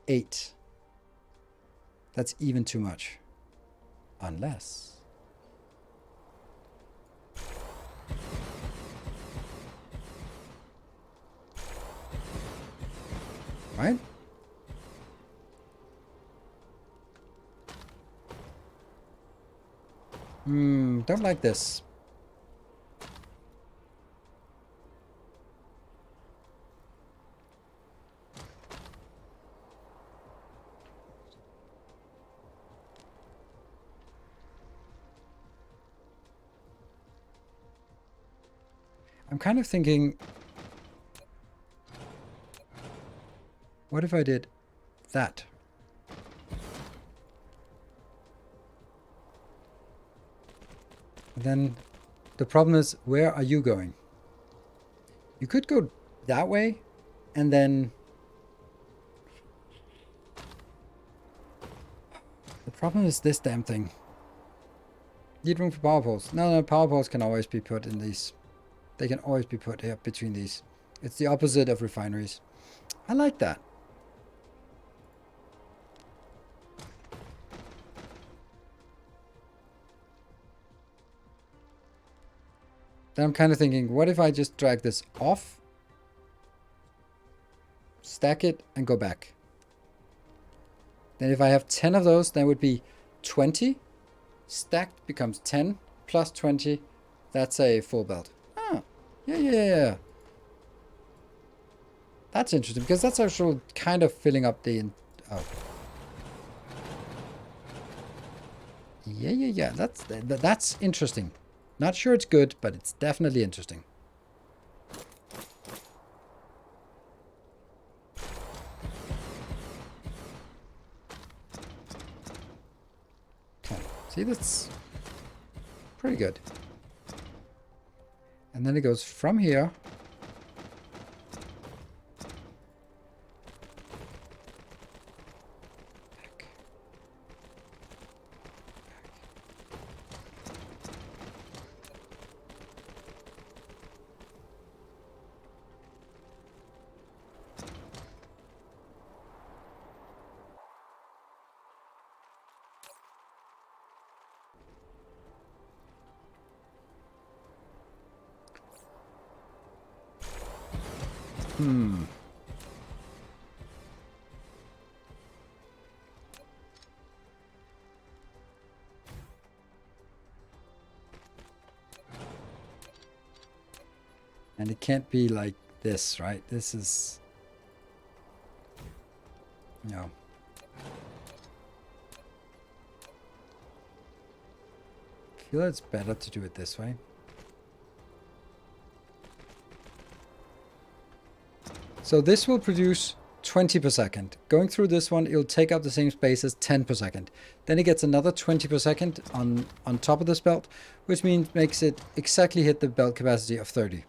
8. That's even too much. Unless... Right? Don't like this. I'm kind of thinking, what if I did that? And then the problem is, where are you going? You could go that way, and then... The problem is this damn thing. Need room for power poles. No, power poles can always be put in these. They can always be put here between these. It's the opposite of refineries. I like that. Then I'm kind of thinking, what if I just drag this off, stack it, and go back? Then if I have 10 of those, that would be 20. Stacked becomes 10 plus 20. That's a full belt. Ah, yeah. That's interesting, because that's actually kind of filling up the... Oh. Yeah. That's interesting. Not sure it's good, but it's definitely interesting. Okay, see, that's pretty good. And then it goes from here. And it can't be like this, right? This is... No. I feel it's better to do it this way. So this will produce 20 per second. Going through this one, it'll take up the same space as 10 per second. Then it gets another 20 per second on top of this belt, which makes it exactly hit the belt capacity of 30.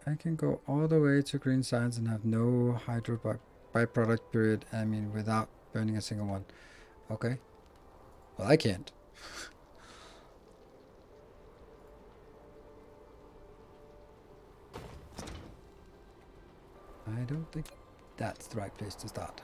I can go all the way to green science and have no hydro byproduct period. I mean, without burning a single one. Okay. Well, I can't. I don't think that's the right place to start.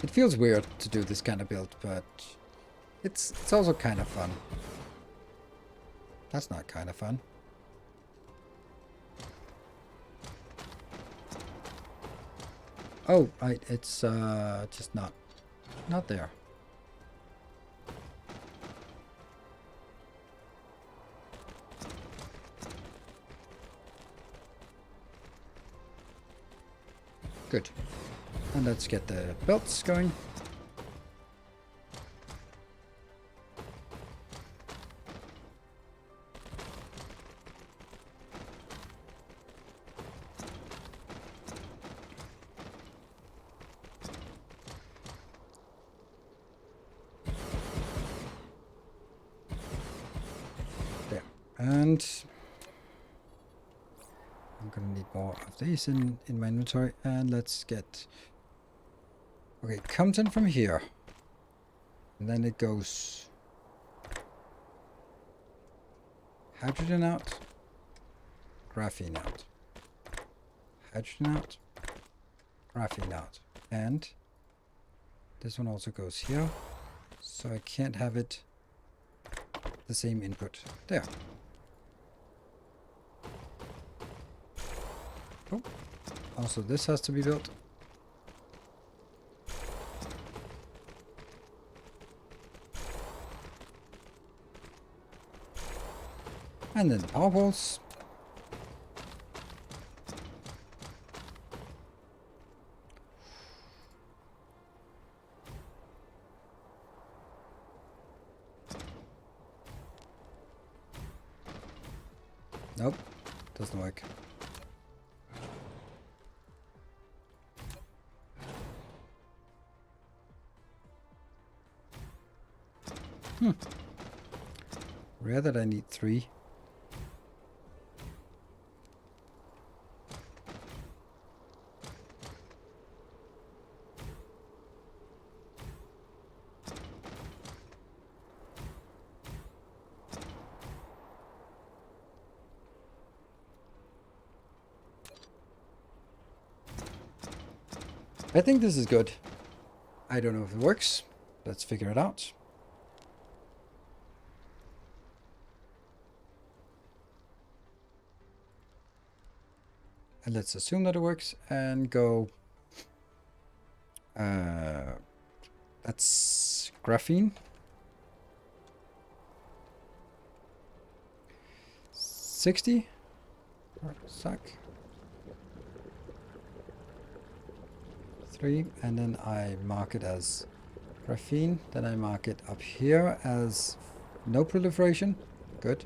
It feels weird to do this kind of build, but it's also kind of fun. That's not kind of fun. Oh, right, it's just not there. Good. And let's get the belts going. There. And I'm gonna need more of these in my inventory. And let's get... Okay, comes in from here. And then it goes... hydrogen out. Graphene out. Hydrogen out. Graphene out. And this one also goes here. So I can't have it the same input. There. Oh. Also this has to be built. And then the power poles. Nope, doesn't work. Rare that I need 3. I think this is good. I don't know if it works. Let's figure it out. And let's assume that it works and go... that's graphene. 60. Suck. 3, and then I mark it as graphene. Then I mark it up here as no proliferation. Good.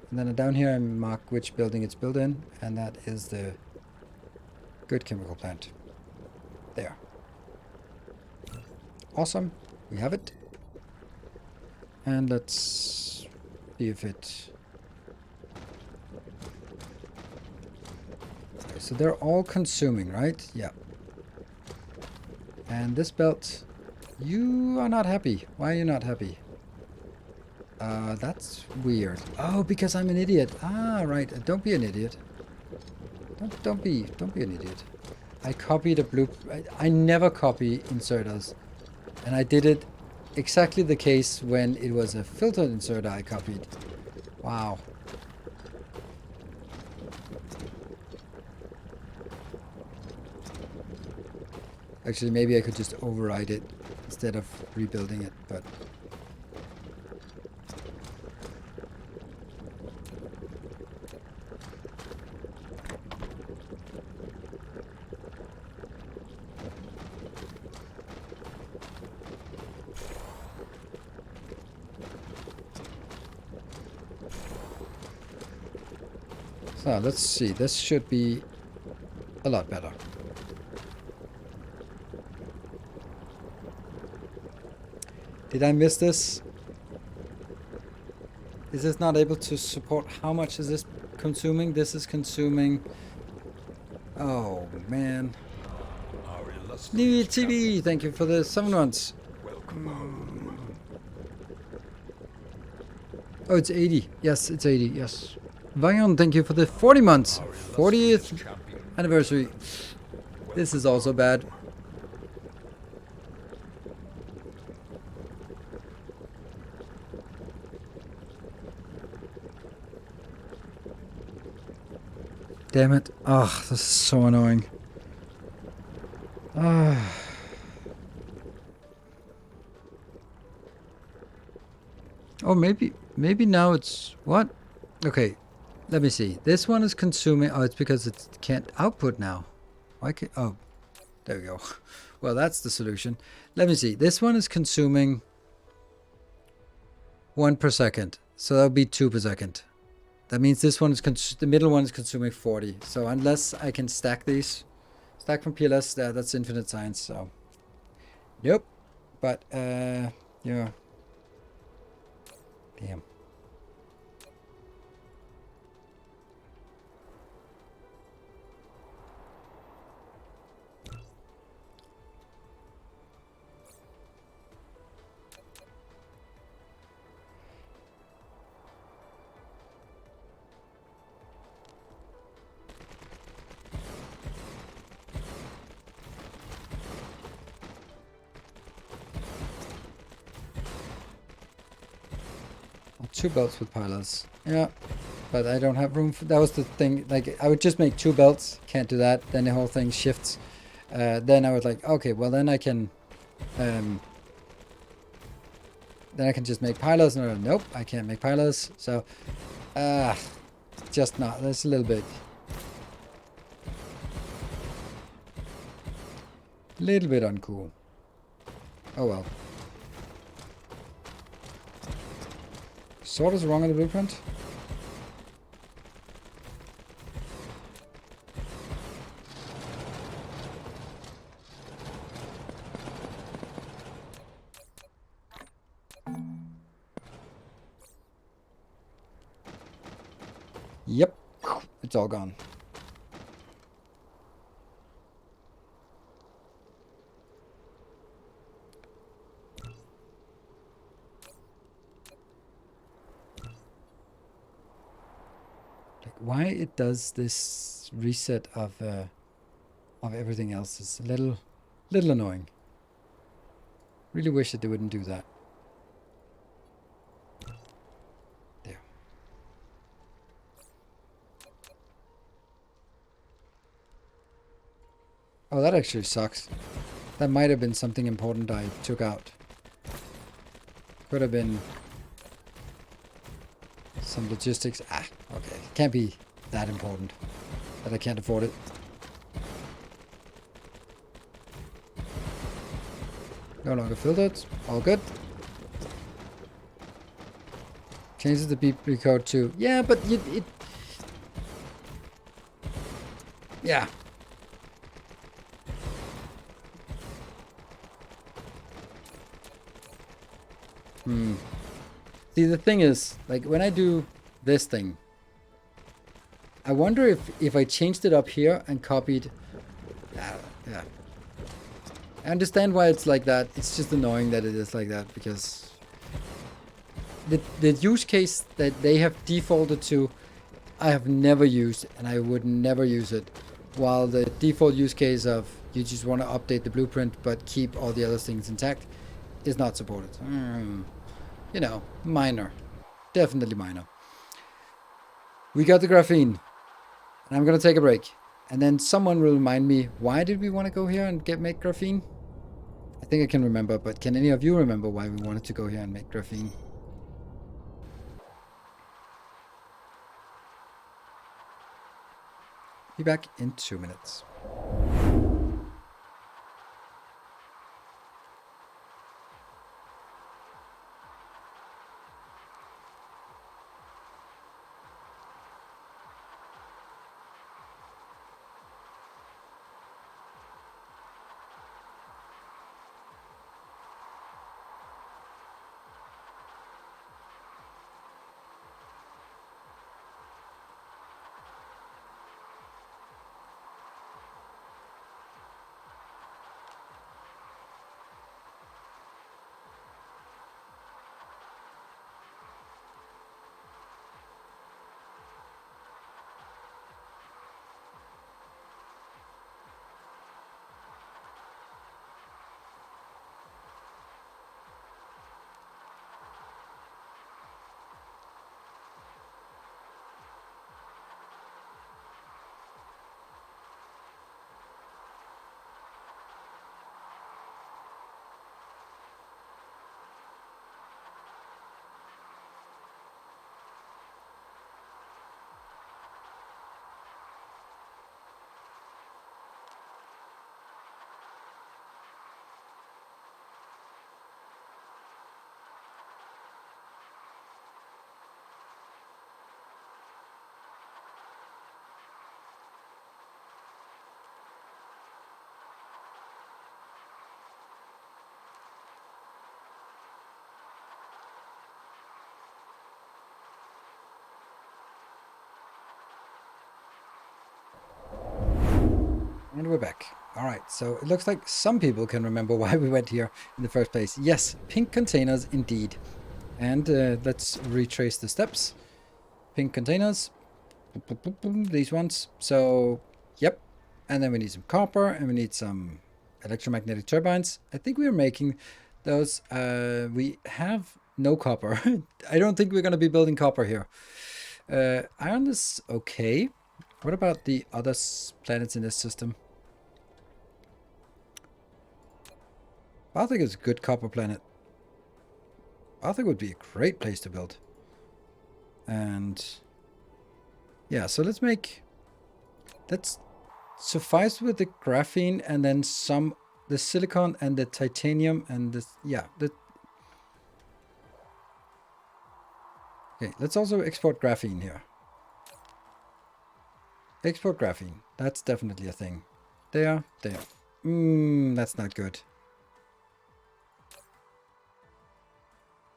And then down here I mark which building it's built in, and that is the good chemical plant. There. Awesome. We have it. And let's see if it... Okay, so they're all consuming, right? Yeah. And this belt, you are not happy. Why are you not happy? That's weird. Oh, because I'm an idiot. Ah, right. Don't be an idiot. Don't be an idiot. I copied a blueprint. I never copy inserters, and I did it exactly the case when it was a filtered inserter I copied. Wow. Actually, maybe I could just override it instead of rebuilding it, but... So, let's see. This should be a lot better. Did I miss this? Is this not able to support? How much is this consuming? This is consuming... Oh, man. New TV, thank you for the 7 months. Oh, it's 80. Yes, it's 80, yes. Vayon, thank you for the 40 months. 40th anniversary. This is also bad. Damn it. Oh, this is so annoying. Ah. Oh, maybe now it's... What? Okay, let me see. This one is consuming... Oh, it's because it can't output now. Why can't... Oh, there we go. Well, that's the solution. Let me see. This one is consuming 1 per second. So that'll be 2 per second. That means this one is... the middle one is consuming 40. So unless I can stack these... Stack from PLS, that's infinite science, so... Nope. But, yeah. Damn. Two belts with pylons. Yeah, but I don't have room for... That was the thing. Like, I would just make 2 belts. Can't do that. Then the whole thing shifts. Then I was like, okay, well then I can... then I can just make pylons. No, nope, I can't make pylons. So, just not. That's a little bit... Little bit uncool. Oh well. Sword is wrong on the blueprint. Yep. It's all gone. Why it does this reset of everything else is a little annoying. Really wish that they wouldn't do that. There. Oh, that actually sucks. That might have been something important I took out. Could have been some logistics. Ah, okay. Can't be that important that I can't afford it. No longer filtered. All good. Changes the BP code to... Yeah, but it... Yeah. See, the thing is, like, when I do this thing, I wonder if I changed it up here and copied... yeah. I understand why it's like that. It's just annoying that it is like that, because... The use case that they have defaulted to, I have never used, and I would never use it. While the default use case of you just want to update the blueprint but keep all the other things intact is not supported. You know, minor. Definitely minor. We got the graphene. And I'm going to take a break. And then someone will remind me, why did we want to go here and make graphene? I think I can remember, but can any of you remember why we wanted to go here and make graphene? Be back in 2 minutes. And we're back. All right, so it looks like some people can remember why we went here in the first place. Yes, pink containers indeed. And let's retrace the steps. Pink containers. Boom, boom, boom, boom, these ones. So, yep. And then we need some copper and we need some electromagnetic turbines. I think we are making those. We have no copper. I don't think we're going to be building copper here. Iron is okay. What about the other planets in this system? Baltic is a good copper planet. Baltic would be a great place to build. And yeah, so let's suffice with the graphene and then the silicon and the titanium and this, yeah. Okay, let's also export graphene here. Export graphene. That's definitely a thing. There. That's not good.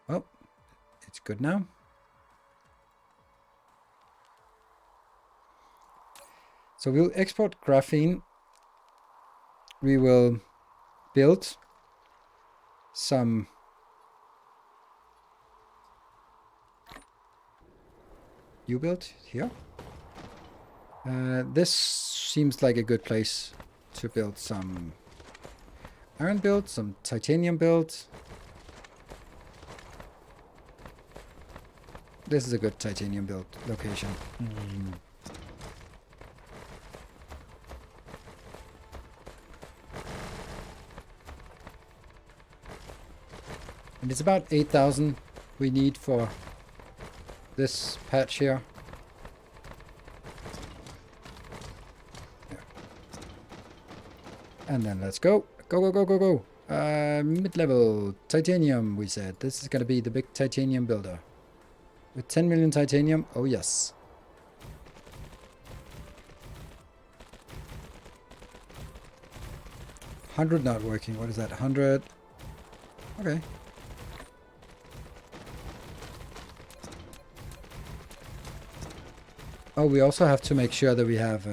Well, it's good now. So we'll export graphene. We will build some you build here. This seems like a good place to build some iron build, some titanium build. This is a good titanium build location. And it's about 8,000 we need for this patch here. Yeah. And then let's go. Go. Mid-level titanium, we said. This is going to be the big titanium builder. With 10 million titanium, oh yes. $100 not working. What is that? 100. Okay. Oh, we also have to make sure that we have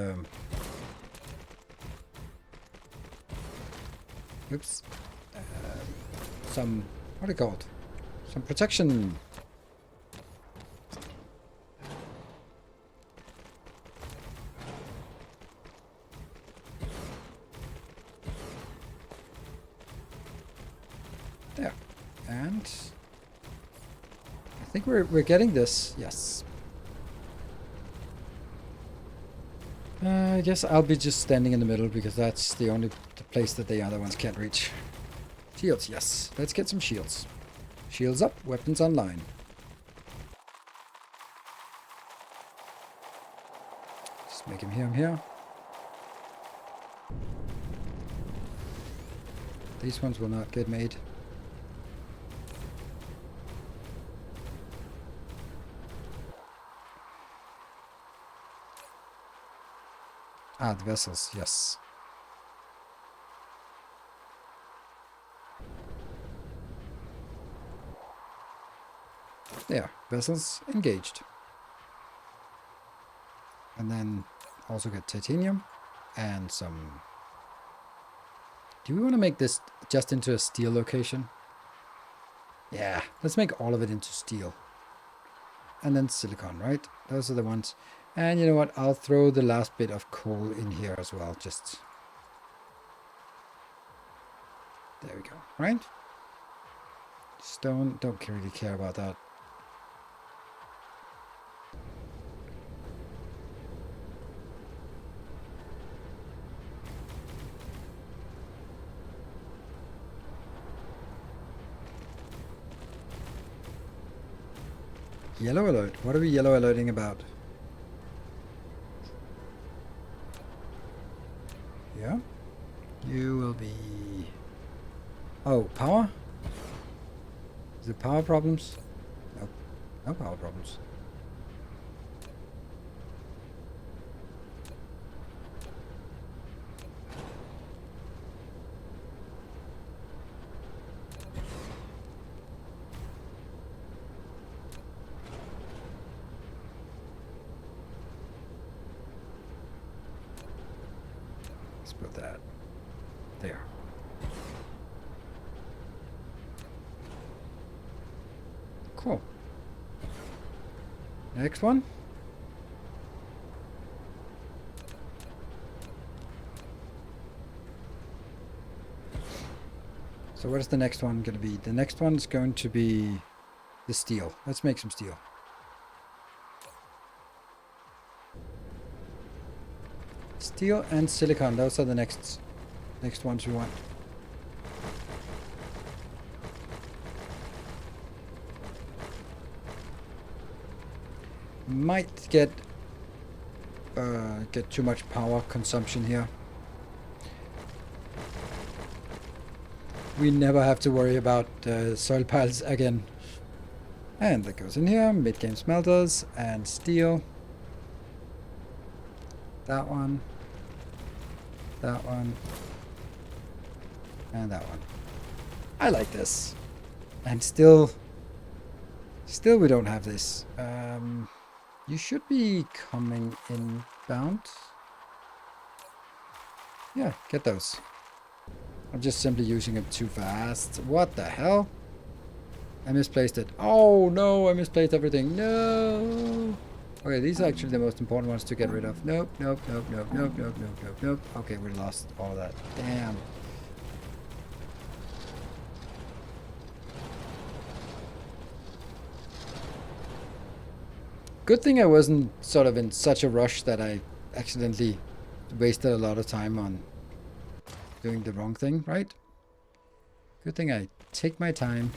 oops. Some, what are they called? Some protection. There. And I think we're getting this. Yes. I guess I'll be just standing in the middle because that's the only place that the other ones can't reach. Shields, yes. Let's get some shields. Shields up, weapons online. Just make him here. These ones will not get made. Ah, the vessels, yes. There, vessels engaged. And then also get titanium and some... Do we want to make this just into a steel location? Yeah, let's make all of it into steel. And then silicon, right? Those are the ones. And you know what? I'll throw the last bit of coal in here as well. Just... There we go, right? Stone, don't really care about that. Yellow alert. What are we yellow alerting about? Yeah. You will be... Oh, power? Is it power problems? No. No power problems. Next one. So what is the next one going to be? The next one is going to be the steel. Let's make some steel. Steel and silicon. Those are the next ones we want. Might get too much power consumption here. We never have to worry about soil piles again. And that goes in here. Mid-game smelters and steel. That one. That one. And that one. I like this. And still we don't have this. You should be coming inbound. Yeah, get those. I'm just simply using them too fast. What the hell? I misplaced it. Oh no, I misplaced everything. No. Okay, these are actually the most important ones to get rid of. Nope, nope, nope, nope, nope, nope, nope, nope, nope. Okay, we lost all of that. Damn. Good thing I wasn't sort of in such a rush that I accidentally wasted a lot of time on doing the wrong thing, right? Good thing I take my time.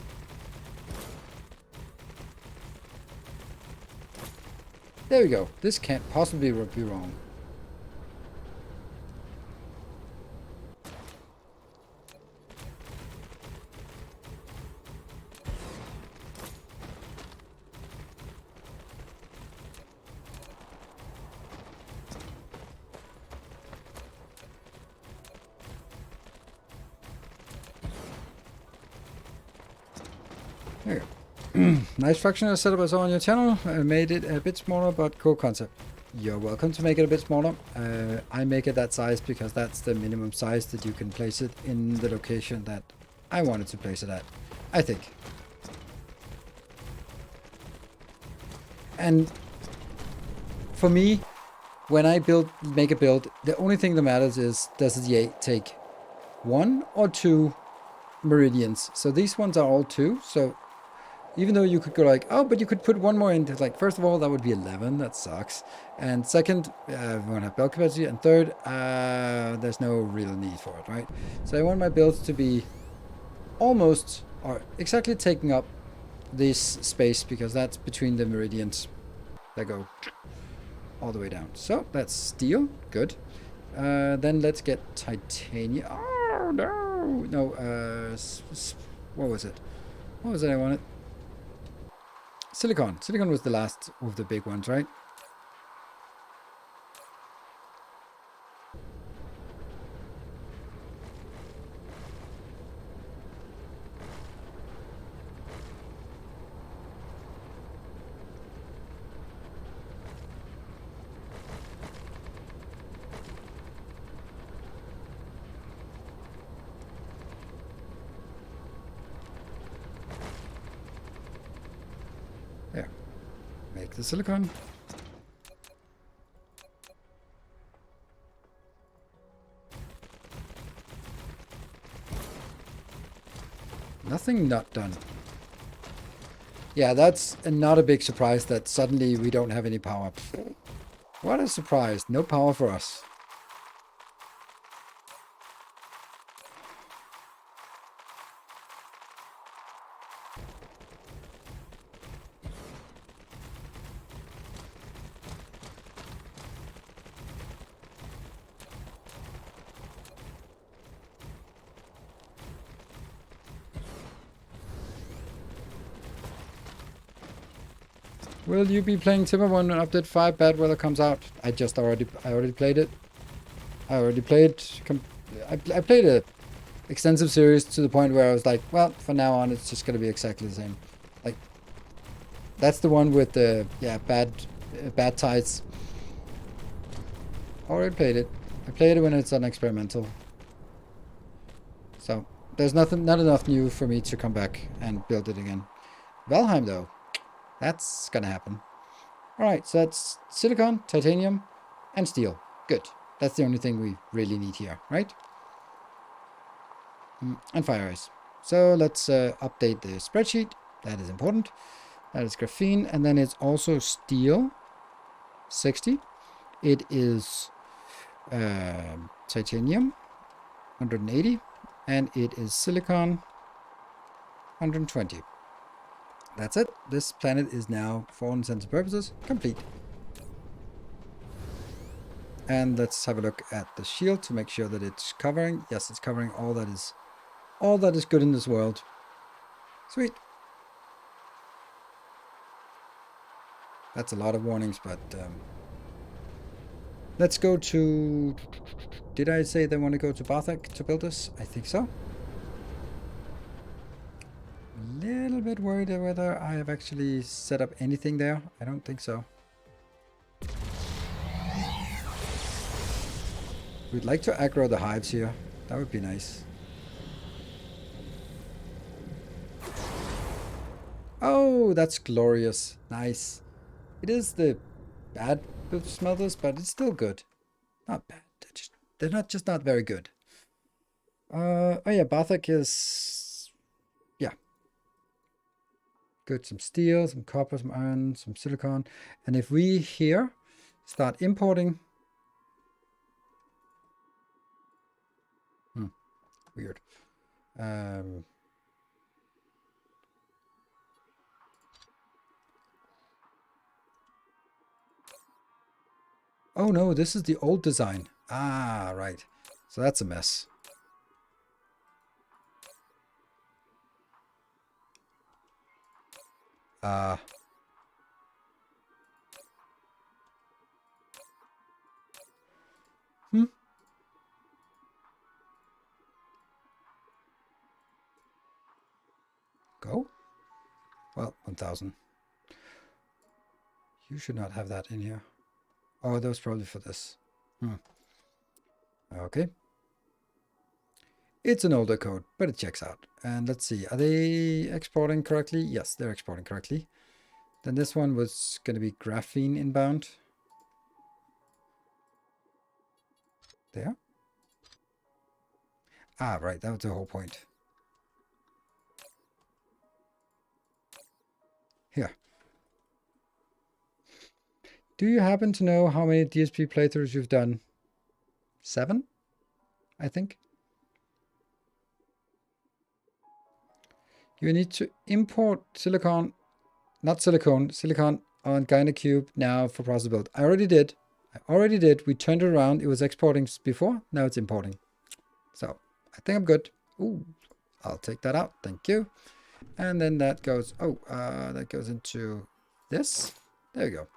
There we go. This can't possibly be wrong. There you go. Nice fractional setup I saw on your channel. I made it a bit smaller, but cool concept. You're welcome to make it a bit smaller. I make it that size because that's the minimum size that you can place it in the location that I wanted to place it at, I think. And for me, when I make a build, the only thing that matters is, does it take 1 or 2 meridians? So these ones are all 2, so even though you could go like, oh, but you could put 1 more in, like, first of all, that would be 11, that sucks. And second, we won't have belt capacity. And third, there's no real need for it, right? So I want my builds to be almost, or exactly taking up this space, because that's between the meridians that go all the way down. So that's steel, good. Then let's get titanium. Oh, no! No, what was it? What was it I wanted? Silicon. Silicon was the last of the big ones, right? There. Make the silicon. Nothing not done. Yeah, that's not a big surprise that suddenly we don't have any power. What a surprise. No power for us. Will you be playing Timber when update 5 bad weather comes out? I already played it. I already played. I played a extensive series to the point where I was like, well, from now on it's just gonna be exactly the same. Like, that's the one with the bad tides. Already played it. I played it when it's on experimental. So there's not enough new for me to come back and build it again. Valheim though. That's gonna happen. All right, so that's silicon, titanium, and steel. Good. That's the only thing we really need here, right? And fire ice. So let's update the spreadsheet. That is important. That is graphene, and then it's also steel, 60. It is titanium, 180, and it is silicon, 120. That's it. This planet is now, for all intents and purposes, complete. And let's have a look at the shield to make sure that it's covering. Yes, it's covering all that is good in this world. Sweet. That's a lot of warnings, but let's go to... Did I say they want to go to Barthak to build this? I think so. Little bit worried whether I have actually set up anything there. I don't think so. We'd like to aggro the hives here. That would be nice. Oh, that's glorious. Nice. It is the bad smelters, but it's still good. Not bad. They're not just not very good. Oh yeah, Barthak is... Yeah. Good, some steel, some copper, some iron, some silicon. And if we here start importing... Weird. Oh no, this is the old design. Ah, right. So that's a mess. Go? Well, 1000. You should not have that in here. Oh, that was probably for this. Okay. It's an older code, but it checks out. And let's see, are they exporting correctly? Yes, they're exporting correctly. Then this one was going to be graphene inbound. There. Ah, right, that was the whole point. Here. Do you happen to know how many DSP playthroughs you've done? 7, I think. You need to import silicon, not silicone, silicon on GynaCube now for process build. I already did. We turned it around. It was exporting before. Now it's importing. So I think I'm good. Ooh, I'll take that out. Thank you. And then that goes, that goes into this. There you go.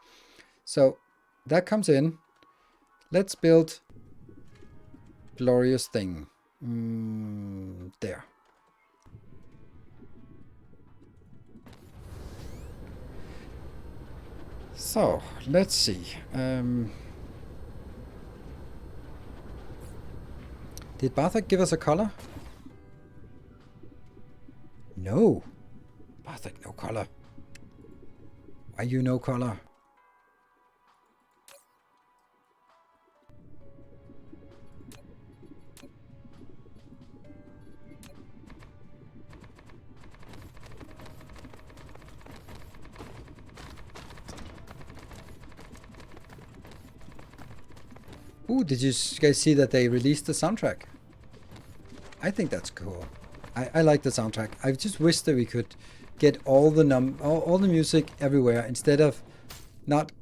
So that comes in. Let's build glorious thing. There. So let's see. Did Barthak give us a color? No. Barthak, no color. Why you no color? Ooh, did you guys see that they released the soundtrack? I think that's cool. I like the soundtrack. I just wish that we could get all the music everywhere instead of not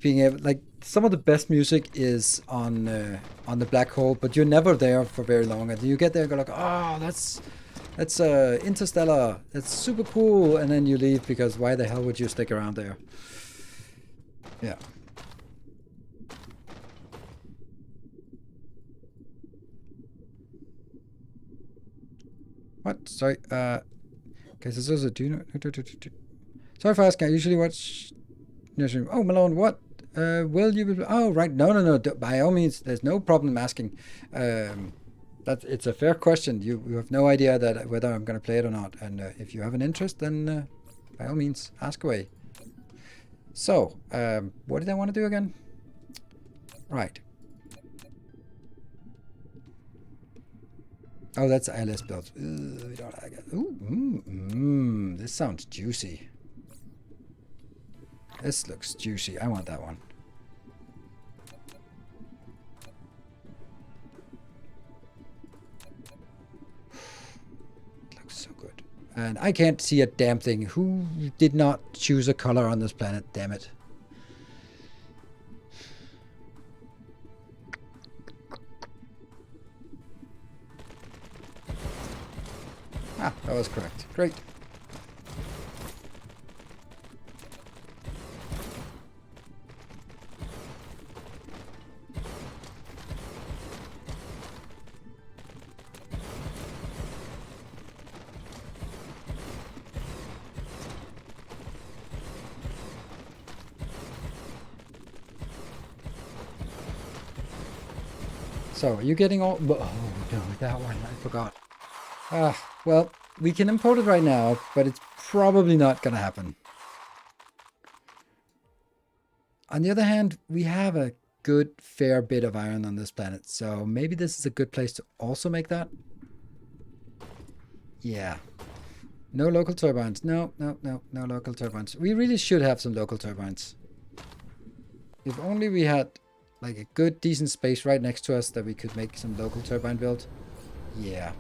being able, like, some of the best music is on the black hole, but you're never there for very long, and you get there and go like, oh, that's Interstellar, that's super cool, and then you leave because why the hell would you stick around there? Yeah. What? Sorry. Okay, so those are Sorry for asking. I usually watch. Oh, Malone, what? Will you be... Oh, right. No. By all means, there's no problem asking. It's a fair question. You have no idea that whether I'm going to play it or not. And if you have an interest, then by all means, ask away. So, what did I want to do again? Right. Oh, that's ILS build. We don't like it. Ooh, this sounds juicy. This looks juicy. I want that one. It looks so good. And I can't see a damn thing. Who did not choose a color on this planet? Damn it. Ah, that was correct. Great. So, are you getting all... Oh, no, that one. I forgot. Well, we can import it right now, but it's probably not going to happen. On the other hand, we have a good, fair bit of iron on this planet, so maybe this is a good place to also make that. Yeah. No local turbines. No local turbines. We really should have some local turbines. If only we had like a good, decent space right next to us that we could make some local turbine build. Yeah.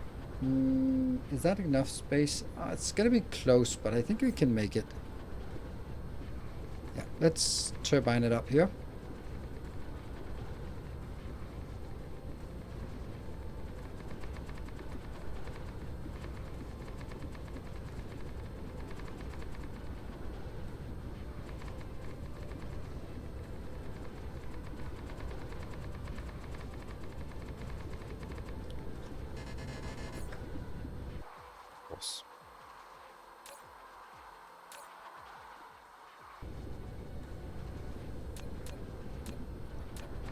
Is that enough space? It's gonna be close, but I think we can make it. Yeah, let's turbine it up here.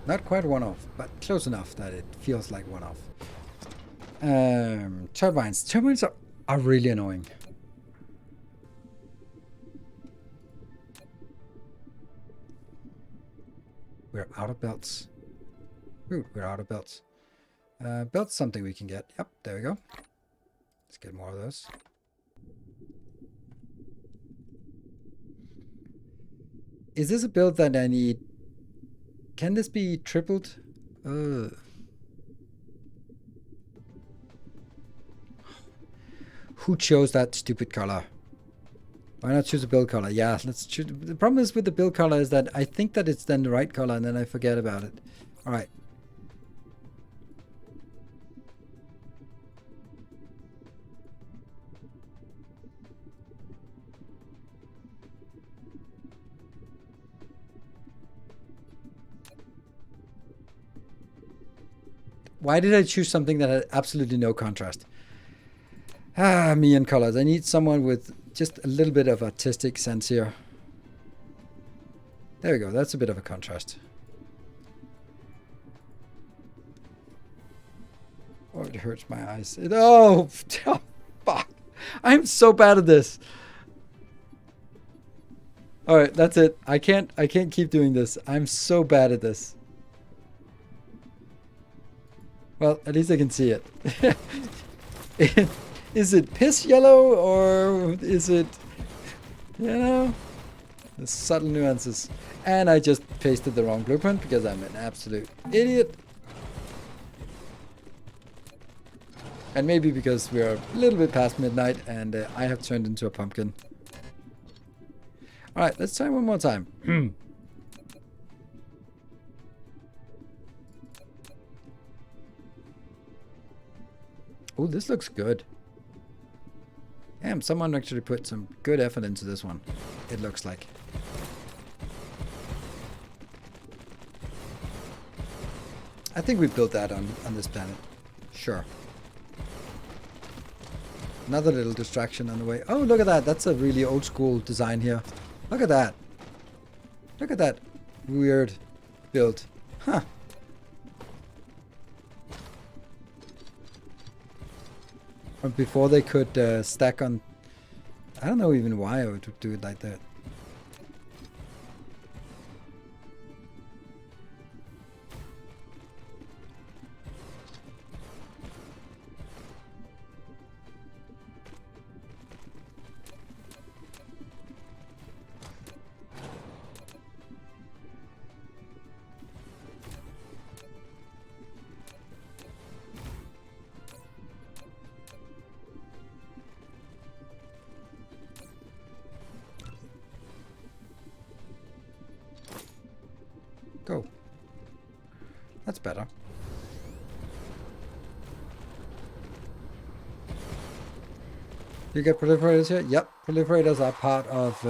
Not quite one-off, but close enough that it feels like one-off. Turbines. Turbines are really annoying. We're out of belts. Ooh, we're out of belts. Belts something we can get. Yep, there we go. Let's get more of those. Is this a build that I need? Can this be tripled? Who chose that stupid color? Why not choose a build color? Yeah, let's choose. The problem is with the build color is that I think that it's then the right color and then I forget about it. All right. Why did I choose something that had absolutely no contrast? Me and colors. I need someone with just a little bit of artistic sense here. There we go. That's a bit of a contrast. Oh, it hurts my eyes. Oh, fuck. I'm so bad at this. All right, that's it. I can't keep doing this. I'm so bad at this. Well, at least I can see it. Is it piss yellow or is it, you know, the subtle nuances? And I just pasted the wrong blueprint because I'm an absolute idiot. And maybe because we're a little bit past midnight and I have turned into a pumpkin. All right, let's try one more time. Oh, this looks good. Damn, someone actually put some good effort into this one, it looks like. I think we built that on this planet. Sure. Another little distraction on the way. Oh, look at that. That's a really old school design here. Look at that. Look at that weird build. Huh. Before they could stack on... I don't know even why I would do it like that. Go. That's better. You get proliferators here? Yep, proliferators are part of...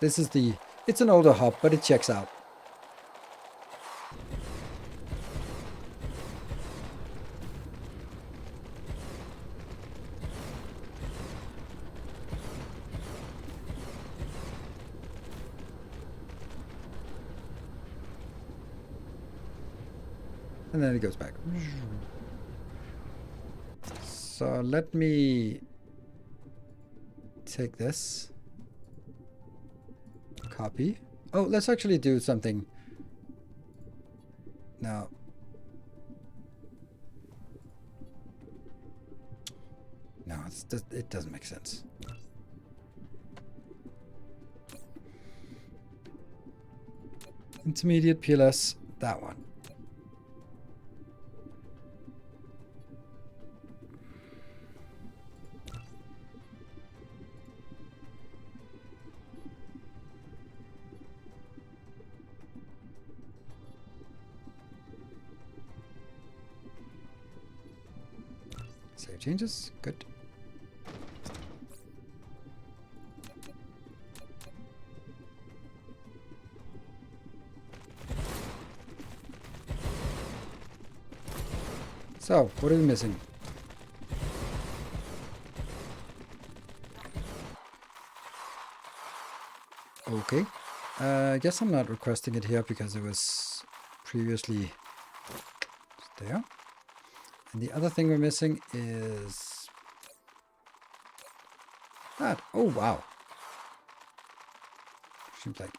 this is the... It's an older hub, but it checks out. And then it goes back. So let me take this. Copy. Oh, let's actually do something. Now. No, it doesn't make sense. Intermediate PLS, that one. Save changes, good. So, what are we missing? Okay. I guess I'm not requesting it here because it was previously there. And the other thing we're missing is that. Oh, wow. Seems like,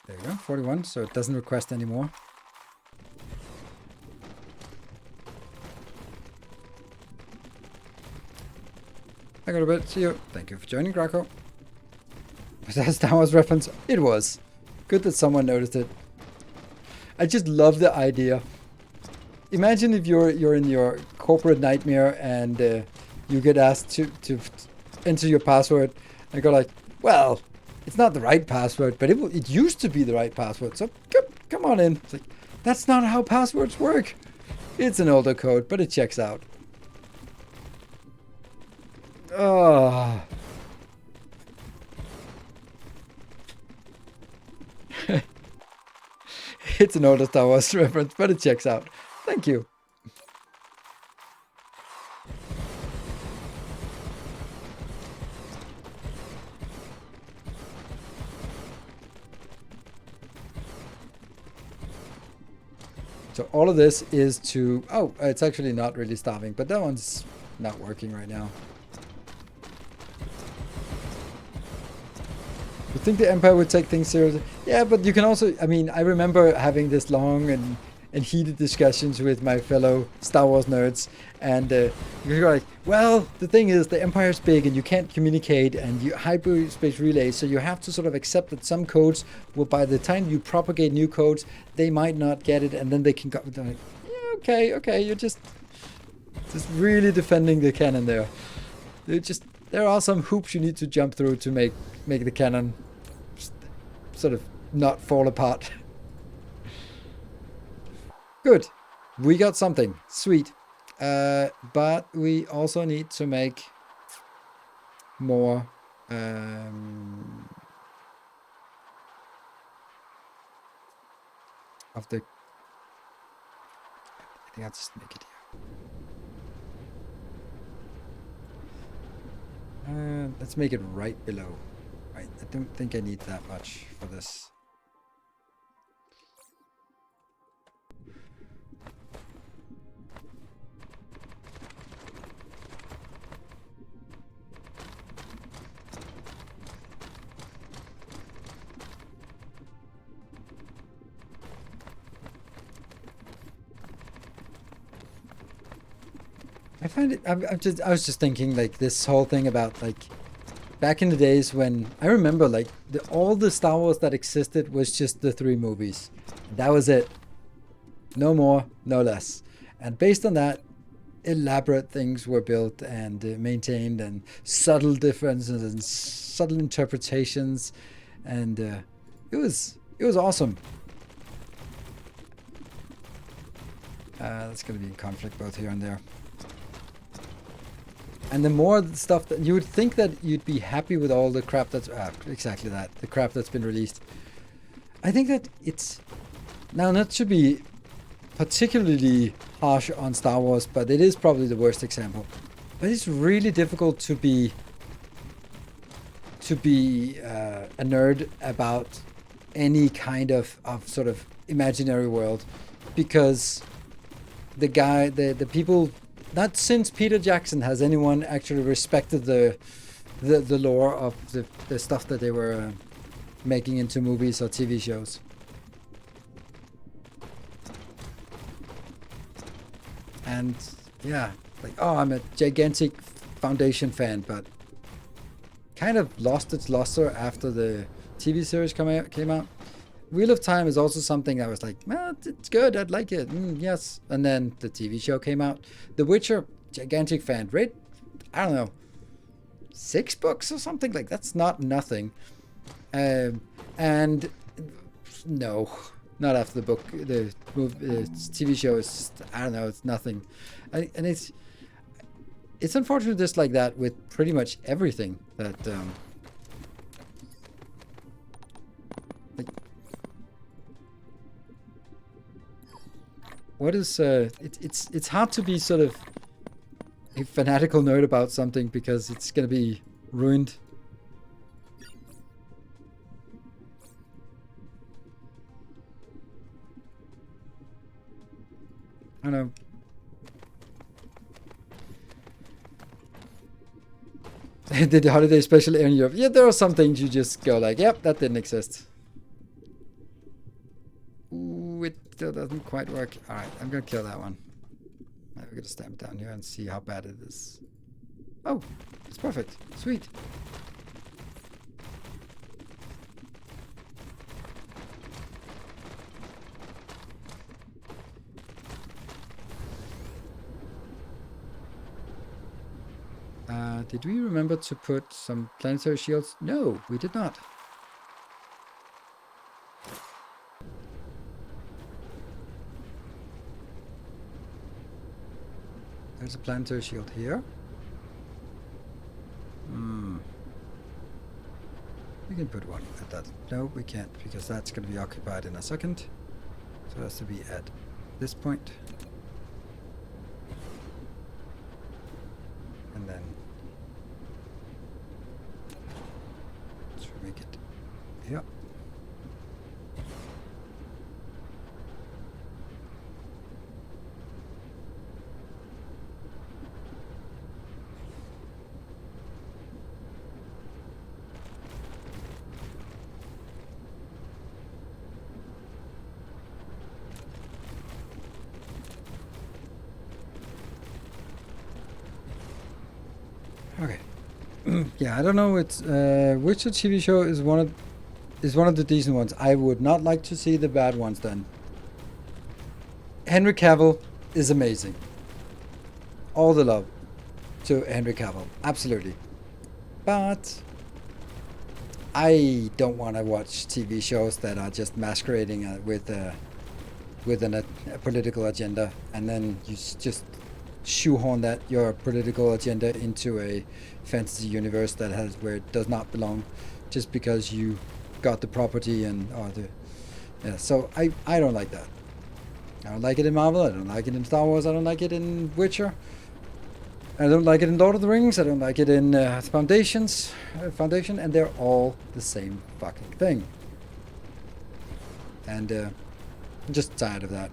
there you go, 41, so it doesn't request anymore. I got a bit. See you. Thank you for joining, Graco. Was that a Star Wars reference? It was. Good that someone noticed it. I just love the idea. Imagine if you're in your corporate nightmare and you get asked to enter your password and go like, well, it's not the right password, but it used to be the right password. So come on in. It's like, that's not how passwords work. It's an older code, but it checks out. Oh. It's an older Star Wars reference, but it checks out. Thank you. So all of this is to... Oh, it's actually not really starving, but that one's not working right now. You think the Empire would take things seriously? Yeah, but you can also... I mean, I remember having this long and heated discussions with my fellow Star Wars nerds, and you're like, well, the thing is, the Empire's big and you can't communicate, and you hyperspace relays, so you have to sort of accept that some codes will, by the time you propagate new codes, they might not get it, and then they can go. Like, yeah, okay, you're just really defending the canon there. There are some hoops you need to jump through to make the canon sort of not fall apart. Good. We got something. Sweet. But we also need to make more of the... I think I'll just make it here. Let's make it right below. Right. I don't think I need that much for this. I find it, I was just thinking, like, this whole thing about, like, back in the days when, I remember, like, all the Star Wars that existed was just the 3 movies. That was it. No more, no less. And based on that, elaborate things were built and maintained, and subtle differences and subtle interpretations. And it was It was awesome. That's going to be in conflict both here and there. And the more stuff that you would think that you'd be happy with all the crap that's exactly that, the crap that's been released. I think that it's now not to be particularly harsh on Star Wars, but it is probably the worst example. But it's really difficult to be a nerd about any kind of sort of imaginary world, because the people, not since Peter Jackson has anyone actually respected the lore of the stuff that they were making into movies or TV shows. And yeah, like, oh, I'm a gigantic Foundation fan, but kind of lost its luster after the TV series came out. Wheel of Time is also something I was like, well, it's good, I'd like it, yes. And then the TV show came out. The Witcher, gigantic fan. Read, I don't know, 6 books or something, like that's not nothing. And no, not after the book. The TV show is just, I don't know, it's nothing. And it's unfortunately just like that with pretty much everything that like, what is it's hard to be sort of a fanatical nerd about something because it's gonna be ruined. I don't know. Did the holiday special air in Europe? Yeah, there are some things you just go like, yep, that didn't exist. Ooh, it still doesn't quite work. Alright, I'm gonna kill that one. We're gonna stamp down here and see how bad it is. Oh, it's perfect. Sweet. Did we remember to put some planetary shields? No, we did not. There's a planetary shield here. We can put one at that. No, we can't, because that's going to be occupied in a second. So it has to be at this point. And then let's make it here. Okay. Yeah, I don't know. It's which TV show is one of the decent ones. I would not like to see the bad ones then. Henry Cavill is amazing. All the love to Henry Cavill, absolutely. But I don't want to watch TV shows that are just masquerading with a political agenda, and then you just shoehorn your political agenda into a fantasy universe where it does not belong, just because you got the property so I don't like that. I don't like it in Marvel. I don't like it in Star Wars. I don't like it in Witcher. I don't like it in Lord of the Rings. I don't like it in Foundation, and they're all the same fucking thing. And I'm just tired of that.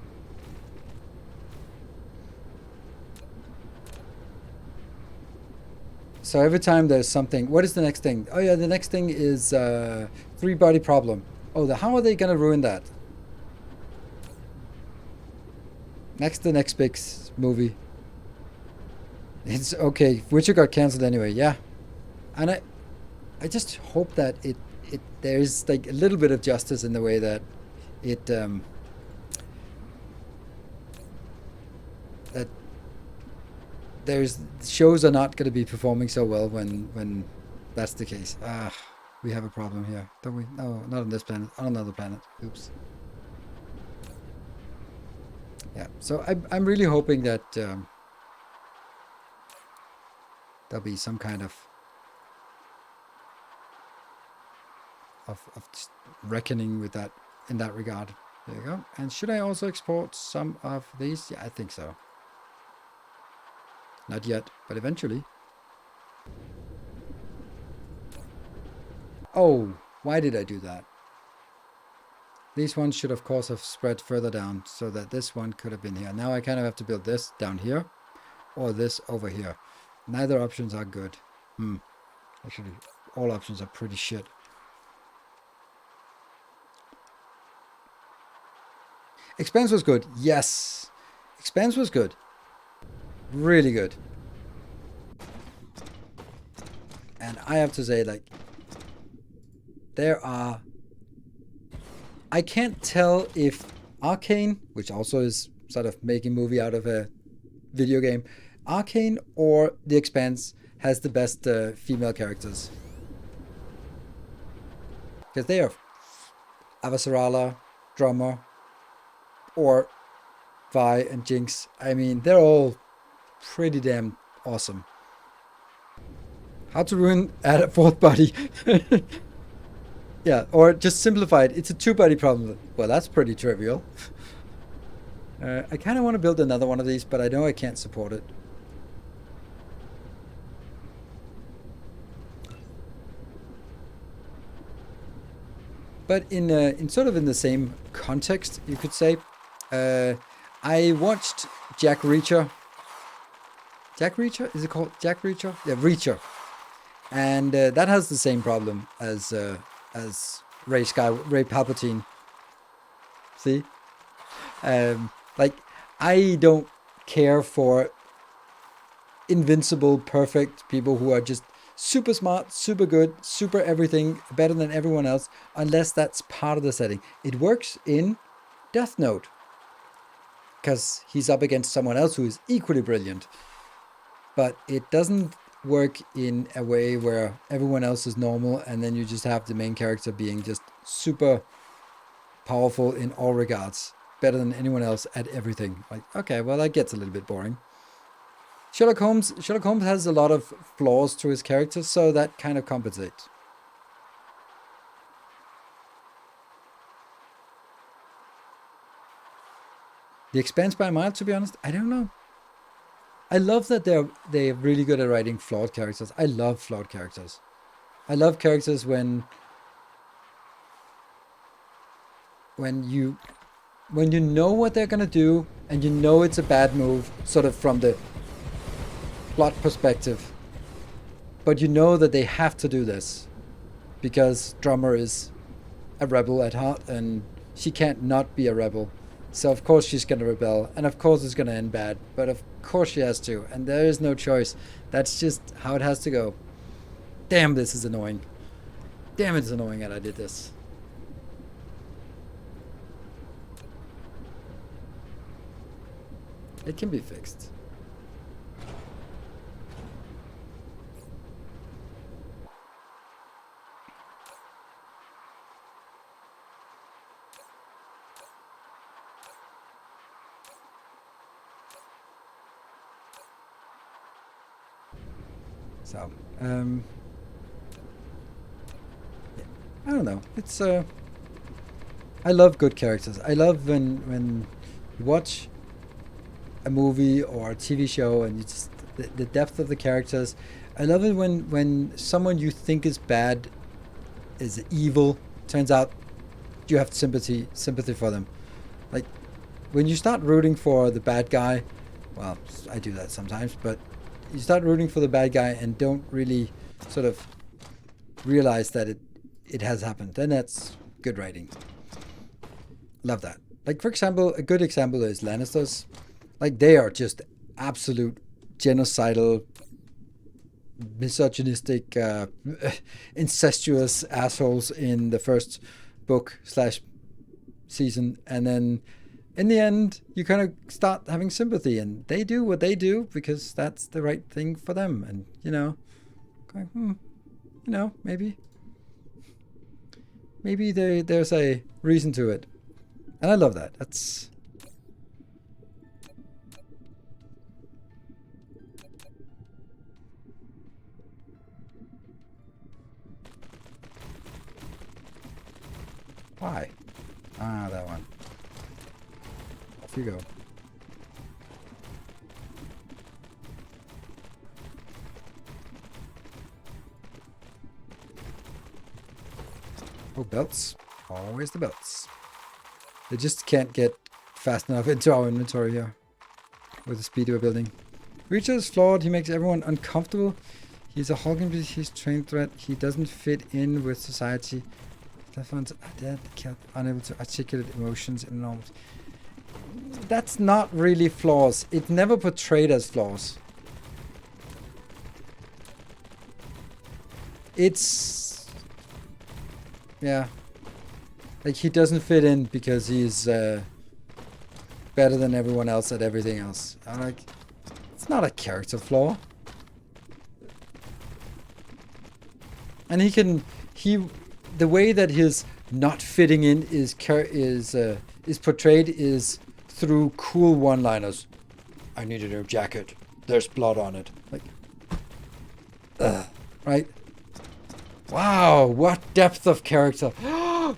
So every time there's something, what is the next thing? Oh yeah, the next thing is 3-body problem. Oh, how are they gonna ruin that? The next big movie. It's okay. Witcher got cancelled anyway. Yeah, and I just hope that there's like a little bit of justice in the way that that shows are not going to be performing so well when that's the case. we have a problem here, don't we? No, not on this planet, on another planet. Oops. Yeah, so I'm really hoping that there'll be some kind of just reckoning with that in that regard. There you go. And should I also export some of these? Yeah, I think so. Not yet, but eventually. Oh, why did I do that? These ones should of course have spread further down so that this one could have been here. Now I kind of have to build this down here or this over here. Neither options are good. Actually, all options are pretty shit. Expense was good. Yes. Expense was good. Really good. And I have to say, like, there are... I can't tell if Arcane, which also is sort of making a movie out of a video game, Arcane or The Expanse has the best female characters. Because they are Avasarala, Drummer, or Vi and Jinx. I mean, they're all pretty damn awesome. How to ruin add a fourth body. Yeah, or just simplified. It's a two-body problem. Well, that's pretty trivial. I kind of want to build another one of these, but I know I can't support it. But in sort of in the same context, you could say, I watched Jack Reacher. Jack Reacher? Is it called Jack Reacher? Yeah, Reacher. And that has the same problem as Ray Palpatine. See? Like, I don't care for invincible, perfect people who are just super smart, super good, super everything, better than everyone else, unless that's part of the setting. It works in Death Note, because he's up against someone else who is equally brilliant. But it doesn't work in a way where everyone else is normal and then you just have the main character being just super powerful in all regards, better than anyone else at everything. Like, okay, well, that gets a little bit boring. Sherlock Holmes has a lot of flaws to his character, so that kind of compensates. The Expanse by a mile, to be honest, I don't know. I love that they're really good at writing flawed characters. I love flawed characters. I love characters when you know what they're gonna do and you know it's a bad move, sort of from the plot perspective, but you know that they have to do this because Drummer is a rebel at heart and she can't not be a rebel. So of course she's going to rebel, and of course it's going to end bad, but of course she has to, and there is no choice. That's just how it has to go. Damn, this is annoying. Damn, it's annoying that I did this. It can be fixed. So, I don't know. It's I love good characters. I love when you watch a movie or a TV show and you just the depth of the characters. I love it when someone you think is bad is evil. Turns out you have sympathy for them. Like when you start rooting for the bad guy. Well, I do that sometimes, but you start rooting for the bad guy and don't really sort of realize that it has happened. Then that's good writing. Love that. Like, for example, a good example is Lannisters. Like, they are just absolute genocidal, misogynistic, incestuous assholes in the first book / season. And then in the end, you kind of start having sympathy, and they do what they do because that's the right thing for them. And, going, maybe. maybe there's a reason to it. And I love that. That's... Why? Ah, that one. Off you go. Oh, belts. Always the belts. They just can't get fast enough into our inventory here with the speed we're building. Reacher is flawed. He makes everyone uncomfortable. He's a hulking beast. He's trained threat. He doesn't fit in with society. Stefan's dead. Unable to articulate emotions in normal. That's not really flaws. It's never portrayed as flaws. It's... Yeah. Like, he doesn't fit in because he's better than everyone else at everything else. I'm like, it's not a character flaw. And the way that his not fitting in is portrayed is through cool one-liners. I needed a jacket. There's blood on it. Like, right? Wow, what depth of character.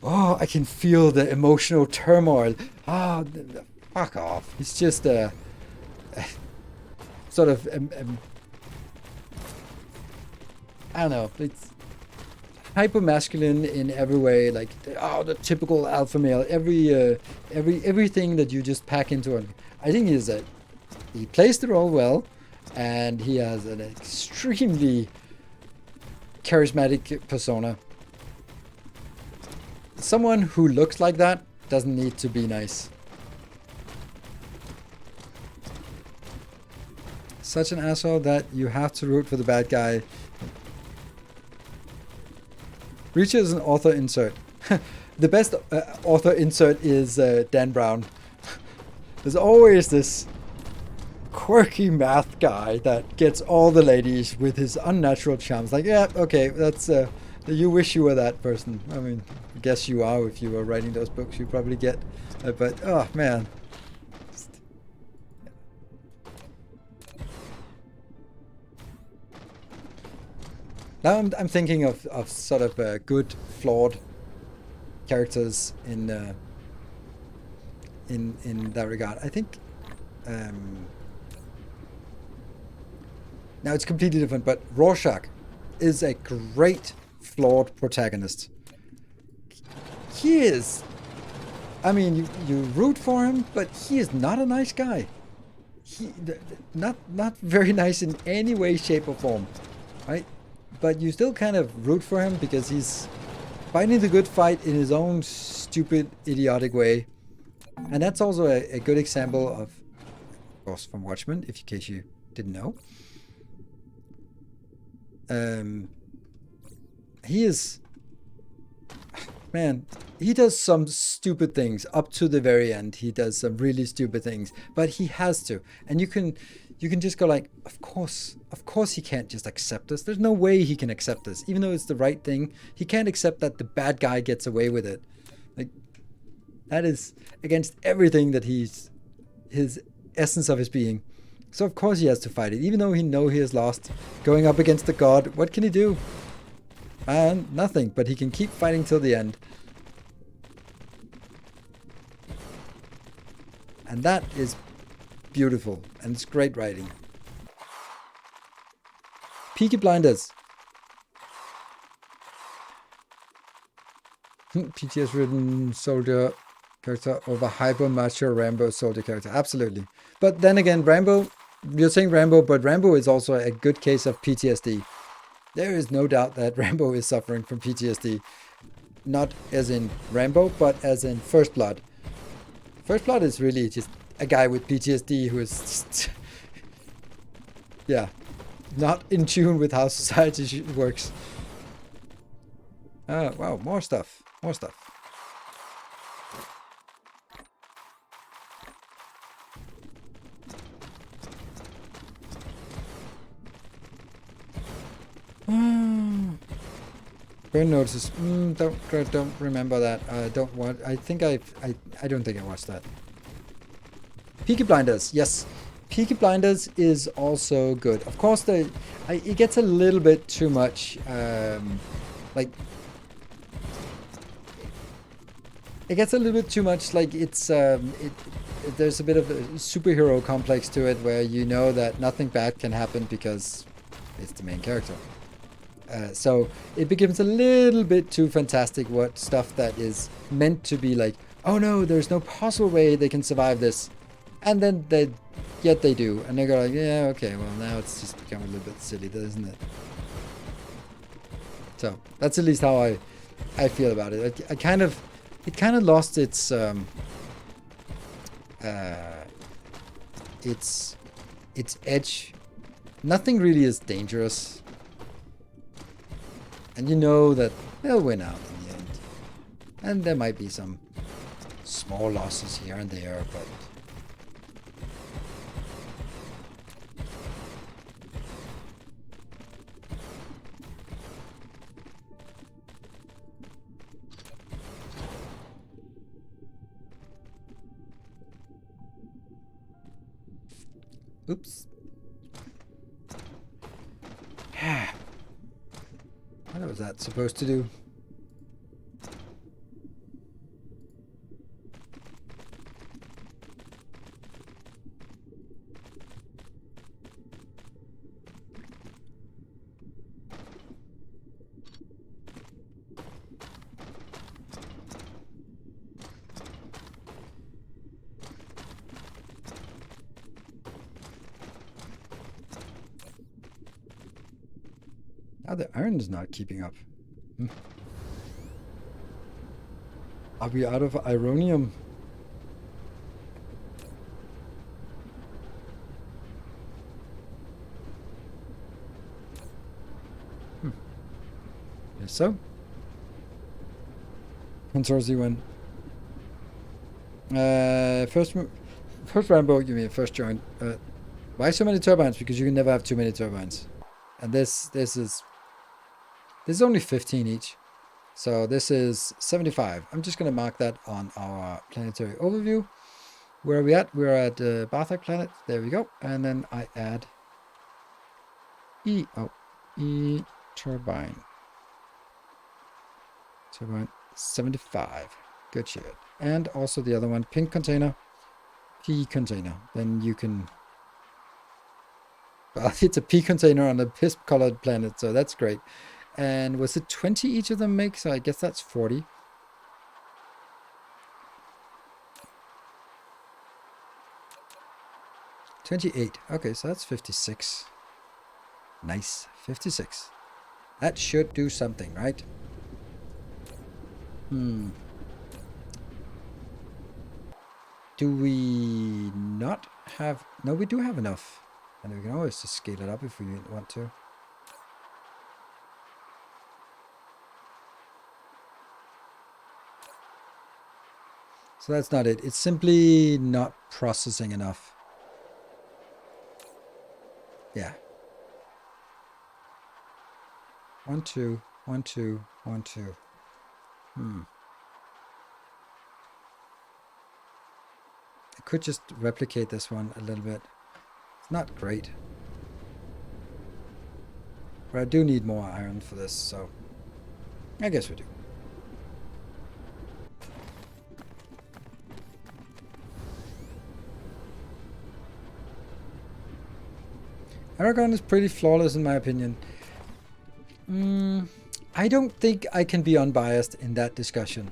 Oh, I can feel the emotional turmoil. Oh, fuck off. It's just a sort of, I don't know, it's hyper masculine in every way, like, oh, the typical alpha male, everything that you just pack into it. I think he plays the role well, and he has an extremely charismatic persona. Someone who looks like that doesn't need to be nice. Such an asshole that you have to root for the bad guy. Reacher is an author insert. The best author insert is Dan Brown. There's always this quirky math guy that gets all the ladies with his unnatural charms. Like, yeah, okay, that's you wish you were that person. I mean, I guess you are if you were writing those books. You probably get, but oh man. Now I'm thinking of sort of good flawed characters in that regard. I think. Now it's completely different, but Rorschach is a great flawed protagonist. He is, I mean, you root for him, but he is not a nice guy. He not very nice in any way, shape, or form, right? But you still kind of root for him because he's fighting the good fight in his own stupid, idiotic way, and that's also a good example of course, from Watchmen, in case you didn't know. He is, man, he does some stupid things up to the very end. He does some really stupid things, but he has to. And you can just go like, of course he can't just accept this. There's no way he can accept this, even though it's the right thing. He can't accept that the bad guy gets away with it. Like, that is against everything that his essence of his being. So of course he has to fight it, even though he knows he has lost. Going up against the god, what can he do? Nothing, but he can keep fighting till the end. And that is beautiful, and it's great writing. Peaky Blinders. PTS written soldier character over hyper macho Rambo soldier character. Absolutely. But then again, Rambo, you're saying Rambo, but Rambo is also a good case of PTSD. There is no doubt that Rambo is suffering from PTSD. Not as in Rambo, but as in First Blood. First Blood is really just a guy with PTSD who is just, yeah, not in tune with how society works. Wow, more stuff. More stuff. Burn notices. Don't remember that. Don't want. I think I don't think I watched that. Peaky Blinders. Yes, Peaky Blinders is also good. Of course, it gets a little bit too much. Like it gets a little bit too much. Like it's there's a bit of a superhero complex to it, where you know that nothing bad can happen because it's the main character. So it becomes a little bit too fantastic. What stuff that is meant to be like, oh no, there's no possible way they can survive this, and then yet they do, and they go like, yeah, okay, well now it's just become a little bit silly, doesn't it? So that's at least how I feel about it. It kind of lost its edge. Nothing really is dangerous. And you know that they'll win out in the end. And there might be some small losses here and there, but... Oops. What was that supposed to do? Now the iron is not keeping up. Are we out of ironium? Yes, so. Consortium win. First Rambo, you mean first joint. Why so many turbines? Because you can never have too many turbines. And this is only 15 each. So this is 75. I'm just going to mark that on our planetary overview. Where are we at? We're at Barthak planet. There we go. And then I add E turbine. Turbine 75. Good shit. And also the other one, pink container, P container. Then you can... Well, it's a P container on a piss colored planet, so that's great. And was it 20 each of them make? So I guess that's 40. $28. Okay, so that's 56. Nice. 56. That should do something, right? Do we not have... No, we do have enough. And we can always just scale it up if we want to. So that's not it. It's simply not processing enough. Yeah. 1, 2, 1, 2, 1, 2. I could just replicate this one a little bit. It's not great. But I do need more iron for this, so I guess we do. Aragon is pretty flawless in my opinion. I don't think I can be unbiased in that discussion.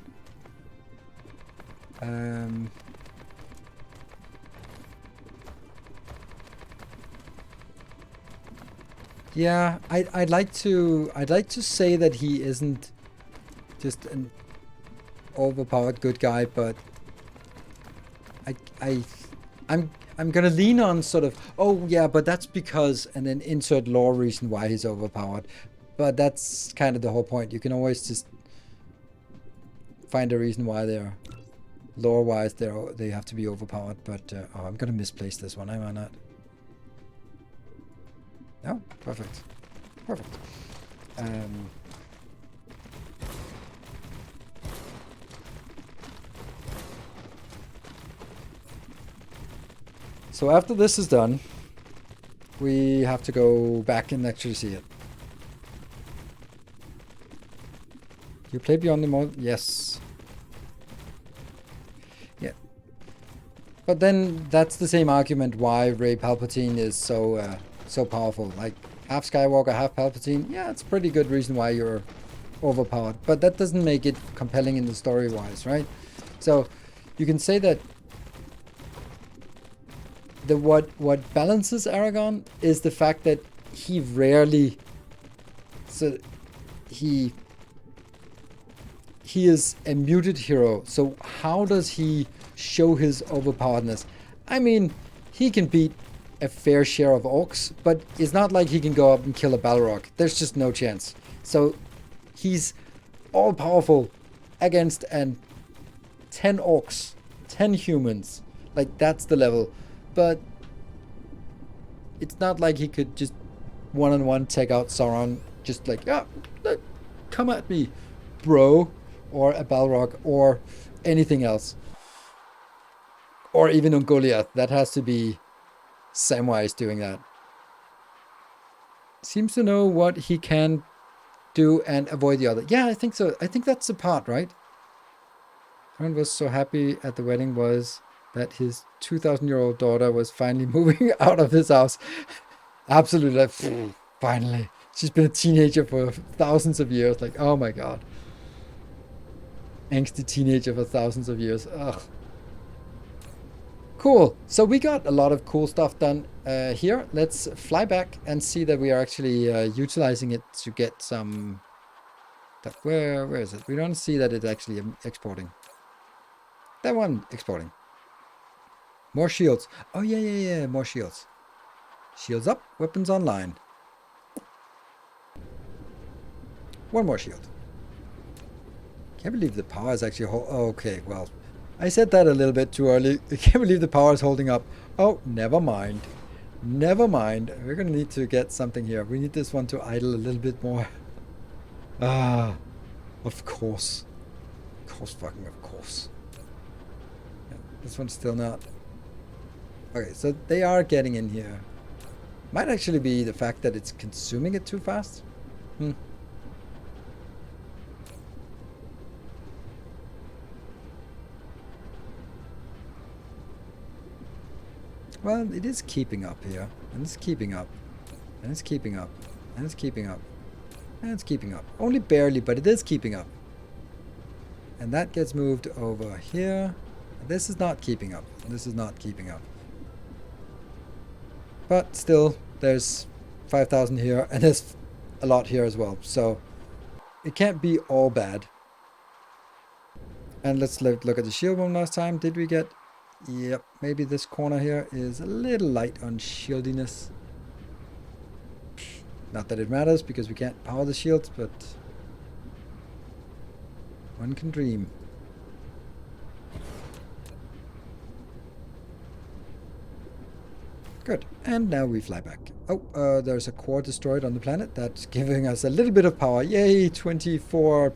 Yeah, I'd like to say that he isn't just an overpowered good guy, but I'm gonna lean on sort of, oh yeah, but that's because, and then insert lore reason why he's overpowered. But that's kind of the whole point. You can always just find a reason why they're lore-wise they have to be overpowered. But oh, I'm gonna misplace this one. Am I not? No, perfect, perfect. So after this is done, we have to go back and actually see it. You play Beyond the Moon? Yes. Yeah. But then that's the same argument why Rey Palpatine is so powerful. Like, half Skywalker, half Palpatine. Yeah, it's a pretty good reason why you're overpowered. But that doesn't make it compelling in the story-wise, right? So you can say that what balances Aragon is the fact that he rarely... So he is a muted hero. So how does he show his overpoweredness? I mean, he can beat a fair share of orcs, but it's not like he can go up and kill a Balrog. There's just no chance. So he's all powerful against 10 orcs, 10 humans. Like, that's the level. But it's not like he could just one-on-one take out Sauron, just like, yeah, come at me, bro, or a Balrog, or anything else. Or even on Goliath. That has to be Samwise doing that. Seems to know what he can do and avoid the other. Yeah, I think so. I think that's the part, right? Everyone was so happy at the wedding was that his 2,000-year-old daughter was finally moving out of his house. Absolutely. Like, finally. She's been a teenager for thousands of years. Like, oh my god. Angsty teenager for thousands of years. Ugh. Cool. So we got a lot of cool stuff done here. Let's fly back and see that we are actually utilizing it to get some... Where is it? We don't see that it's actually exporting. That one exporting. More shields. Oh, yeah. More shields. Shields up. Weapons online. One more shield. Can't believe the power is actually... Oh, okay, well... I said that a little bit too early. I can't believe the power is holding up. Oh, never mind. Never mind. We're going to need to get something here. We need this one to idle a little bit more. Ah, of course. Of course, fucking of course. Yeah, this one's still not. Okay, so they are getting in here. Might actually be the fact that it's consuming it too fast. Well, it is keeping up here. And it's keeping up. And it's keeping up. And it's keeping up. And it's keeping up. Only barely, but it is keeping up. And that gets moved over here. This is not keeping up. This is not keeping up. But still, there's 5,000 here. And there's a lot here as well. So it can't be all bad. And let's look at the shield one last time. Did we get... Yep, maybe this corner here is a little light on shieldiness. Not that it matters, because we can't power the shields, but... one can dream. Good, and now we fly back. Oh, there's a core destroyed on the planet. That's giving us a little bit of power. Yay, 24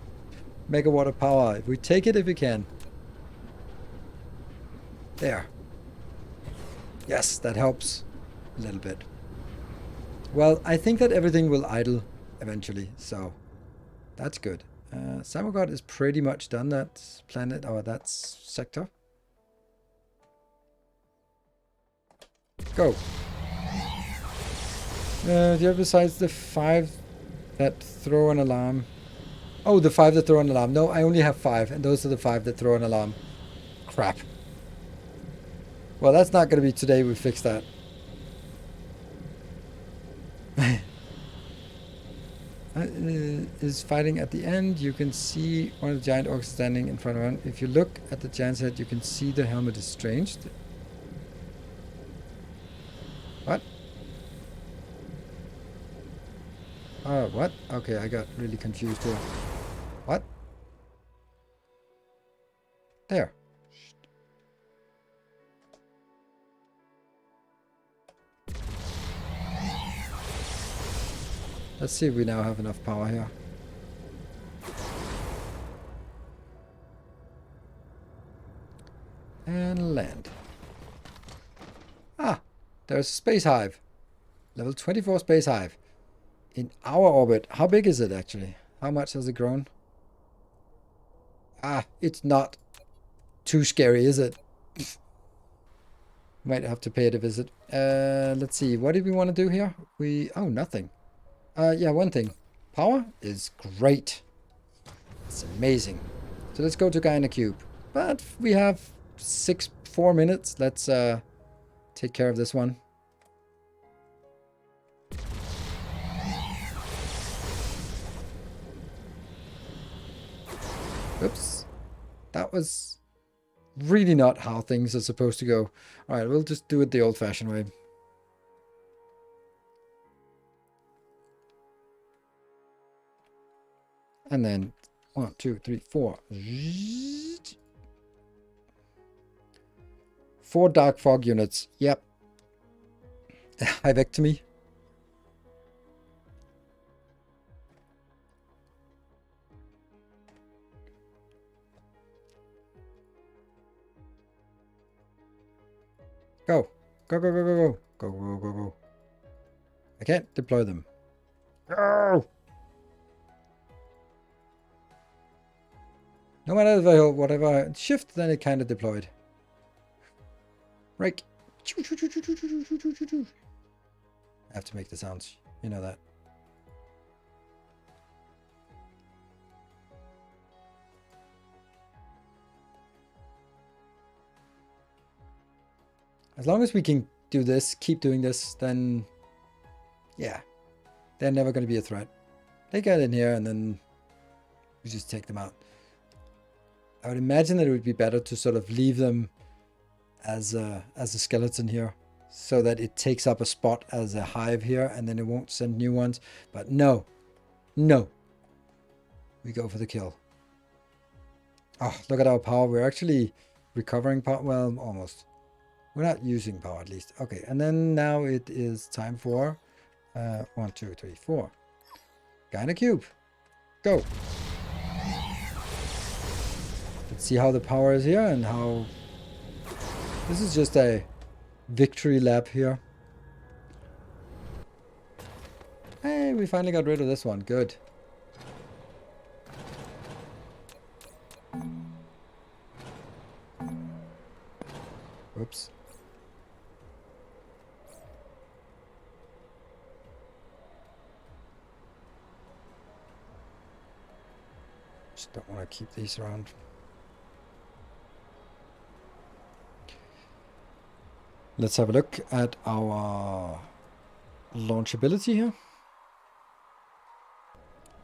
megawatt of power. We take it if we can. There. Yes, that helps a little bit. Well, I think that everything will idle eventually, so that's good. Samogod is pretty much done, that planet, or that sector. Go. Do you have besides the 5 that throw an alarm? Oh, the 5 that throw an alarm. No, I only have 5, and those are the 5 that throw an alarm. Crap. Well, that's not going to be today we fix that. Is fighting at the end. You can see one of the giant orcs standing in front of him. If you look at the giant's head, you can see the helmet is strange. What? Oh, what? Okay, I got really confused here. What? There. Let's see if we now have enough power here. And land. Ah, There's a space hive. Level 24 space hive. In our orbit. How big is it actually? How much has it grown? Ah, it's not too scary, is it? Might have to pay it a visit. Let's see. What did we want to do here? Oh, nothing. Yeah, one thing. Power is great. It's amazing. So let's go to guy in a cube. But we have 4 minutes. Let's take care of this one. Oops. That was really not how things are supposed to go. Alright, we'll just do it the old-fashioned way. And then 1, 2, 3, 4. 4 dark fog units. Yep. Hivectomy. Go. Go, go, go, go, go. Go, go, go, go. I can't deploy them. Go! No matter if I hold whatever shift, then it kind of deployed. Right. I have to make the sounds. You know that. As long as we can do this, keep doing this, then yeah, they're never going to be a threat. They get in here and then we just take them out. I would imagine that it would be better to sort of leave them as a skeleton here so that it takes up a spot as a hive here and then it won't send new ones. But no, no, we go for the kill. Oh, look at our power. We're actually recovering power. Well, almost. We're not using power at least. Okay, and then now it is time for 1, 2, 3, 4. Guy in a cube. Go. Let's see how the power is here and how... This is just a victory lap here. Hey, we finally got rid of this one. Good. Whoops. Just don't want to keep these around. Let's have a look at our launchability here.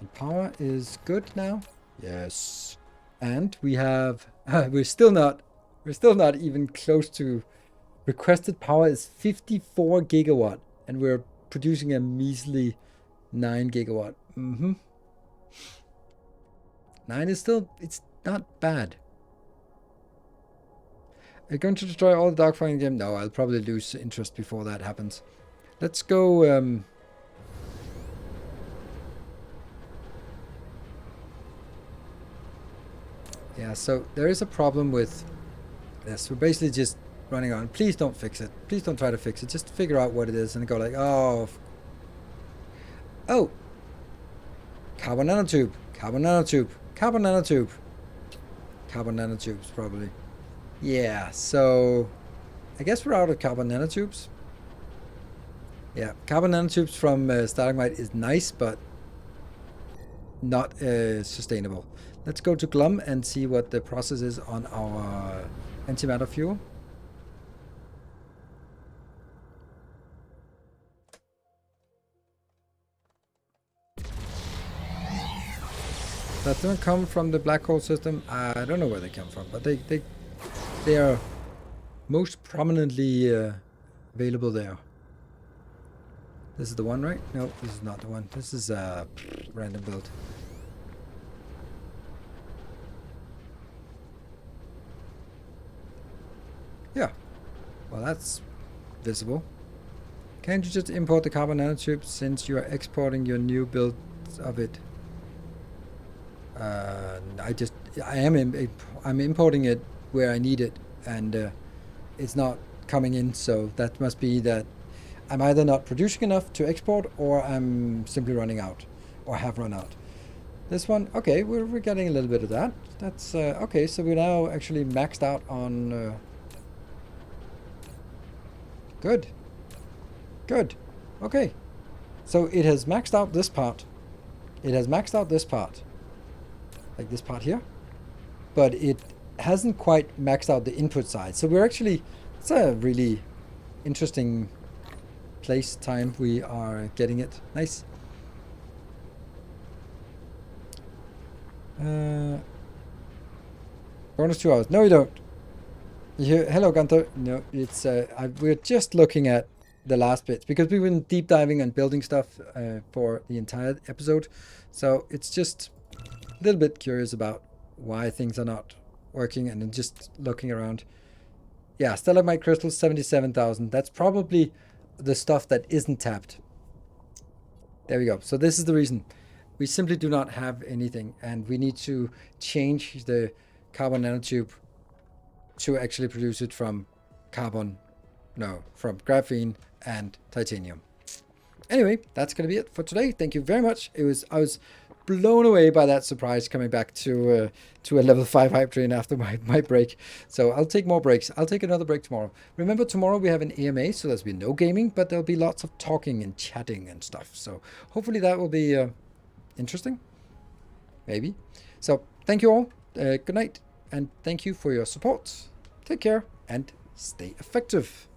And power is good now. Yes. And we have we're still not even close to requested power is 54 gigawatt and we're producing a measly 9 gigawatt. 9 is still, it's not bad. Are you going to destroy all the dark fog in the game? No, I'll probably lose interest before that happens. Let's go... yeah, so there is a problem with this. We're basically just running on. Please don't fix it. Please don't try to fix it. Just figure out what it is and go like, oh. Oh. Carbon nanotube. Carbon nanotube. Carbon nanotube. Carbon nanotubes, probably. Yeah, so I guess we're out of carbon nanotubes. Yeah, carbon nanotubes from Stalagmite is nice, but not sustainable. Let's go to Glum and see what the process is on our antimatter fuel. That don't come from the black hole system. I don't know where they come from, but they are most prominently available there. This is the one, right? No, this is not the one. This is a random build. Yeah. Well, that's visible. Can't you just import the carbon nanotube since you are exporting your new build of it? I'm importing it where I need it, and it's not coming in, so that must be that I'm either not producing enough to export, or I'm simply running out, or have run out. This one, okay, we're getting a little bit of that. That's okay. So we're now actually maxed out on. Good, good, okay. So it has maxed out this part. It has maxed out this part, like this part here, but it hasn't quite maxed out the input side. So we're actually, it's a really interesting place time we are getting it. Nice. Bonus 2 hours. No, you don't. Hello, Gunther. No, it's we're just looking at the last bits because we've been deep diving and building stuff for the entire episode. So it's just a little bit curious about why things are not working, and then just looking around. Yeah, stalagmite crystals, 77,000. That's probably the stuff that isn't tapped. There we go. So this is the reason. We simply do not have anything, and we need to change the carbon nanotube to actually produce it from from graphene and titanium. Anyway, that's going to be it for today. Thank you very much. I was blown away by that surprise coming back to a level 5 hype train after my break. So I'll take more breaks. I'll take another break tomorrow. Remember, tomorrow we have an AMA, so there's been no gaming, but there'll be lots of talking and chatting and stuff. So hopefully that will be interesting. Maybe. So thank you all. Good night, and thank you for your support. Take care and stay effective.